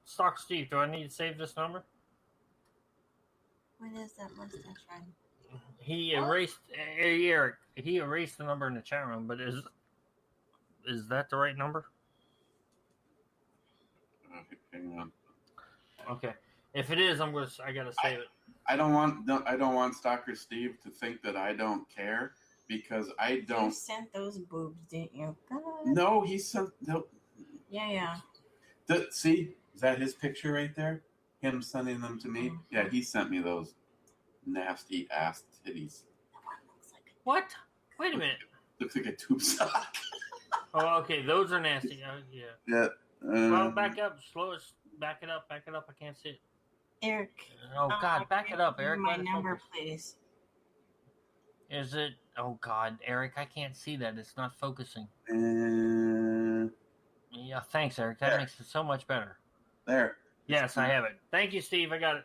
Stalker Steve, do I need to save this number? What is that mustache riding? He erased Eric. He erased the number in the chat room, but is that the right number? hang on. Okay. If it is, I gotta save it. I don't want Stalker Steve to think that I don't care because I You don't. sent those boobs, didn't you? God. No, he sent. No, Yeah. see, is that his picture right there? Him sending them to me? Yeah, he sent me those nasty ass titties. That one looks like What? Wait a minute. Looks like a tube sock. Oh, okay. Those are nasty. Yeah. Yeah. Well, back up. Slow it. Back it up. Back it up. I can't see it. Eric. Oh God, back it up, give me Eric. My Let it number, focus. please. Is it? Oh God, Eric, I can't see that. It's not focusing. Yeah, thanks, Eric. That There. makes it so much better. There. Yes, I have it. Thank you, Steve. I got it.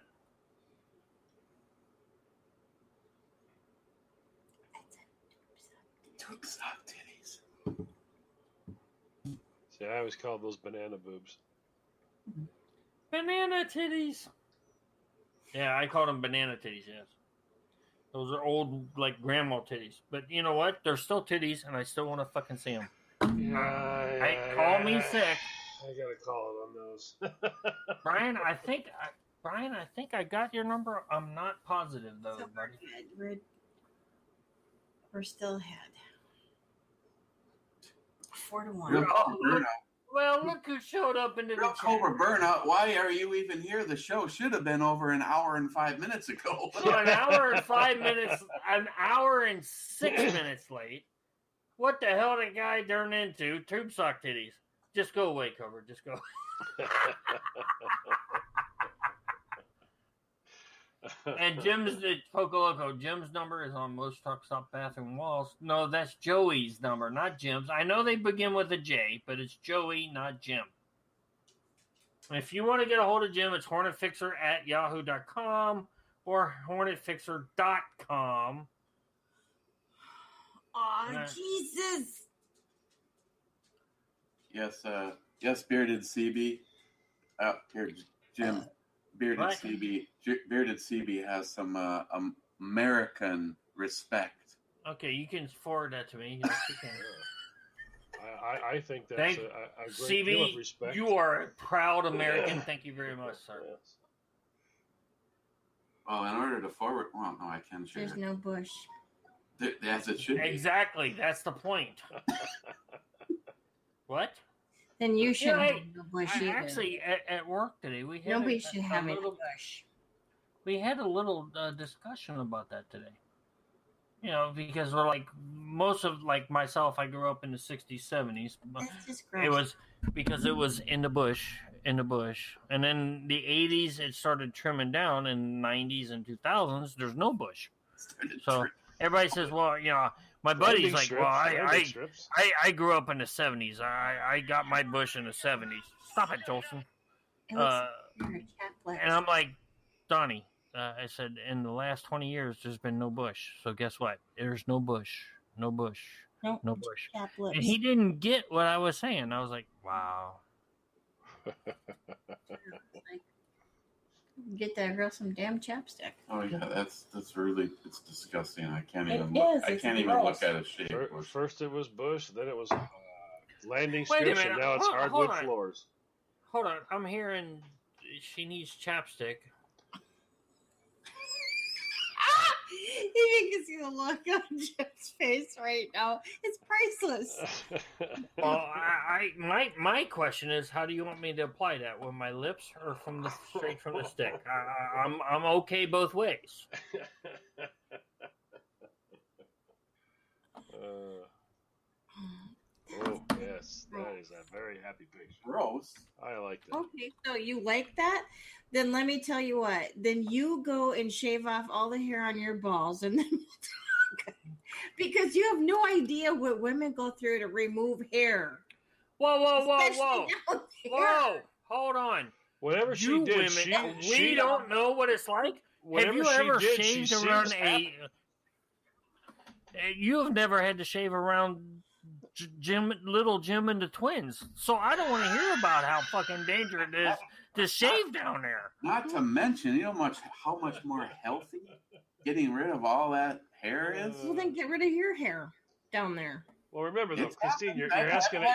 Tube sock titties. See, I always call those banana boobs. Banana titties. Yeah, I call them banana titties. Yes, those are old, like grandma titties. But you know what? They're still titties, and I still want to fucking see them. Hey, call me sick, I gotta call it on those. Brian. I think I got your number. I'm not positive though, So buddy. we're good. We're still ahead. 4-1. Real Cobra Burnout. Well, look who showed up into the Real chat. Cobra Burnout. Why are you even here? The show should have been over an hour and 5 minutes ago. So an hour and 5 minutes, an hour and 6 minutes late. What the hell did guy turn into? Tube sock titties. Just go away, Cobra. Just go. And Jim's the Poco Loco. Jim's number is on most truck stop bathroom walls. No, that's Joey's number, not Jim's. I know they begin with a J, but it's Joey, not Jim. If you want to get a hold of Jim, it's hornetfixer@yahoo.com or hornetfixer.com. Oh, Yeah. Jesus. Yes, Bearded CB. Here, Jim. Bearded What? CB. Bearded CB has some American respect. Okay, you can forward that to me. Yes, you can. I think that's Thank- a great deal of CB, respect. you are a proud American. Thank you very much, sir. Yes. Well, in order to forward, well, no, I can share. There's no bush. As it should be. Exactly, that's the point. What? Then you shouldn't Yeah, have no bush either. Actually, at work today, we had Nobody a should have any little, bush. we had a little discussion about that today. You know, because we're like most of like myself, I grew up in the 60s, 70s. That's just gross. It was because it was in the bush, and then the 80s it started trimming down, and 90s and 2000s there's no bush. So everybody says, well, you know, my buddy's Landing like, strips, well, landing strips. I grew up in the 70s. I got my bush in the 70s. Stop it, Jolson. It looks Uh, like you're a cat black. and I'm like, Donnie, I said, in the last 20 years, there's been no bush. So guess what? There's no bush. No bush. Nope. No bush. Cat lips. And he didn't get what I was saying. I was like, wow. Get that girl some damn chapstick. Oh yeah, that's really it's disgusting. I can't It even look. is, I it's can't even gross. look at a shape. First it was bush, then it was landing Wait a strips, minute, and now it's hold hardwood on. floors. Hold on. I'm hearing she needs chapstick. You can see the look on Jim's face right now. It's priceless. Well, my question is, how do you want me to apply that? With my lips or from the straight from the stick? I'm okay both ways. Oh yes, that is a very happy picture. Gross. I like that. Okay, so you like that? Then let me tell you what. Then you go and shave off all the hair on your balls, and then we'll talk. Because you have no idea what women go through to remove hair. Whoa! Especially down there. Whoa! Hold on. Whatever she You did, women, she we don't know what it's like. whatever Have you she ever did, shaved she around seems a? happy. You have never had to shave around little Jim and the twins, so I don't want to hear about how fucking dangerous it is to shave down there. Not to mention, you know how much more healthy getting rid of all that hair is. Well, then get rid of your hair down there. Well, remember though, It's Christine, happened.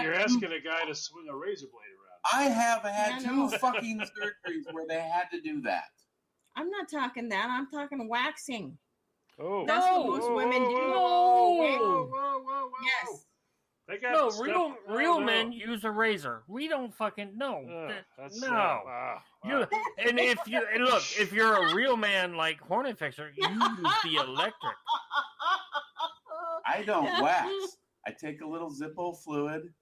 you're asking a guy to swing a razor blade around. I have had I know. 2 fucking surgeries where they had to do that. I'm not talking that. I'm talking waxing. Oh, That's what most women do. Whoa. Yes. They got No, stuff- real no. men use a razor. We don't fucking know. That's No. wow. You, and if you're a real man like Hornet Fixer, you use the electric. I don't wax. I take a little Zippo fluid.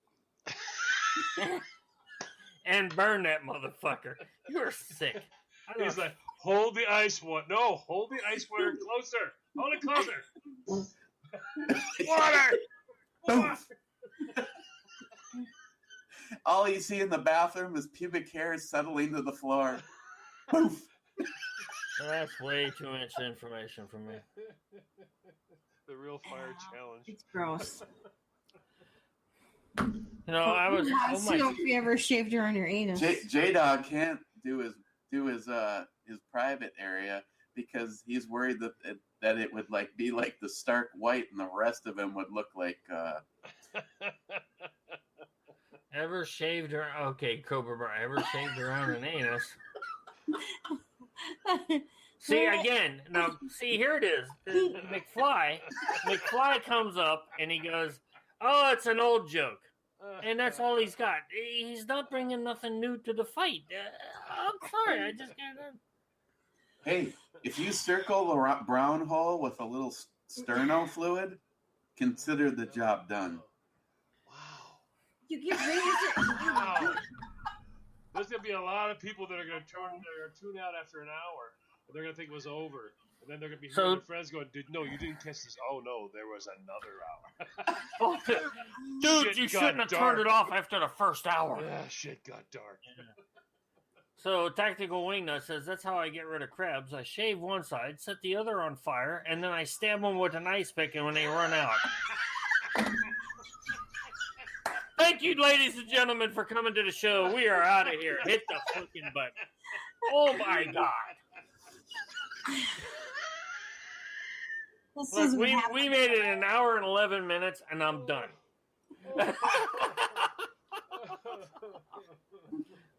And burn that motherfucker. You're sick. I don't- He's like, hold the ice one. No, hold the ice water closer. Hold it closer. water. All you see in the bathroom is pubic hair settling to the floor. Poof. That's way too much information for me. The real fire challenge. It's gross. You know, I was. Oh See my! if you ever shaved her on your anus. J Dog can't do his private area because he's worried that it would like be like the stark white and the rest of him would look like Ever shaved her? Okay, Cobra Bar. Ever shaved around an anus? See again. Now, see here it is. McFly comes up and he goes, "Oh, it's an old joke." and that's all he's got. He's not bringing nothing new to the fight. I'm sorry, I just can't. Hey, if you circle the brown hole with a little sterno fluid, consider the job done. Wow. You get rid of it. Wow. There's gonna be a lot of people that are gonna tune out after an hour. And they're gonna think it was over, and then they're gonna be hearing their friends going, "No, you didn't catch this. Oh no, there was another hour." Dude, Shit you got shouldn't have dark. turned it off after the first hour. Yeah, shit got dark. So Tactical Wingnut says that's how I get rid of crabs. I shave one side, set the other on fire, and then I stab them with an ice pick, and when they run out. Thank you, ladies and gentlemen, for coming to the show. We are out of here. Hit the fucking button. Oh my God. Look, we made it an hour and 11 minutes, and I'm done.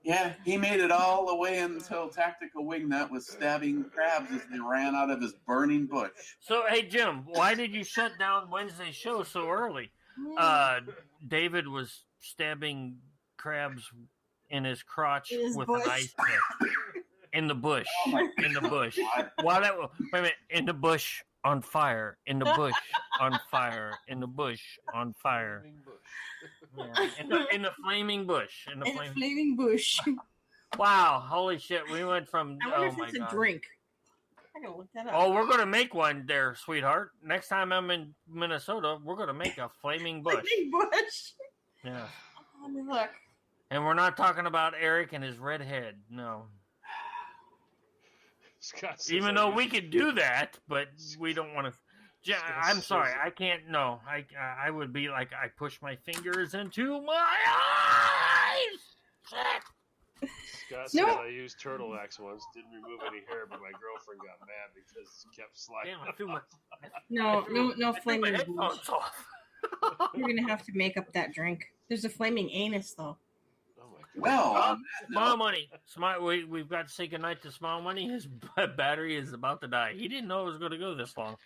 Yeah, he made it all the way until Tactical Wingnut was stabbing crabs as they ran out of his burning bush. So, hey, Jim, why did you shut down Wednesday's show so early? David was stabbing crabs in his crotch with an ice pick. In the bush. In the bush. Wait a minute. In the bush, on fire. In the bush, on fire. In the bush, on fire. Yeah. In the flaming bush. In the flaming bush. Wow, holy shit. We went from... I wonder if it's a drink. I gotta look that up. Oh, we're going to make one there, sweetheart. Next time I'm in Minnesota, we're going to make a flaming bush. Flaming bush? Yeah. Let me look. And we're not talking about Eric and his red head. No. Even though we could do that, but we don't want to. I'm sorry, I can't. No, I would be like, I push my fingers into my eyes. Shit. Scott said I used turtle wax once, didn't remove any hair, but my girlfriend got mad because it kept sliding. Damn, I feel my. No flaming bush. headphones off. You're gonna have to make up that drink. There's a flaming anus though. Well, Smile Money. We've got to say goodnight to Smile Money. His battery is about to die. He didn't know it was going to go this long.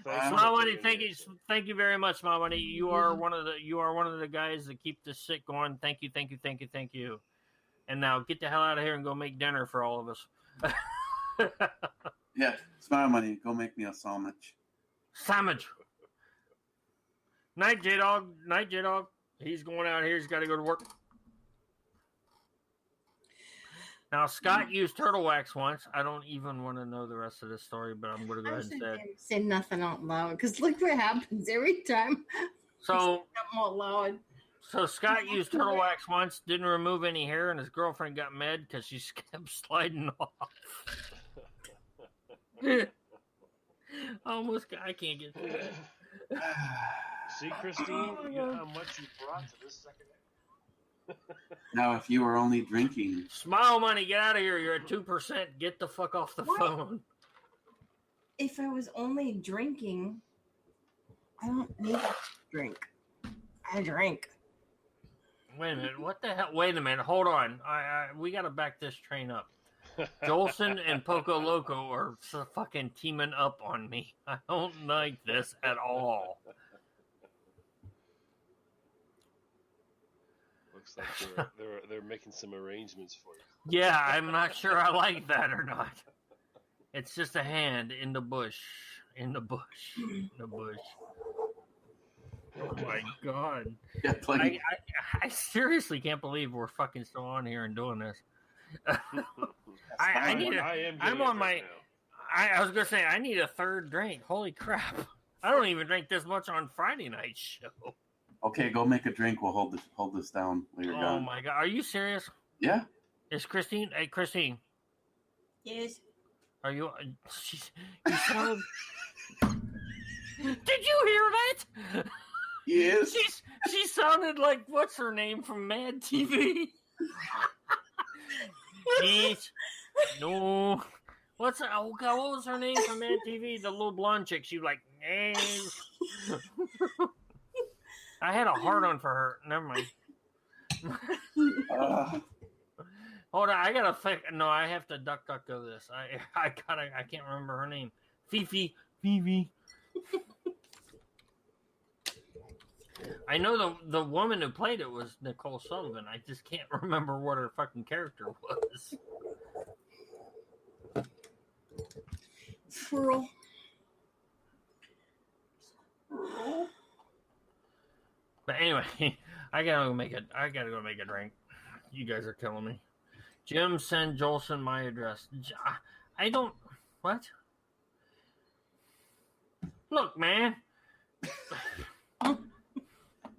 Smile Money, thank you very much, Smile Money. You are one of the guys that keep this shit going. Thank you. And now get the hell out of here and go make dinner for all of us. Yeah, Smile Money, go make me a sandwich. Night, J-Dog. He's going out here. He's got to go to work. Now, Scott used turtle wax once. I don't even want to know the rest of this story, but I'm going to go ahead and say nothing out loud because look what happens every time. So, out loud. So Scott used turtle wax once, didn't remove any hair, and his girlfriend got mad because she kept sliding off. I can't get through that. See, Christine, you know how much you brought to this second. Now, if you were only drinking. Smile Money, get out of here. You're at 2%. Get the fuck off the phone. If I was only drinking, I don't need to drink. I drink. Wait a minute. What the hell? Wait a minute. Hold on. We got to back this train up. Jolson and Poco Loco are fucking teaming up on me. I don't like this at all. Looks like they're making some arrangements for you. Yeah, I'm not sure I like that or not. It's just a hand in the bush. In the bush. Oh my god. Yeah, I seriously can't believe we're fucking still on here and doing this. I was gonna say I need a third drink. Holy crap! I don't even drink this much on Friday night show. Okay, go make a drink. We'll hold this down while you're gone. Oh my god, are you serious? Yeah. Is Christine? Hey, Christine. Yes. Are you? You sound. Did you hear that? Yes. She sounded like what's her name from Mad TV. Yes. No. What was her name from Mad TV? The little blonde chick. She was like, yes. I had a hard on for her. Never mind. Hold on, I gotta think. No, I have to duck go this. I can't remember her name. Fifi. I know the woman who played it was Nicole Sullivan. I just can't remember what her fucking character was. Furl. But anyway, I gotta go make a drink. You guys are killing me. Jim, send Jolson my address. I don't. What? Look, man.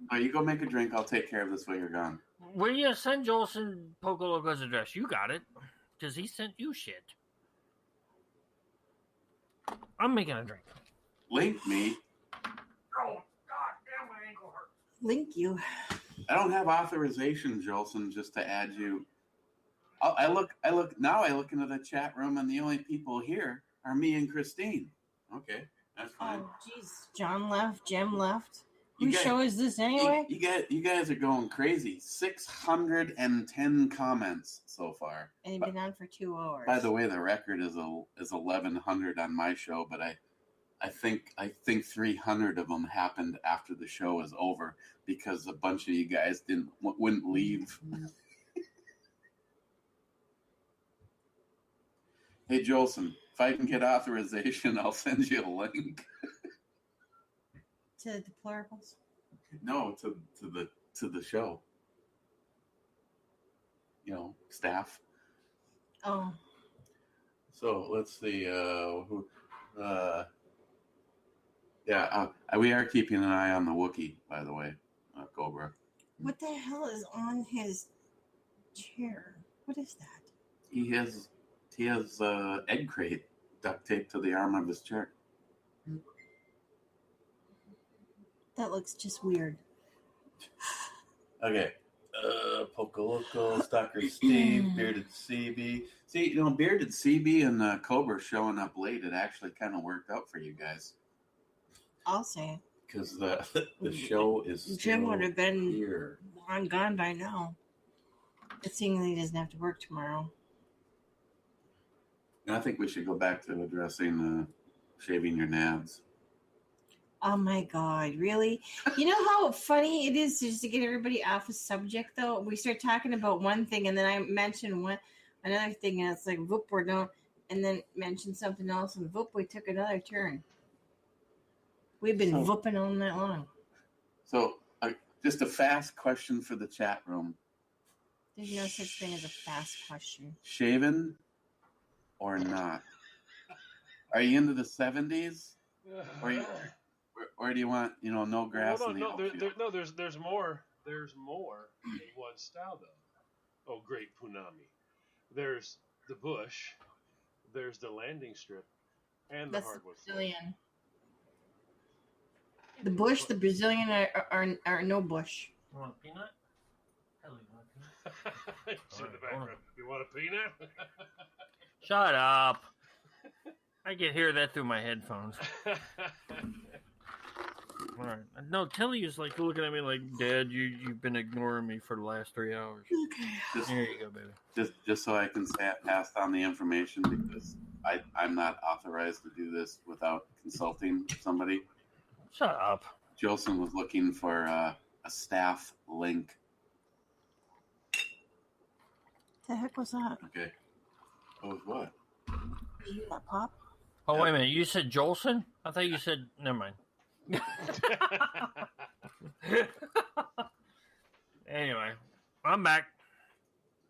Oh, you go make a drink. I'll take care of this while you're gone. Will you send Jolson Poco Loco's address? You got it. Because he sent you shit. I'm making a drink. Link me. Oh, God damn, my ankle hurts. Link you. I don't have authorization, Jolson, just to add you. I look into the chat room, and the only people here are me and Christine. Okay, that's fine. Oh, jeez. John left. Jim left. You Whose guys- show is this anyway? You guys are going crazy. 610 comments so far. And he's been on for 2 hours. By the way, the record is 1,100 on my show, but I think 300 of them happened after the show was over because a bunch of you guys wouldn't leave. Hey Jolson, if I can get authorization, I'll send you a link. To the deplorables. No, to the show. You know, staff. Oh, So let's see. We are keeping an eye on the Wookiee, by the way, Cobra. what the hell is on his chair? What is that? He has egg crate duct taped to the arm of his chair. That looks just weird. Okay. Poco Loco, Stalker Steve, Bearded CB. See, Bearded CB and Cobra showing up late. It actually kind of worked out for you guys I'll say it. because the show is Jim still would have been here. long gone by now. Good thing that he doesn't have to work tomorrow. And I think we should go back to addressing shaving your nads. Oh my God, really? You know how funny it is just to get everybody off a subject, though? We start talking about one thing, and then I mention another thing, and it's like, whoop, we're done. And then mention something else, and whoop, we took another turn. We've been whooping all night long. So, just a fast question for the chat room. There's no such thing as a fast question. Shaven or not? Are you into the 70s? Or do you want, no grass in the outfield? There's more. There's more in one style, though. Oh, great Punami. There's the bush. There's the landing strip, and the That's hardwood. the Brazilian. The bush, the Brazilian are no bush. You want a peanut? Hell, you want a peanut? See in the background. You want a peanut? Shut up. I can hear that through my headphones. All right. No, Tilly is like looking at me like, Dad, you've been ignoring me for the last 3 hours. Just, There you go, baby. just so I can pass on the information because I'm not authorized to do this without consulting somebody. Shut up. Jolson was looking for a staff link. The heck was that? Okay. Oh, what? Did you hear that pop? Oh, wait a minute. You said Jolson? I thought you said... Never mind. Anyway, I'm back.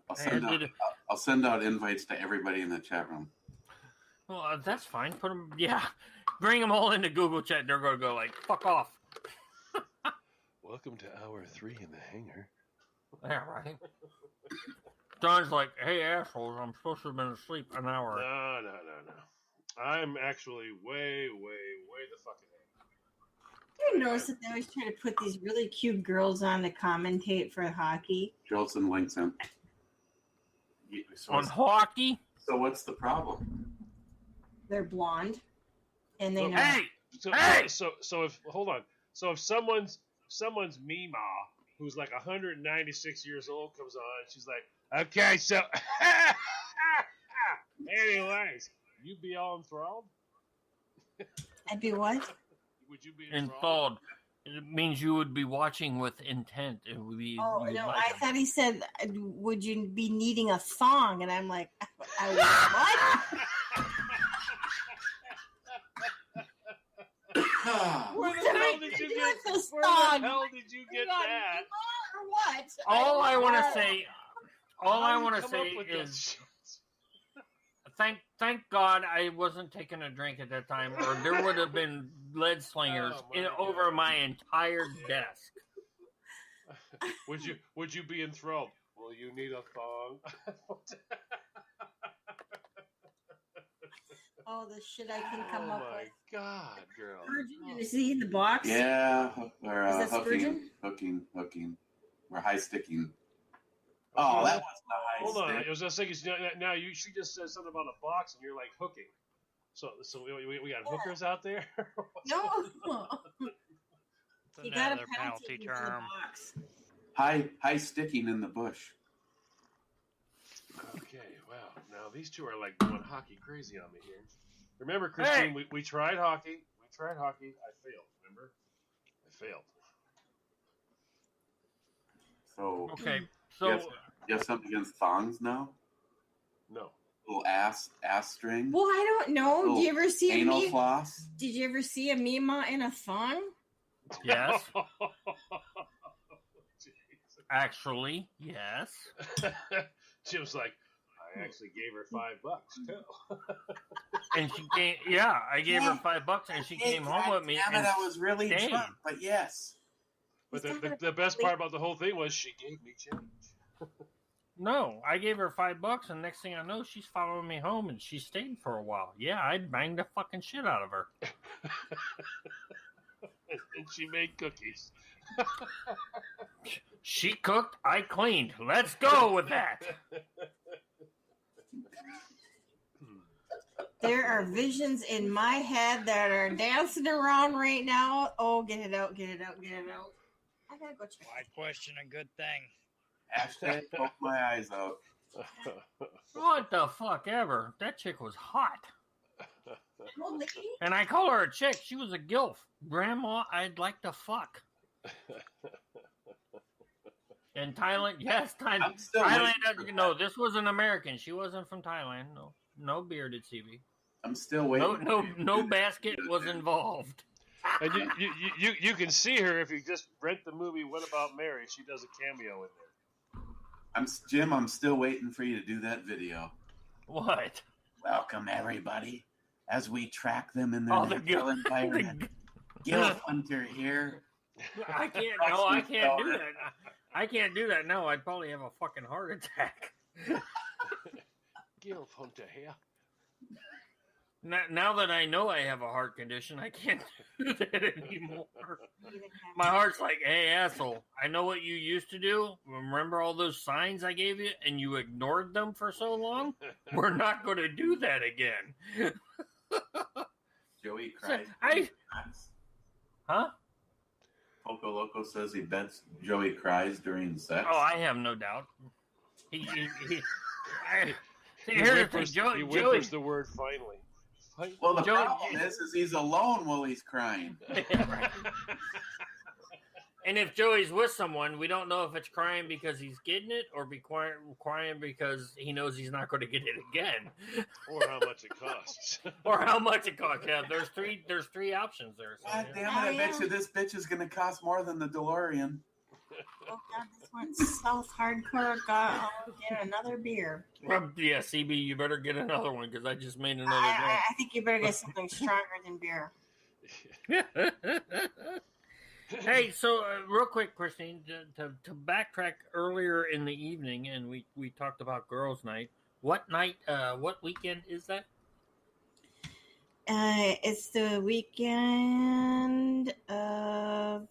I'll send out invites to everybody in the chat room. Well, that's fine. Put them... Yeah. Bring them all into Google chat. They're going to go like, fuck off. Welcome to hour 3 in the hangar. Yeah, right. John's like, hey, assholes, I'm supposed to have been asleep an hour. No. I'm actually way the fuck ahead. You notice that they always try to put these really cute girls on to commentate for hockey. Jolson links him. On hockey? So what's the problem? They're blonde, and they know. Hey! So if hold on. So if someone's Mima, who's like 196 years old, comes on, she's like, okay, so anyways, you'd be all enthralled? I'd be what? Would you be Enthralled. It means you would be watching with intent. It would be. Oh you'd no, like I them. thought he said, "Would you be needing a thong?" And I'm like, what? Where the What hell did did I you do get? with this Where thong? the hell did you get Hang on, that? or what? All I want to don't know. say. All I How want you to come up say with that is shit? thank God I wasn't taking a drink at that time, or there would have been lead slingers Oh, my over God. my entire desk. Would you be enthralled? Will you need a thong? Oh, the shit I can come Oh up my with. God, girl. Spurgeon, is he in the box? Yeah, or Is that hooking, Spurgeon? hooking. We're high sticking. Oh, that wasn't a high Hold on. stick. I was just thinking. Now she just said something about a box, and you're like hooking. So we got hookers out there. No. It's You got a another penalty term. box. High sticking in the bush. Okay, wow. Now these two are like going hockey crazy on me here. Remember, Christine, we tried hockey. We tried hockey. I failed. Remember? I failed. So Okay, so Yes. you have something against thongs now? No. Little ass string? Well, I don't know. Little Did you ever see a anal meme? floss? Did you ever see a Mima in a thong? yes, actually, yes. Jim's like, I actually gave her $5 too. And she came. Yeah, I gave her $5, and she came home with me. Damn it, And I was really stayed. drunk, but yes. But the best part about the whole thing was she gave me change. no, I gave her $5, and next thing I know, she's following me home, and she stayed for a while. Yeah, I banged the fucking shit out of her. And she made cookies. She cooked, I cleaned. Let's go with that. There are visions in my head that are dancing around right now. Oh, get it out, get it out, get it out. I gotta go check. Why question a good thing? Hashtag poke my eyes out. What the fuck ever? That chick was hot. Old lady? And I call her a chick. She was a gilf. Grandma, I'd like to fuck. In Thailand, yes, Thailand. I'm still Thailand, waiting for no, this was an American. She wasn't from Thailand. No bearded CB. I'm still waiting. No basket was involved. And you can see her if you just rent the movie What About Mary. She does a cameo in there. Jim, I'm still waiting for you to do that video. What? Welcome, everybody, as we track them in their Oh, the natural environment. Gil Hunter here. I can't. No, I can't do that. I can't do that. No, I'd probably have a fucking heart attack. Gil Hunter here. Now that I know I have a heart condition, I can't do that anymore. My heart's like, hey, asshole, I know what you used to do. Remember all those signs I gave you and you ignored them for so long? We're not going to do that again. Joey cries. Huh? Poco Loco says he bets Joey cries during sex. Oh, I have no doubt. Here's the thing, He whimpers the word finally. Well, the Joey- problem is he's alone while he's crying. Right. And if Joey's with someone, we don't know if it's crying because he's getting it or crying because he knows he's not going to get it again. Or how much it costs. Or how much it costs. Yeah, there's three options there. So, God yeah. damn it, I bet you this bitch is going to cost more than the DeLorean. Oh God, this went south hardcore. God, I'll get another beer. Yeah, CB, you better get another one because I just made another I think you better get something stronger than beer. drink. Hey, so real quick, Christine, to backtrack earlier in the evening, and we talked about girls' night. What night? What weekend is that? It's the weekend of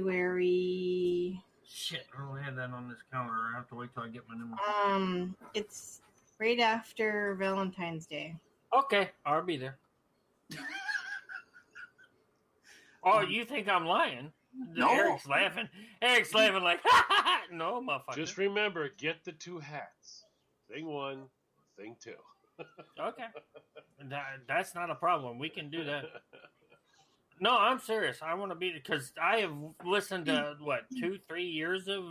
February. Shit, I don't have that on this calendar. I have to wait till I get my number. It's right after Valentine's Day. Okay, I'll be there. Oh, you think I'm lying? No. Eric's laughing. Eric's laughing like, no, motherfucker. Just remember, get the two hats. Thing one, thing two. Okay. That's not a problem. We can do that. No, I'm serious. I want to be, because I have listened to, 2-3 years of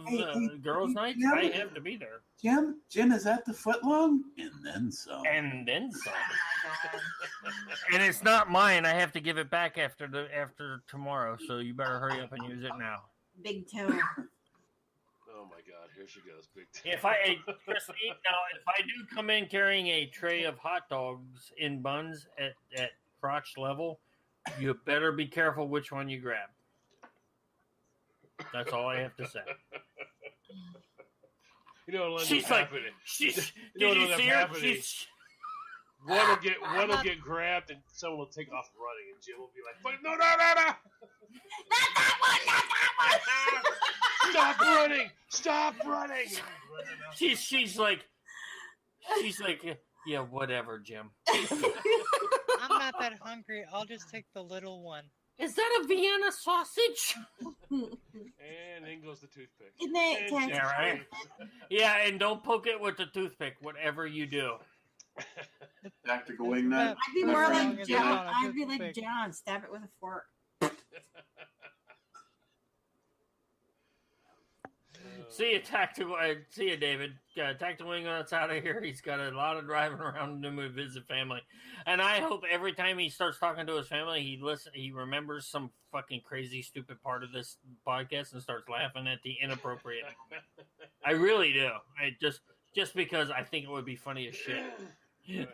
girls' nights. Jim? I have to be there. Jim, is that the footlong? And then some. And then some. And it's not mine. I have to give it back after tomorrow, so you better hurry up and use it now. Big toe. Oh my God! Here she goes, big. Christine, now if I do come in carrying a tray of hot dogs in buns at crotch level, you better be careful which one you grab. That's all I have to say. You know what She's like, did you see her? One will get grabbed and someone will take off running, and Jim will be like, "No, no, no, no! Not that one! Not that one! Stop running! Stop running!" She's like, yeah, whatever, Jim. I'm not that hungry. I'll just take the little one. Is that a Vienna sausage? And in goes the toothpick. Isn't that And fantastic? Yeah, right. Yeah, and don't poke it with the toothpick, whatever you do. Tactical wingnut. I'd be more As like long as John. it's on a I'd be like toothpick. John. Stab it with a fork. See you, David. Tactical Wingnuts out of here. He's got a lot of driving around to do to visit family, and I hope every time he starts talking to his family, he remembers some fucking crazy, stupid part of this podcast and starts laughing at the inappropriate. I really do. I just because I think it would be funny as shit. Oh, yeah.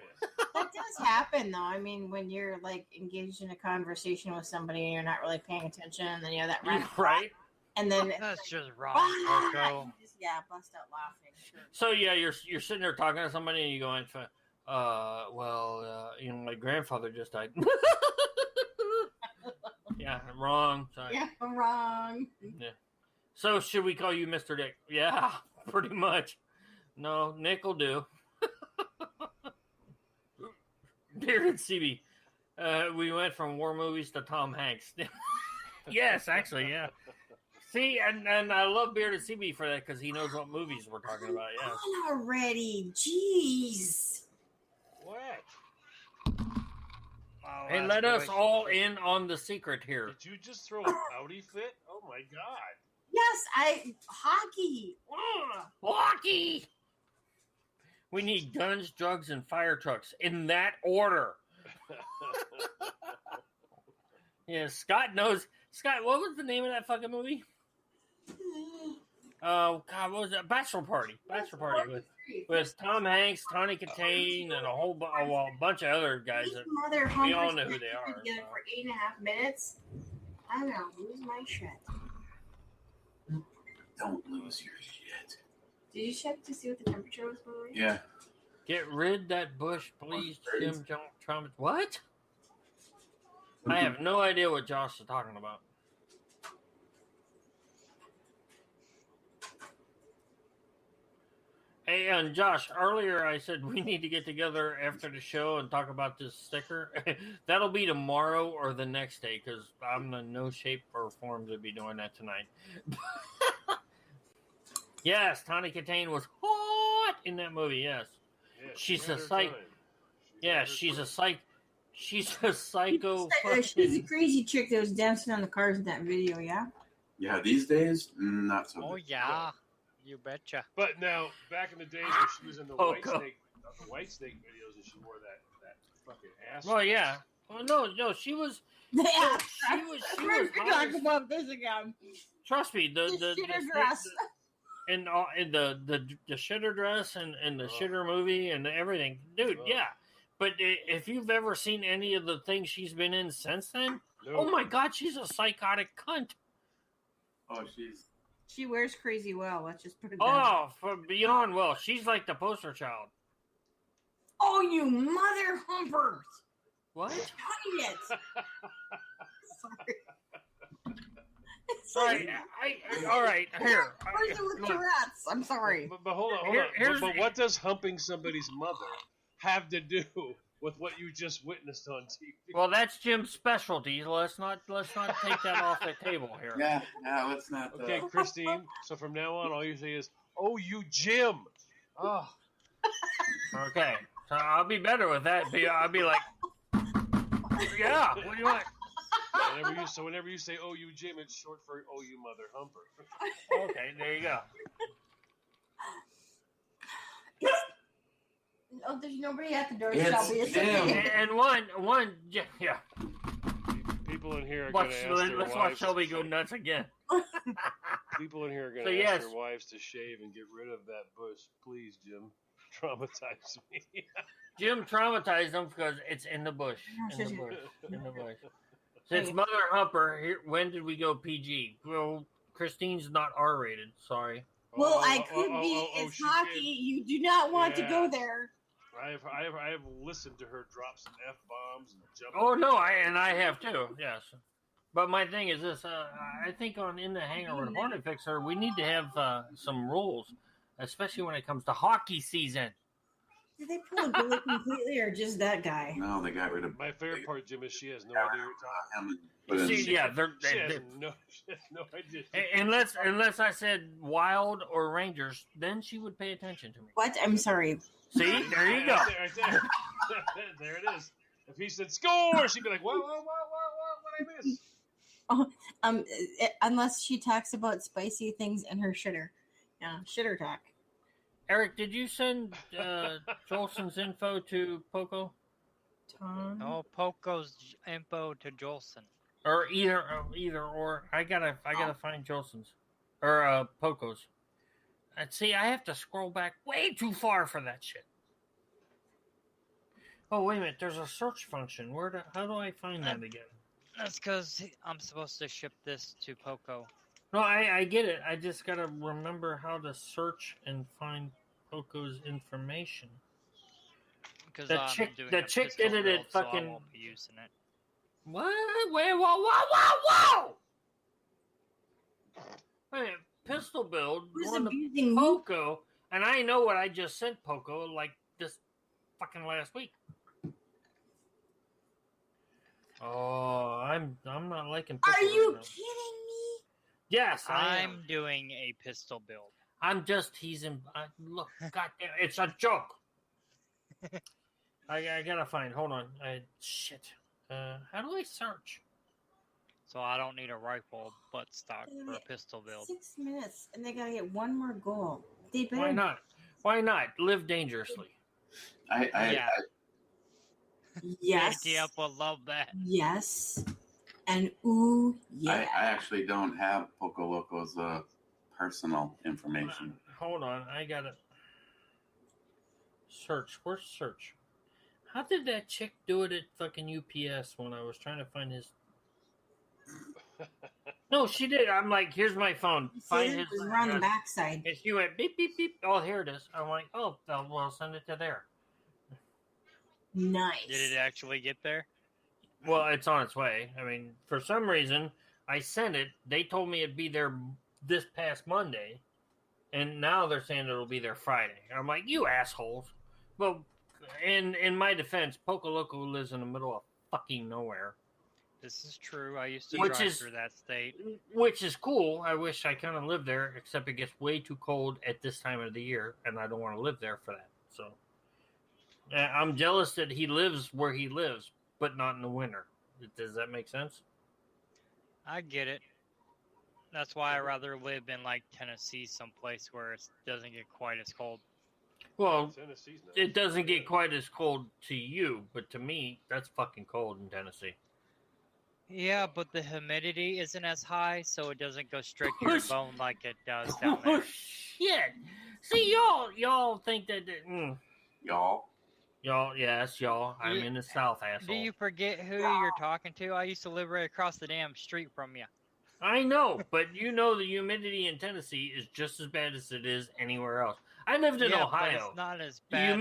That does happen, though. I mean, when you're like engaged in a conversation with somebody and you're not really paying attention, and then you have that Right? and then That's just wrong, ah, Coco. you just bust out laughing. Sure. So yeah, you're sitting there talking to somebody and you go in, my grandfather just died. Yeah, wrong. Sorry. Yeah, I'm wrong. So should we call you Mr. Dick? Yeah, pretty much. No, Nick will do. Bearded CB. We went from war movies to Tom Hanks. Yes, actually, yeah. See, and I love Bearded CB for that because he knows what movies we're talking about. Yeah. On already. Jeez. What? Oh, Hey, that's let us really- all in on the secret here. Did you just throw a pouty fit? Oh my God! Yes, hockey. Lucky! We need guns, drugs, and fire trucks in that order. Yeah, Scott knows. Scott, what was the name of that fucking movie? Oh God, what was that? Bachelor Party. Bachelor Party with Tom Hanks, Tawny Katane, and a bunch of other guys. These That, mother we all humpers know who they are. together So. for 8.5 minutes. I'm gonna lose my shit. Don't lose your shit. Did you check to see what the temperature was, by the way? Yeah. Get rid that bush, please, Jim. Trump. What? I have no idea what Josh is talking about. Hey, and Josh, earlier I said we need to get together after the show and talk about this sticker. That'll be tomorrow or the next day because I'm in no shape or form to be doing that tonight. Yes, Tawny Katane was hot in that movie, yes. Yeah, She's she had a her psych. time. Yeah, had her she's a time. psych. She's a psycho. She's a fucking- crazy chick that was dancing on the cars in that video, yeah? Yeah, these days, not so Oh good. yeah, you betcha. But now, back in the days when she was in the Oh, White Snake videos, and she wore that fucking ass. Well, yeah. Well, no, she was. Yeah. She was We're hot talking as- about this again. Trust me, the shitter dress. and the shitter dress and the Oh. shitter movie and everything, dude. Oh. Yeah, but if you've ever seen any of the things she's been in since then, No. oh my God, she's a psychotic cunt. Oh, she's. She wears crazy well. Let's just put it down. Oh, for beyond well, she's like the poster child. Oh, you mother humpers! What? Idiots! Sorry. All right, all right. Here, Person with look. Tourette's. I'm sorry. But hold on. Here's- But what does humping somebody's mother have to do with what you just witnessed on TV? Well, that's Jim's specialty. Let's not take that off the table here. Yeah, let's not. Okay, Christine. So from now on, all you say is, "Oh, you Jim." Oh, Okay. So I'll be better with that. I'll be like, yeah, what do you want? Whenever you say "Oh, you Jim," it's short for "Oh, you mother humper." Okay, there you go. Oh, there's nobody at the door, It's Shelby. It's Jim. okay. And one, yeah. People in here are going to ask their Let's watch wives. Shelby go nuts again. People in here are going So, to yes. ask their wives to shave and get rid of that bush. Please, Jim, traumatize me. Jim traumatized him because it's in the bush. In the bush. In the bush. Since Mother Humper, here, when did we go PG? Well, Christine's not R-rated. Sorry. Well, Oh, I could be. It's she hockey. did. You do not want to Yeah. go there. I have listened to her drop some F-bombs and jump. Oh no, I have too. Yes, but my thing is this: I think on In the Hangar with Hornet Fixer, we need to have some rules, especially when it comes to hockey season. Did they pull a goalie completely, or just that guy? No, they got rid of My favorite part, Jim, is she has no idea what you're talking him. But See, yeah, She has no idea. unless I said Wild or Rangers, then she would pay attention to me. What? I'm sorry. See, there you go. Right there. There it is. If he said score, she'd be like, what I miss? Unless she talks about spicy things in her shitter. Yeah, shitter talk. Eric, did you send Jolson's info to Poco? Tom. Oh, Poco's info to Jolson. Or either or. I gotta find Jolson's or Poco's. And see, I have to scroll back way too far for that shit. Oh wait a minute, there's a search function. How do I find that again? That's because I'm supposed to ship this to Poco. No, I get it. I just gotta remember how to search and find Poco's information. Because The I'm chick- doing the a chick pistol did it at build, so fucking- I won't be using it. What? Wait, whoa! Wait a minute, pistol build Who's on the abusing me? Poco, and I know what I just sent Poco like this fucking last week. Oh, I'm not liking Poco. Are you right now. kidding me? Yes, I I'm am. doing a pistol build. I'm just teasing. Look, goddamn, it's a joke. I gotta find. Hold on. Shit. How do I search? So I don't need a rifle buttstock for a pistol build. 6 minutes, and they gotta get one more goal. They better. Why not? Why not live dangerously? Yeah. Yes. ATF will love that. Yes. And ooh, yeah. I actually don't have Poco Loco's personal information. Hold on, I gotta search. Where's search? How did that chick do it at fucking UPS when I was trying to find his? No, she did. I'm like, here's my phone. Find See, his. it was around the address. backside. And she went beep beep beep. Oh, here it is. I'm like, oh, well, I'll send it to there. Nice. Did it actually get there? Well, it's on its way. I mean, for some reason, I sent it. They told me it'd be there this past Monday, and now they're saying it'll be there Friday. I'm like, you assholes. Well, in my defense, Poco Loco lives in the middle of fucking nowhere, This is true. I used to Which drive is- through that state. which is cool. I wish I kind of lived there, except it gets way too cold at this time of the year, and I don't want to live there for that. So I'm jealous that he lives where he lives, but not in the winter. Does that make sense? I get it. That's why I rather live in like Tennessee, someplace where it doesn't get quite as cold. Well, Tennessee's not. it doesn't get quite as cold to you, but to me, that's fucking cold in Tennessee. Yeah, but the humidity isn't as high, so it doesn't go straight to your Push. bone like it does down Oh there. shit! See, y'all think that Y'all. y'all, yes, y'all. I'm Yeah. in the South, asshole. Do you forget who you're talking to? I used to live right across the damn street from you. I know, but you know the humidity in Tennessee is just as bad as it is anywhere else. I lived in Yeah, but Ohio. it's not as The bad.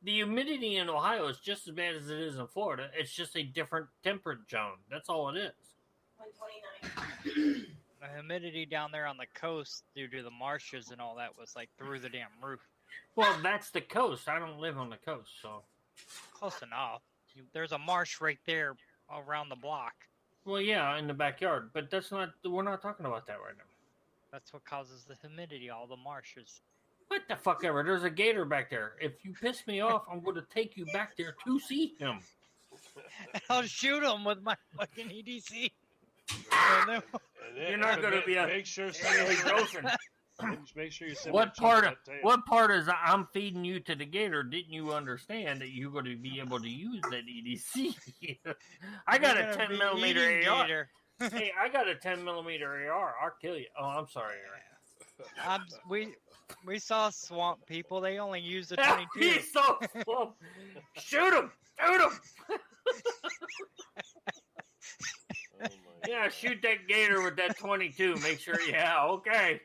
the humidity in Ohio is just as bad as it is in Florida. It's just a different temperature zone. That's all it is. 129. The humidity down there on the coast, due to the marshes and all that, was like through the damn roof. Well, that's the coast. I don't live on the coast, so. Close enough. There's a marsh right there around the block. Well, yeah, in the backyard, but that's not. We're not talking about that right now. That's what causes the humidity, all the marshes. What the fuck ever? There's a gator back there. If you piss me off, I'm going to take you back there to see him. I'll shoot him with my fucking EDC. You're not going to be a... Make sure Hey, Jolson, make sure you send what me part that of tail. what part is I'm feeding you to the gator? Didn't you understand that you're going to be able to use that EDC? I got a 10mm AR. Gator. Hey, I got a 10mm AR. I'll kill you. Oh, I'm sorry, Eric. We saw swamp people. They only use the He's 22. so slow. Shoot him! Shoot him! Oh my Yeah, God. shoot that gator with that 22. Make sure. Yeah, okay.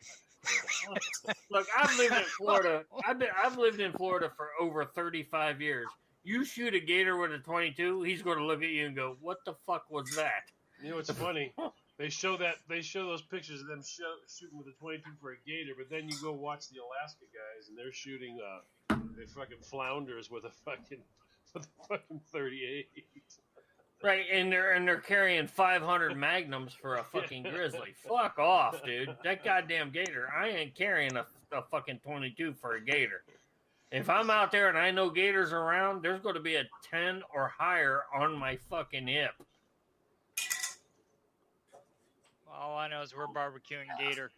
Look, I've lived in Florida. I've lived in Florida for over 35 years. You shoot a gator with a 22, he's going to look at you and go, "What the fuck was that?" You know what's funny? They show those pictures of them shooting with a 22 for a gator, but then you go watch the Alaska guys and they're shooting they fucking flounders with a fucking 38. Right, and they're carrying 500 magnums for a fucking grizzly. Fuck off, dude. That goddamn gator. I ain't carrying a fucking 22 for a gator. If I'm out there and I know gators are around, there's going to be a 10 or higher on my fucking hip. All I know is we're barbecuing gator.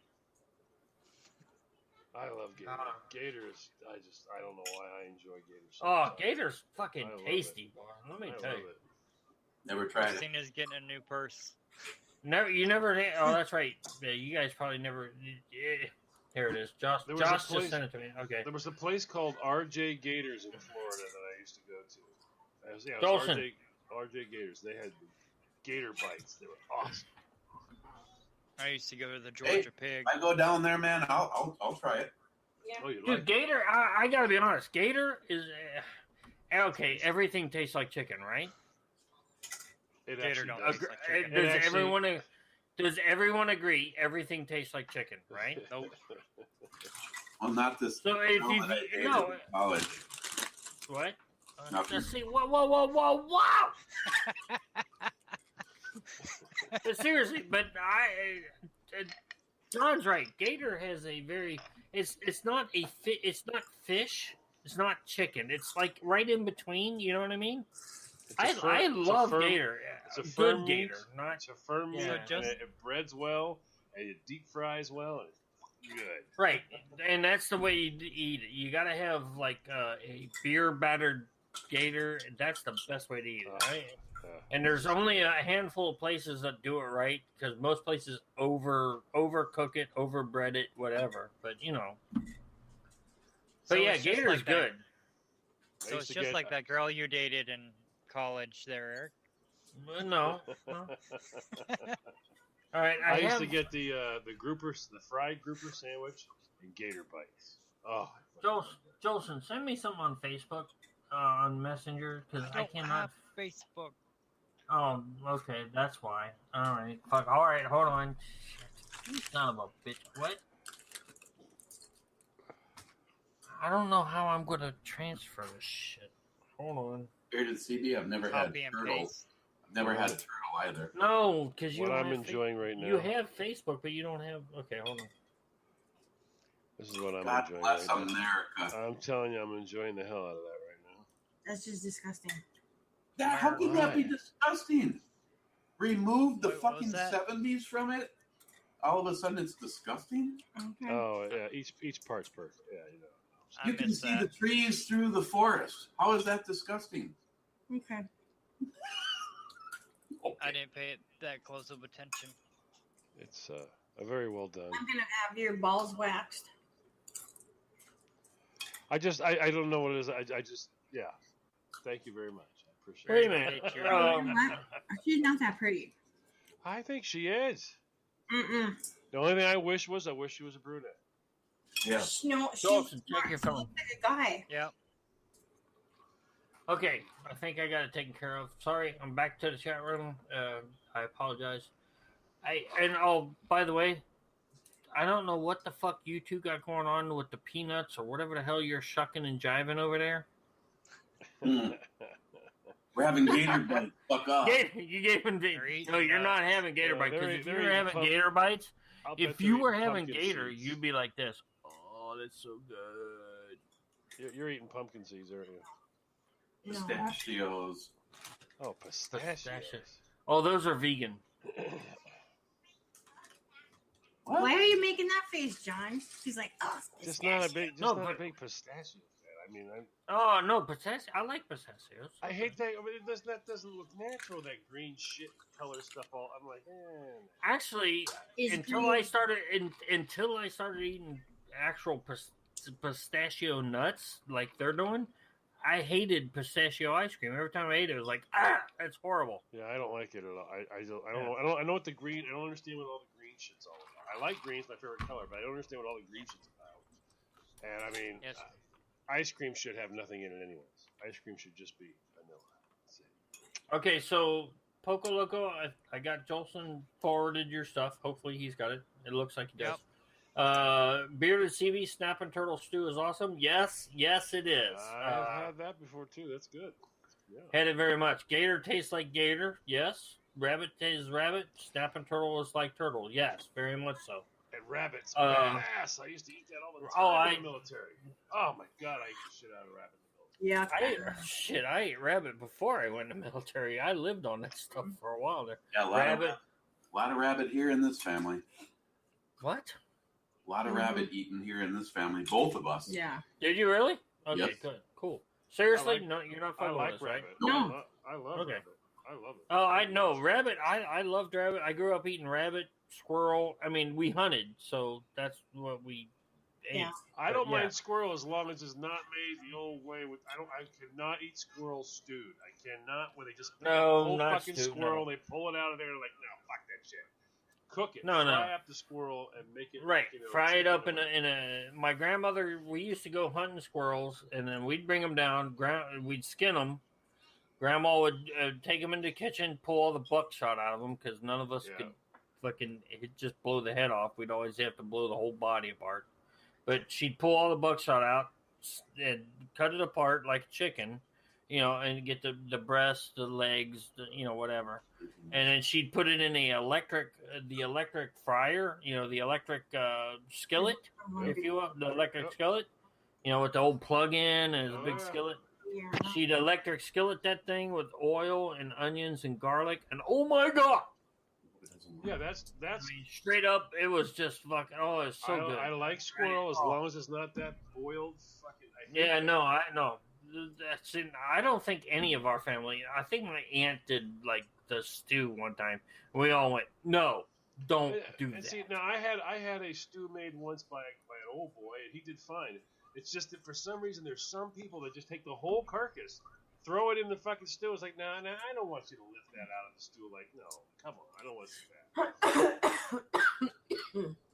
I love gator. Gators. I don't know why I enjoy gators. So Oh, much. gator's fucking I love tasty, boy. Let me I tell love you. it. Never tried it. Christina's getting a new purse. You never. Oh, that's right. Yeah, you guys probably never. Yeah. Here it is. Josh There was a just place- sent it to me. Okay. There was a place called RJ Gators in Florida that I used to go to. It was Dawson. RJ Gators. They had gator bites. They were awesome. I used to go to the Georgia Pig. I go down there, man. I'll try it. Oh, you Dude, like it? gator. I gotta be honest. Gator is okay. Everything tastes like chicken, right? It Gator actually don't does. taste like chicken. Does actually- everyone agree everything tastes like chicken, right? Nope. Well, not this. So if no, you I ate no, it in college. what? Nothing. Let's see. Whoa! But seriously, but John's right. Gator has a very. It's not fish. It's not chicken. It's like right in between. You know what I mean? I love gator. It's a Good firm gator, meat. not It's a firm meat. Yeah. And it breads well, and it deep fries well, and it's good. right. And that's the way you eat it. You got to have like a beer battered gator. That's the best way to eat it. Right? And there's only a handful of places that do it right because most places overcook it, overbread it, whatever. But you know. So But yeah, it's just gator's like that. good. So I it's used to just get- like that girl you dated in college there, Eric. No. All right, I used have, to get the groupers, the fried grouper sandwich, and gator bites. Oh, Jolson, send me something on Facebook, on Messenger, because I don't cannot. have Facebook. Oh, okay, that's why. All right, fuck. All right, hold on. Shit. You son of a bitch. What? I don't know how I'm going to transfer this shit. Hold on. Rated CB. I've never had Copy and turtle. paste. I've never had a turtle either. No, because you what don't I'm have enjoying right now. You have Facebook, but you don't have. Okay, hold on. This is what I'm God enjoying bless right now. America. I'm telling you, I'm enjoying the hell out of that right now. That's just disgusting. How can that be disgusting? Remove the Wait, what was fucking that? 70s from it. All of a sudden, it's disgusting. Okay. Oh yeah, each part's perfect. Yeah, you know. I You can miss see that. the trees through the forest. How is that disgusting? Okay. I didn't pay it that close of attention. It's a very well done. I'm gonna have your balls waxed. I don't know what it is. I just yeah. Thank you very much. I appreciate Wait it. a minute. Appreciate Um, She's not that pretty. I think she is. Mm-mm. The only thing I wish she was a brunette. Yeah. No, she's Dawson, check not. your She phone. looks like a guy. Yep. Okay, I think I got it taken care of. Sorry, I'm back to the chat room. I apologize. By the way, I don't know what the fuck you two got going on with the peanuts or whatever the hell you're shucking and jiving over there. Mm. We're having gator bites. Fuck off. You gave him. They're eating No, you're nuts. not having gator Yeah, bites. Because they're- if they're you were eating having pumpkin- gator bites, I'll bet if they're you were eating having pumpkin gator, seeds. you'd be like this. Oh, Oh, that's so good. You're eating pumpkin seeds, aren't you? No. Pistachios. Oh, pistachios. Oh, those are vegan. What? Why are you making that face, John? He's like, oh, it's Just not a big, No, not a but- big pistachio fan. I mean, Oh no, pistachio. I like pistachios. I hate that. I mean, that doesn't look natural. That green shit color stuff. All I'm like, Actually, Is until I started eating actual pistachio nuts like they're doing, I hated pistachio ice cream. Every time I ate it, it was like, that's horrible. yeah, I don't like it at all. I don't know. I know what the green. I don't understand what all the green shit's all about. I like green; it's my favorite color, but I don't understand what all the green shit's about. And I mean, Yes. ice cream should have nothing in it, anyways. Ice cream should just be vanilla. That's it. Okay, so Poco Loco, I got Jolson forwarded your stuff. Hopefully he's got it. It looks like he does. Bearded CB Snapping Turtle Stew is awesome. Yes, it is. I've had that before too. That's good. Yeah. Had it very much. Gator tastes like gator. Yes. Rabbit tastes rabbit. Snapping turtle is like turtle. Yes, very much so. And rabbits, Uh, badass. I used to eat that all the oh, time in the military. Oh my god, I ate the shit out of rabbit in the military. Yeah. I ate rabbit before I went in the military. I lived on that stuff for a while there. Yeah, a lot of rabbit here in this family. What? A lot of rabbit eaten here in this family. Both of us. Yeah. Did you really? Okay, Yes. good, cool. Seriously, I like- no, you're not I fucking like with us, right? rabbit. No. I love Okay. rabbit. I love it. Oh, I know rabbit. I loved rabbit. I grew up eating rabbit, squirrel. I mean, we hunted, so that's what we ate. Yeah. I don't But, yeah. mind squirrel as long as it's not made the old way. With I cannot eat squirrel stewed. I cannot where they just pick No, up the whole not fucking stewed, squirrel. no. They pull it out of there. Like no, fuck that shit. Cook it. No, no. Fry up the squirrel and make it Right, you know, fry it up something in a. My grandmother, we used to go hunting squirrels, and then we'd bring them down. We'd skin them. Grandma would take them into the kitchen, pull all the buckshot out of them because none of us Yeah. could fucking just blow the head off. We'd always have to blow the whole body apart. But she'd pull all the buckshot out and cut it apart like chicken, you know, and get the breast, the legs, whatever. And then she'd put it in the electric fryer, the electric skillet, if you will, the electric Yep. skillet, with the old plug-in and a big yeah. skillet. Yeah. She'd electric skillet that thing with oil and onions and garlic, and oh my god! Yeah, that's I mean, straight up, it was just fucking. Oh, it's so good. I like squirrel as long as it's not that boiled fucking. I hate Yeah, that. no, I know. That's in, I don't think any of our family. I think my aunt did like the stew one time. We all went, no, don't do And that. see, now I had a stew made once by an old boy, and he did fine. It's just that for some reason there's some people that just take the whole carcass, throw it in the fucking stew. It's like, nah, I don't want you to lift that out of the stew. Like, no, come on, I don't want to do that.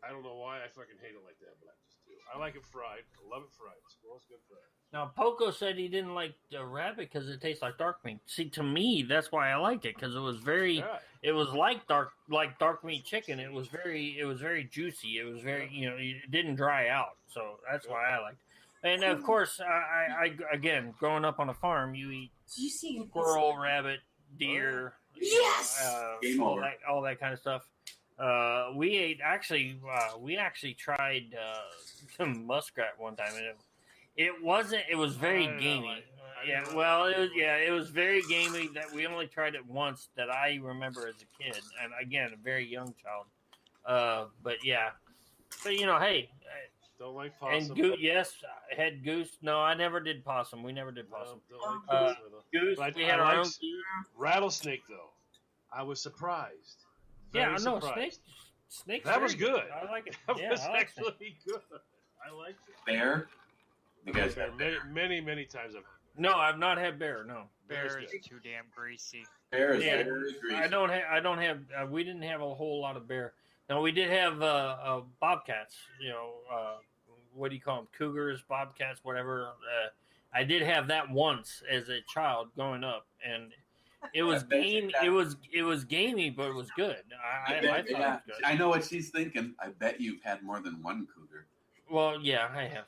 I don't know why I fucking hate it like that, but I just do. I like it fried. I love it fried. Squirrel's good fried. Now, Poco said he didn't like the rabbit because it tastes like dark meat. See, to me, that's why I liked it because it was very. Yeah. It was like dark meat chicken. It was very juicy. It was very, it didn't dry out. So that's why I liked it. And of course, I again, growing up on a farm, you eat Did you see squirrel, rabbit, deer, Yes! Game over. all that kind of stuff. We actually tried some muskrat one time, and it was very I don't know, gamey. I Yeah, don't know. well, it was very gamey. That we only tried it once that I remember as a kid, and again, a very young child. But yeah, but hey, Don't like possum. and yes, I had goose. No, I never did possum. We never did No, possum. don't like Uh, possum at all. Goose, But we I had our like own. s- Rattlesnake though, I was surprised. Yeah, Very no, surprised. snake. That was very good. I like it. That Yeah, was I like snake. actually good. I liked it. Bear. You guys Bear, got bear. many times I've No, I've not had bear. No, Bear's Bear is good. too damn greasy. Bear is Yeah, very greasy. I don't have. We didn't have a whole lot of bear. Now we did have bobcats. What do you call them? Cougars, bobcats, whatever. I did have that once as a child growing up, and it was I bet you game. got- It was gamey, but it was good. I bet- thought yeah, it was good. I know what she's thinking. I bet you've had more than one cougar. Well, yeah, I have.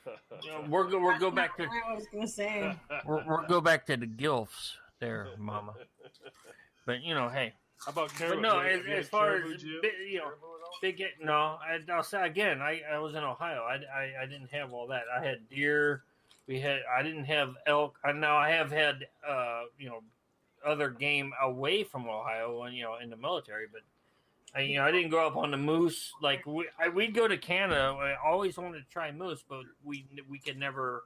We'll go back to I was gonna say. we'll go back to the gilfs there, Mama. But hey. How about caribou? But no, Have you had as far caribou, as Jim? bi- Caribou at all? I'll say again. I was in Ohio. I didn't have all that. I had deer. I didn't have elk. Now I have had other game away from Ohio when in the military, but I didn't grow up on the moose. Like we'd go to Canada. I always wanted to try moose, but we could never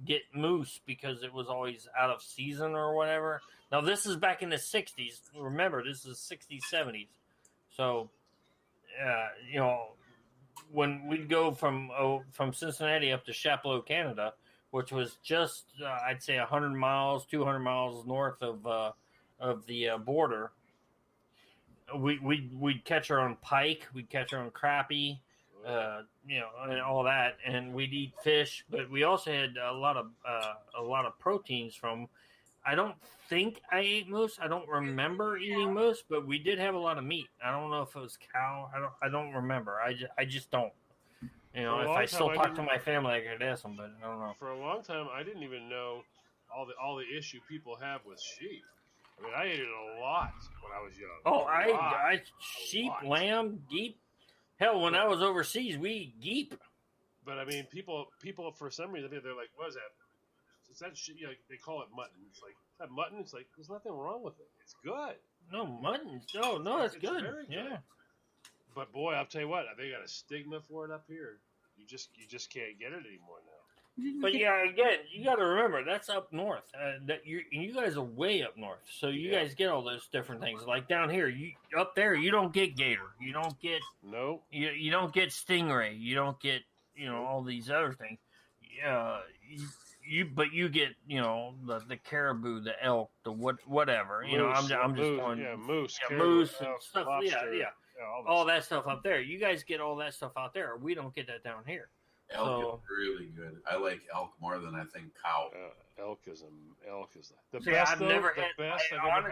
get moose because it was always out of season or whatever. Now this is back in the 60s. Remember, this is 60s, 70s. So, when we'd go from Cincinnati up to Chapleau, Canada, which was just I'd say 100 miles, 200 miles north of the border, we'd catch her on pike, we'd catch her on crappie, and all that, and we'd eat fish, but we also had a lot of proteins from. I don't think I ate moose. I don't remember eating moose, but we did have a lot of meat. I don't know if it was cow. I don't remember. I just don't. If I still talk to my family, I could ask them, but I don't know. For a long time, I didn't even know all the issue people have with sheep. I mean, I ate it a lot when I was young. Oh, I sheep, lamb, geep. Hell, when I was overseas, we eat geep. But I mean, people for some reason they're like, "What is that? Is that shit?" They call it mutton. It's like, "Is that mutton?" It's like, there's nothing wrong with it. It's good. No mutton. No, it's good. Very good. Yeah. But boy, I'll tell you what, they got a stigma for it up here. You just can't get it anymore now. But yeah, again, you got to remember that's up north. That you guys are way up north, so you guys get all those different things. Like down here, up there, you don't get gator, you don't get you don't get stingray, you don't get all these other things. But you get the caribou, the elk, the whatever. Moose, I'm just moose, going moose, caribou, moose and elk, stuff. lobster, Yeah. All that stuff up there. You guys get all that stuff out there. We don't get that down here. Elk is really good. I like elk more than I think cow. Elk is the See, best. I've never had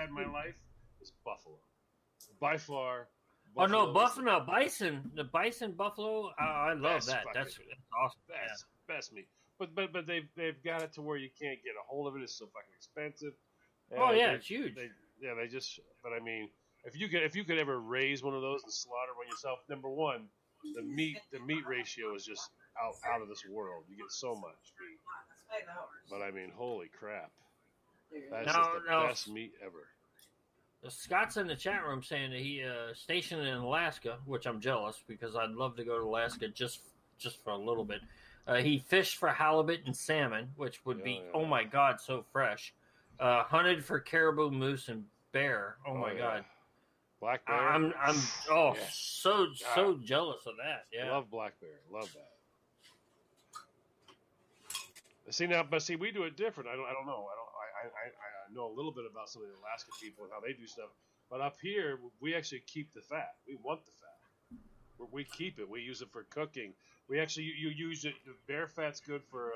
in my life is buffalo. By far. Buffalo, bison. The bison buffalo. I love that. That's awesome. Best meat. But they've got it to where you can't get a hold of it. It's so fucking expensive. It's huge. But I mean, if you could ever raise one of those and slaughter one yourself, number one, the meat ratio is just out of this world. You get so much meat. But I mean, holy crap, that's just the best meat ever. Scott's in the chat room saying that he stationed in Alaska, which I'm jealous because I'd love to go to Alaska just for a little bit. He fished for halibut and salmon, which would be oh my god, so fresh. Hunted for caribou, moose, and bear. Oh my god. Black bear. I'm so jealous of that. Yeah. Love black bear. Love that. See, we do it different. I don't know. I know a little bit about some of the Alaska people and how they do stuff. But up here, we actually keep the fat. We want the fat. We keep it. We use it for cooking. We actually you use it. The bear fat's good for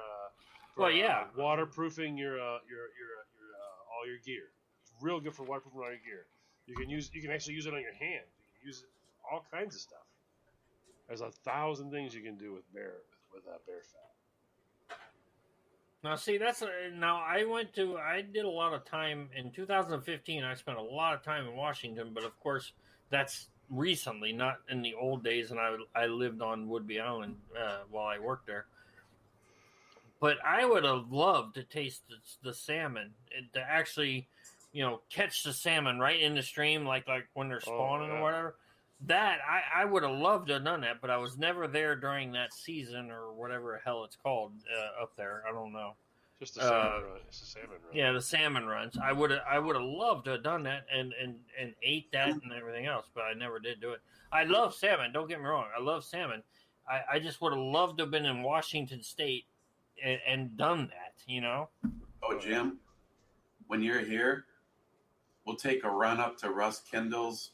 waterproofing your all your gear. It's real good for waterproofing all your gear. You can actually use it on your hand. You can use it all kinds of stuff. There's 1,000 things you can do with bear fat. Now, see, I did a lot of time in 2015. I spent a lot of time in Washington, but of course, that's recently, not in the old days. And I lived on Whidbey Island while I worked there. But I would have loved to taste the salmon, to actually, catch the salmon right in the stream, like when they're spawning or whatever. That I would have loved to have done that, but I was never there during that season or whatever the hell it's called up there. I don't know. Just the salmon run. It's a salmon run. Yeah, the salmon runs. I would have loved to have done that and ate that and everything else, but I never did do it. I love salmon. Don't get me wrong. I love salmon. I just would have loved to have been in Washington State and done that. Oh, Jim, when you're here, we'll take a run up to Russ Kindle's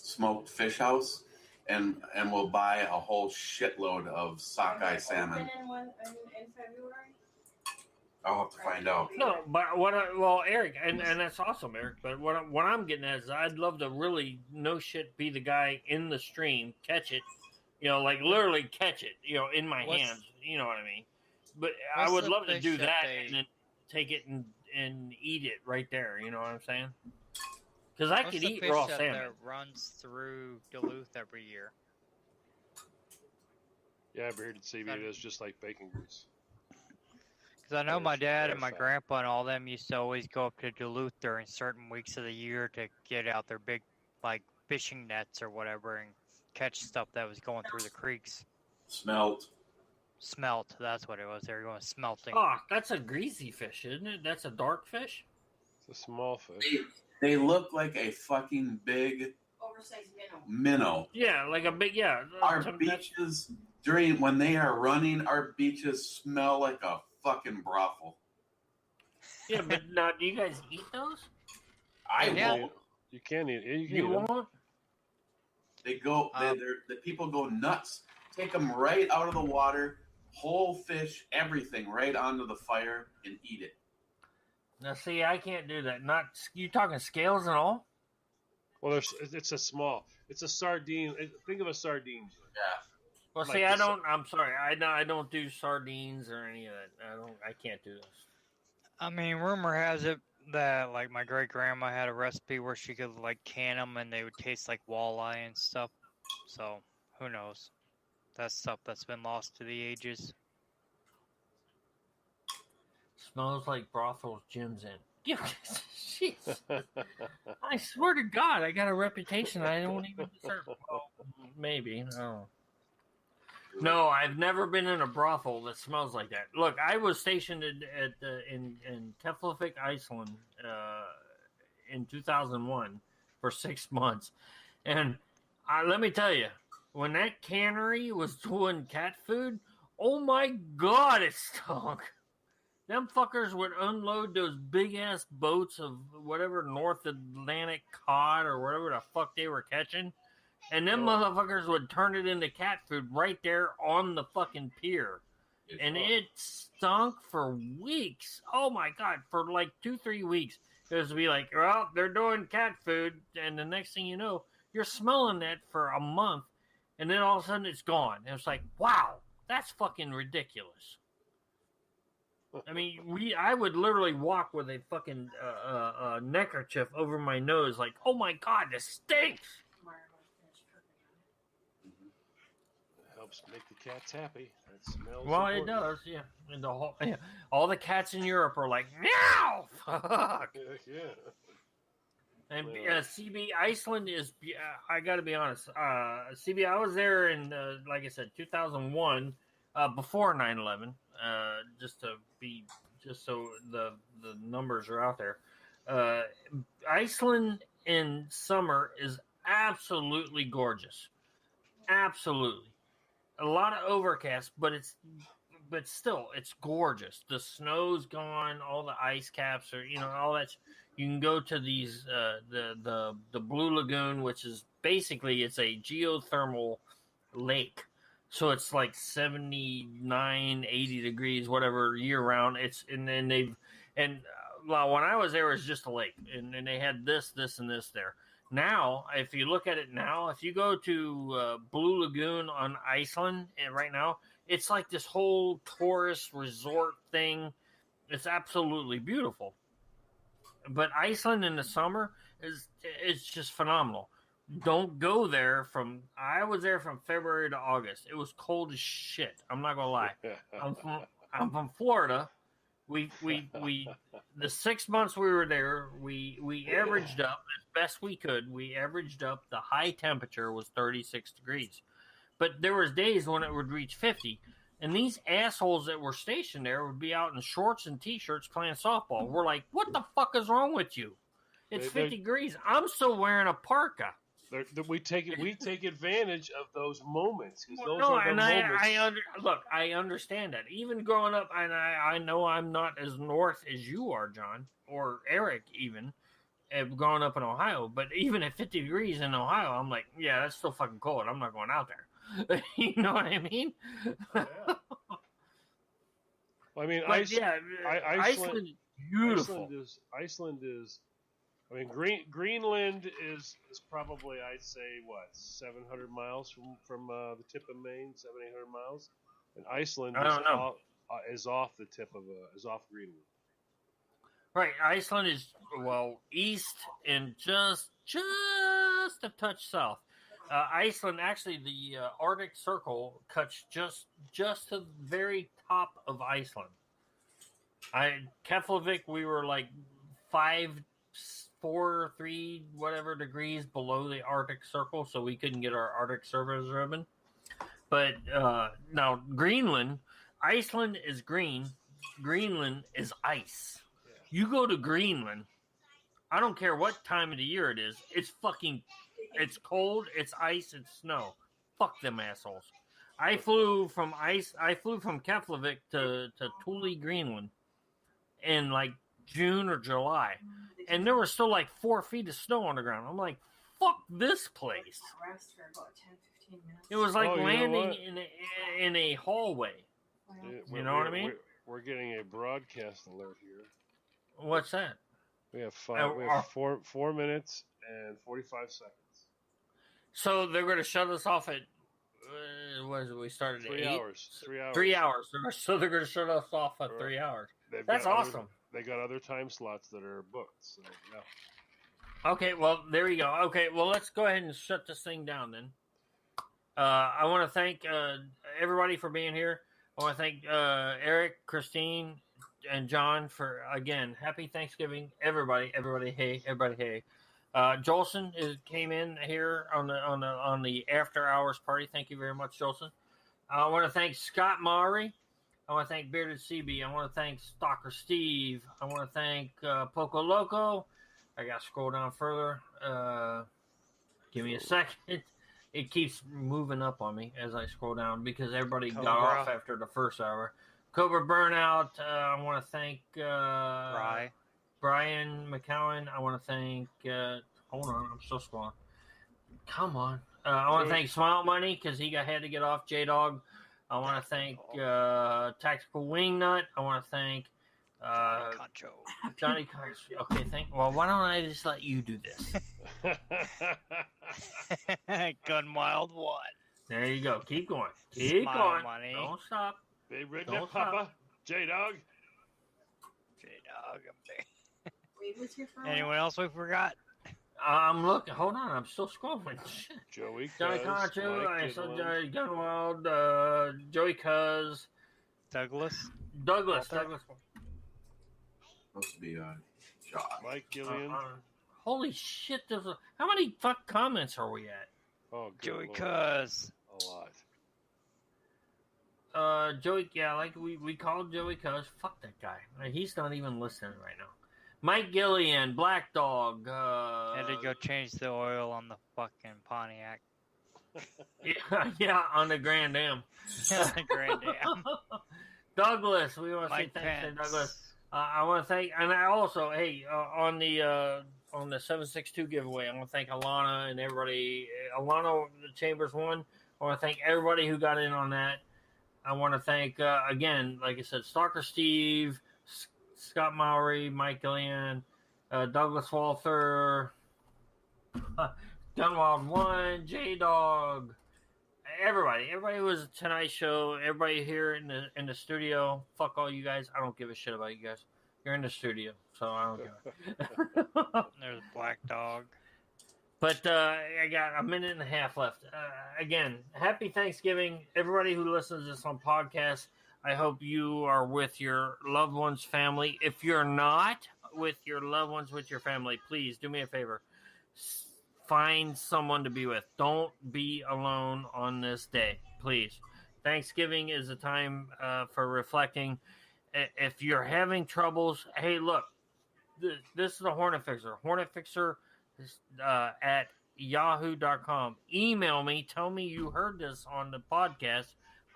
smoked fish house, and we'll buy a whole shitload of sockeye salmon. In February? I'll have to find out. No, but Eric, and that's awesome, Eric. But what I'm getting at is I'd love to really be the guy in the stream, catch it, like literally catch it, in my hands. You know what I mean? But I would love to do that and then take it and eat it right there. You know what I'm saying? Because I could eat raw salmon. That runs through Duluth every year? Yeah, bearded seaweed is just like bacon grease. Because I know There's- my dad and there's my fat. grandpa and all them used to always go up to Duluth during certain weeks of the year to get out their big, like, fishing nets or whatever and catch stuff that was going through the creeks. Smelt. Smelt, that's what it was. They were going smelting. Oh, that's a greasy fish, isn't it? That's a dark fish. It's a small fish. They look like a fucking big Oversized minnow. minnow. Yeah, like a big Our that's- beaches when they are running, our beaches smell like a fucking brothel. Yeah, but now, do you guys eat those? I Yeah. won't. You can eat. You can You eat 'em. won't? They go. The people go nuts. Take them right out of the water, whole fish, everything, right onto the fire and eat it. Now, see, I can't do that. Not you talking scales and all? Well, it's a small. It's a sardine. Think of a sardine. Yeah. Well, Like see, the I don't. I'm sorry. I don't do sardines or any of that. I can't do this. I mean, rumor has it that, like, my great grandma had a recipe where she could, like, can them and they would taste like walleye and stuff. So, who knows? That's stuff that's been lost to the ages. Smells like brothels Jim's in. Jeez. I swear to God, I got a reputation I don't even deserve. Well, maybe. No, I've never been in a brothel that smells like that. Look, I was stationed in Keflavik, Iceland, in 2001 for 6 months, and let me tell you, when that cannery was doing cat food, oh my God, it stunk. Them fuckers would unload those big ass boats of whatever North Atlantic cod or whatever the fuck they were catching. And them motherfuckers would turn it into cat food right there on the fucking pier. And it stunk for weeks. Oh my God, for like 2-3 weeks. It was to be like, well, they're doing cat food. And the next thing you know, you're smelling that for a month. And then all of a sudden it's gone. And it's like, wow, that's fucking ridiculous. I mean, I would literally walk with a fucking neckerchief over my nose, like, oh my God, this stinks. Helps make the cats happy. That smells. Well, it important. does, yeah. And all the cats in Europe are like, meow, fuck. Yeah. And CB Iceland is, I got to be honest, CB, I was there in, like I said, 2001, before 9/11, just so the numbers are out there. Iceland in summer is absolutely gorgeous. Absolutely. A lot of overcast, but still, it's gorgeous. The snow's gone, all the ice caps are, all that. You can go to these, the Blue Lagoon, which is basically, it's a geothermal lake. So it's like 79, 80 degrees, whatever, year round. Well, when I was there, it was just a lake, and they had this, and this there. Now, if you look at it now, if you go to Blue Lagoon on Iceland, and right now, it's like this whole tourist resort thing. It's absolutely beautiful. But Iceland in the summer it's just phenomenal. Don't go there I was there from February to August. It was cold as shit. I'm not gonna lie. I'm from Florida. We the 6 months we were there, we averaged up as best we could. We averaged up the high temperature was 36 degrees, but there was days when it would reach 50. And these assholes that were stationed there would be out in shorts and t-shirts playing softball. We're like, what the fuck is wrong with you? It's 50 degrees. I'm still wearing a parka. We take advantage of those moments. I understand that. Even growing up, and I know I'm not as north as you are, John, or Eric, even growing up in Ohio. But even at 50 degrees in Ohio, I'm like, yeah, that's still fucking cold. I'm not going out there. You know what I mean? Yeah. Well, I mean, Iceland is beautiful. Iceland is. I mean, Greenland is probably, I'd say, 700 miles from the tip of Maine, 700-800 miles, and Iceland is off the tip of is off Greenland. Right, Iceland is east and just a touch south. Iceland, actually, the Arctic Circle cuts just to the very top of Iceland. Keflavik, we were like 5, 4, 3, whatever degrees below the Arctic Circle, so we couldn't get our Arctic service ribbon. But now Greenland, Iceland is green, Greenland is ice. You go to Greenland, I don't care what time of the year it is, it's cold, it's ice, it's snow. Fuck them assholes. I flew from Keflavik to Thule, Greenland in like June or July. And there was still like 4 feet of snow on the ground. I'm like, fuck this place. It was like landing in a hallway. You know what I mean? We're getting a broadcast alert here. What's that? We have 4 minutes and 45 seconds. So they're going to shut us off at what is it? We started at 3 8? hours. 3 hours. 3 hours. So they're going to shut us off at 3 hours. That's awesome. They got other time slots that are booked. So yeah. Okay, well there you go. Okay, well let's go ahead and shut this thing down then. I want to thank everybody for being here. I want to thank Eric, Christine, and John for again. Happy Thanksgiving, everybody! Everybody, hey! Everybody, hey! Jolson came in here on the after hours party. Thank you very much, Jolson. I want to thank Scott Maury. I want to thank Bearded CB. I want to thank Stalker Steve. I want to thank Poco Loco. I got to scroll down further. Give me a second. It keeps moving up on me as I scroll down because everybody got off after the first hour. Cobra Burnout. I want to thank Brian McCowan. I want to thank. Hold on, I'm still scrolling. Come on. I want to thank Smile Money because he had to get off. J Dog. I want to thank Tactical Wingnut. I want to thank Johnny Concho. Okay, well, why don't I just let you do this? Gun Wild 1. There you go. Keep going. Keep going. Money. Don't stop. They rigged it, Papa. J-Dog. Anyone else we forgot? I'm looking. Hold on. I'm still scrolling. Joey Johnny Cuz, Concho. Mike I saw Gidlin. Gunwild. Joey Cuz. Douglas. Douglas. Supposed to be Josh. Mike Gillian. Holy shit. How many fuck comments are we at? Oh, good Joey Lord. Cuz. A lot. Joey, yeah, like we called Joey Cuz. Fuck that guy. He's not even listening right now. Mike Gillian, Black Dog. Had to go change the oil on the fucking Pontiac. yeah, on the Grand Am. Grand Am. Douglas, we want to say Mike thanks to Pence. Douglas. I want to thank, and I also, hey, on the 762 giveaway, I want to thank Alana and everybody. Alana, the Chambers won. I want to thank everybody who got in on that. I want to thank, again, like I said, Stalker Steve, Scott Mowry, Mike Gillian, Douglas Walther, Gunwild 1, J-Dog, everybody who was at tonight's show, everybody here in the studio. Fuck all you guys. I don't give a shit about you guys. You're in the studio, so I don't care. There's Black Dog. But I got a minute and a half left. Again, happy Thanksgiving. Everybody who listens to this on podcast, I hope you are with your loved ones, family. If you're not with your loved ones, with your family, please do me a favor. Find someone to be with. Don't be alone on this day, please. Thanksgiving is a time for reflecting. If you're having troubles, hey, look, this is the Hornet Fixer. Hornet Fixer at yahoo.com. Email me. Tell me you heard this on the podcast.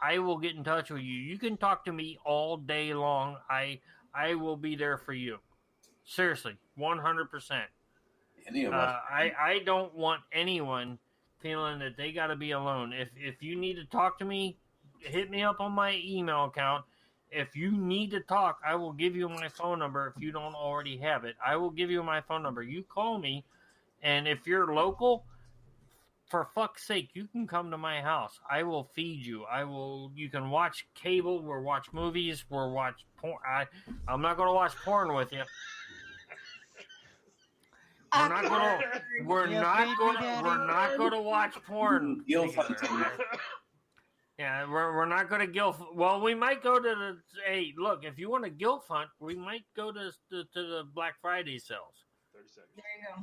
I will get in touch with you. You can talk to me all day long. I will be there for you. Seriously, 100%. Any of us. I don't want anyone feeling that they got to be alone. If you need to talk to me, hit me up on my email account. If you need to talk, I will give you my phone number if you don't already have it. I will give you my phone number. You call me, and if you're local, for fuck's sake, you can come to my house. I will feed you. You can watch cable. We'll watch movies. We'll watch porn. I'm not going to watch porn with you. We're Yeah, not baby going. daddy. We're not going to watch porn. Gilf together. hunting. Yeah, we're not going to gilf. Well, we might go to the. Hey, look, if you want to gilf hunt, we might go to the Black Friday sales. 30 seconds. There you go.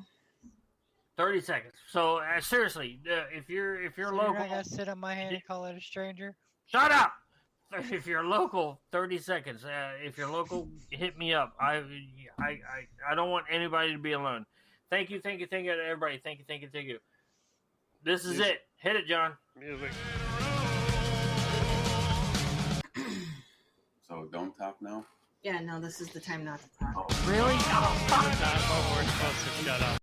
30 seconds. So if you're So local, I gotta sit on my hand and call it a stranger. shut up. If you're local, 30 seconds. If you're local, hit me up. I don't want anybody to be alone. Thank you, everybody. Thank you. This is it. Hit it, John. Music. So don't talk now. Yeah, no, this is the time not to talk. Really? That's what we're supposed to shut up.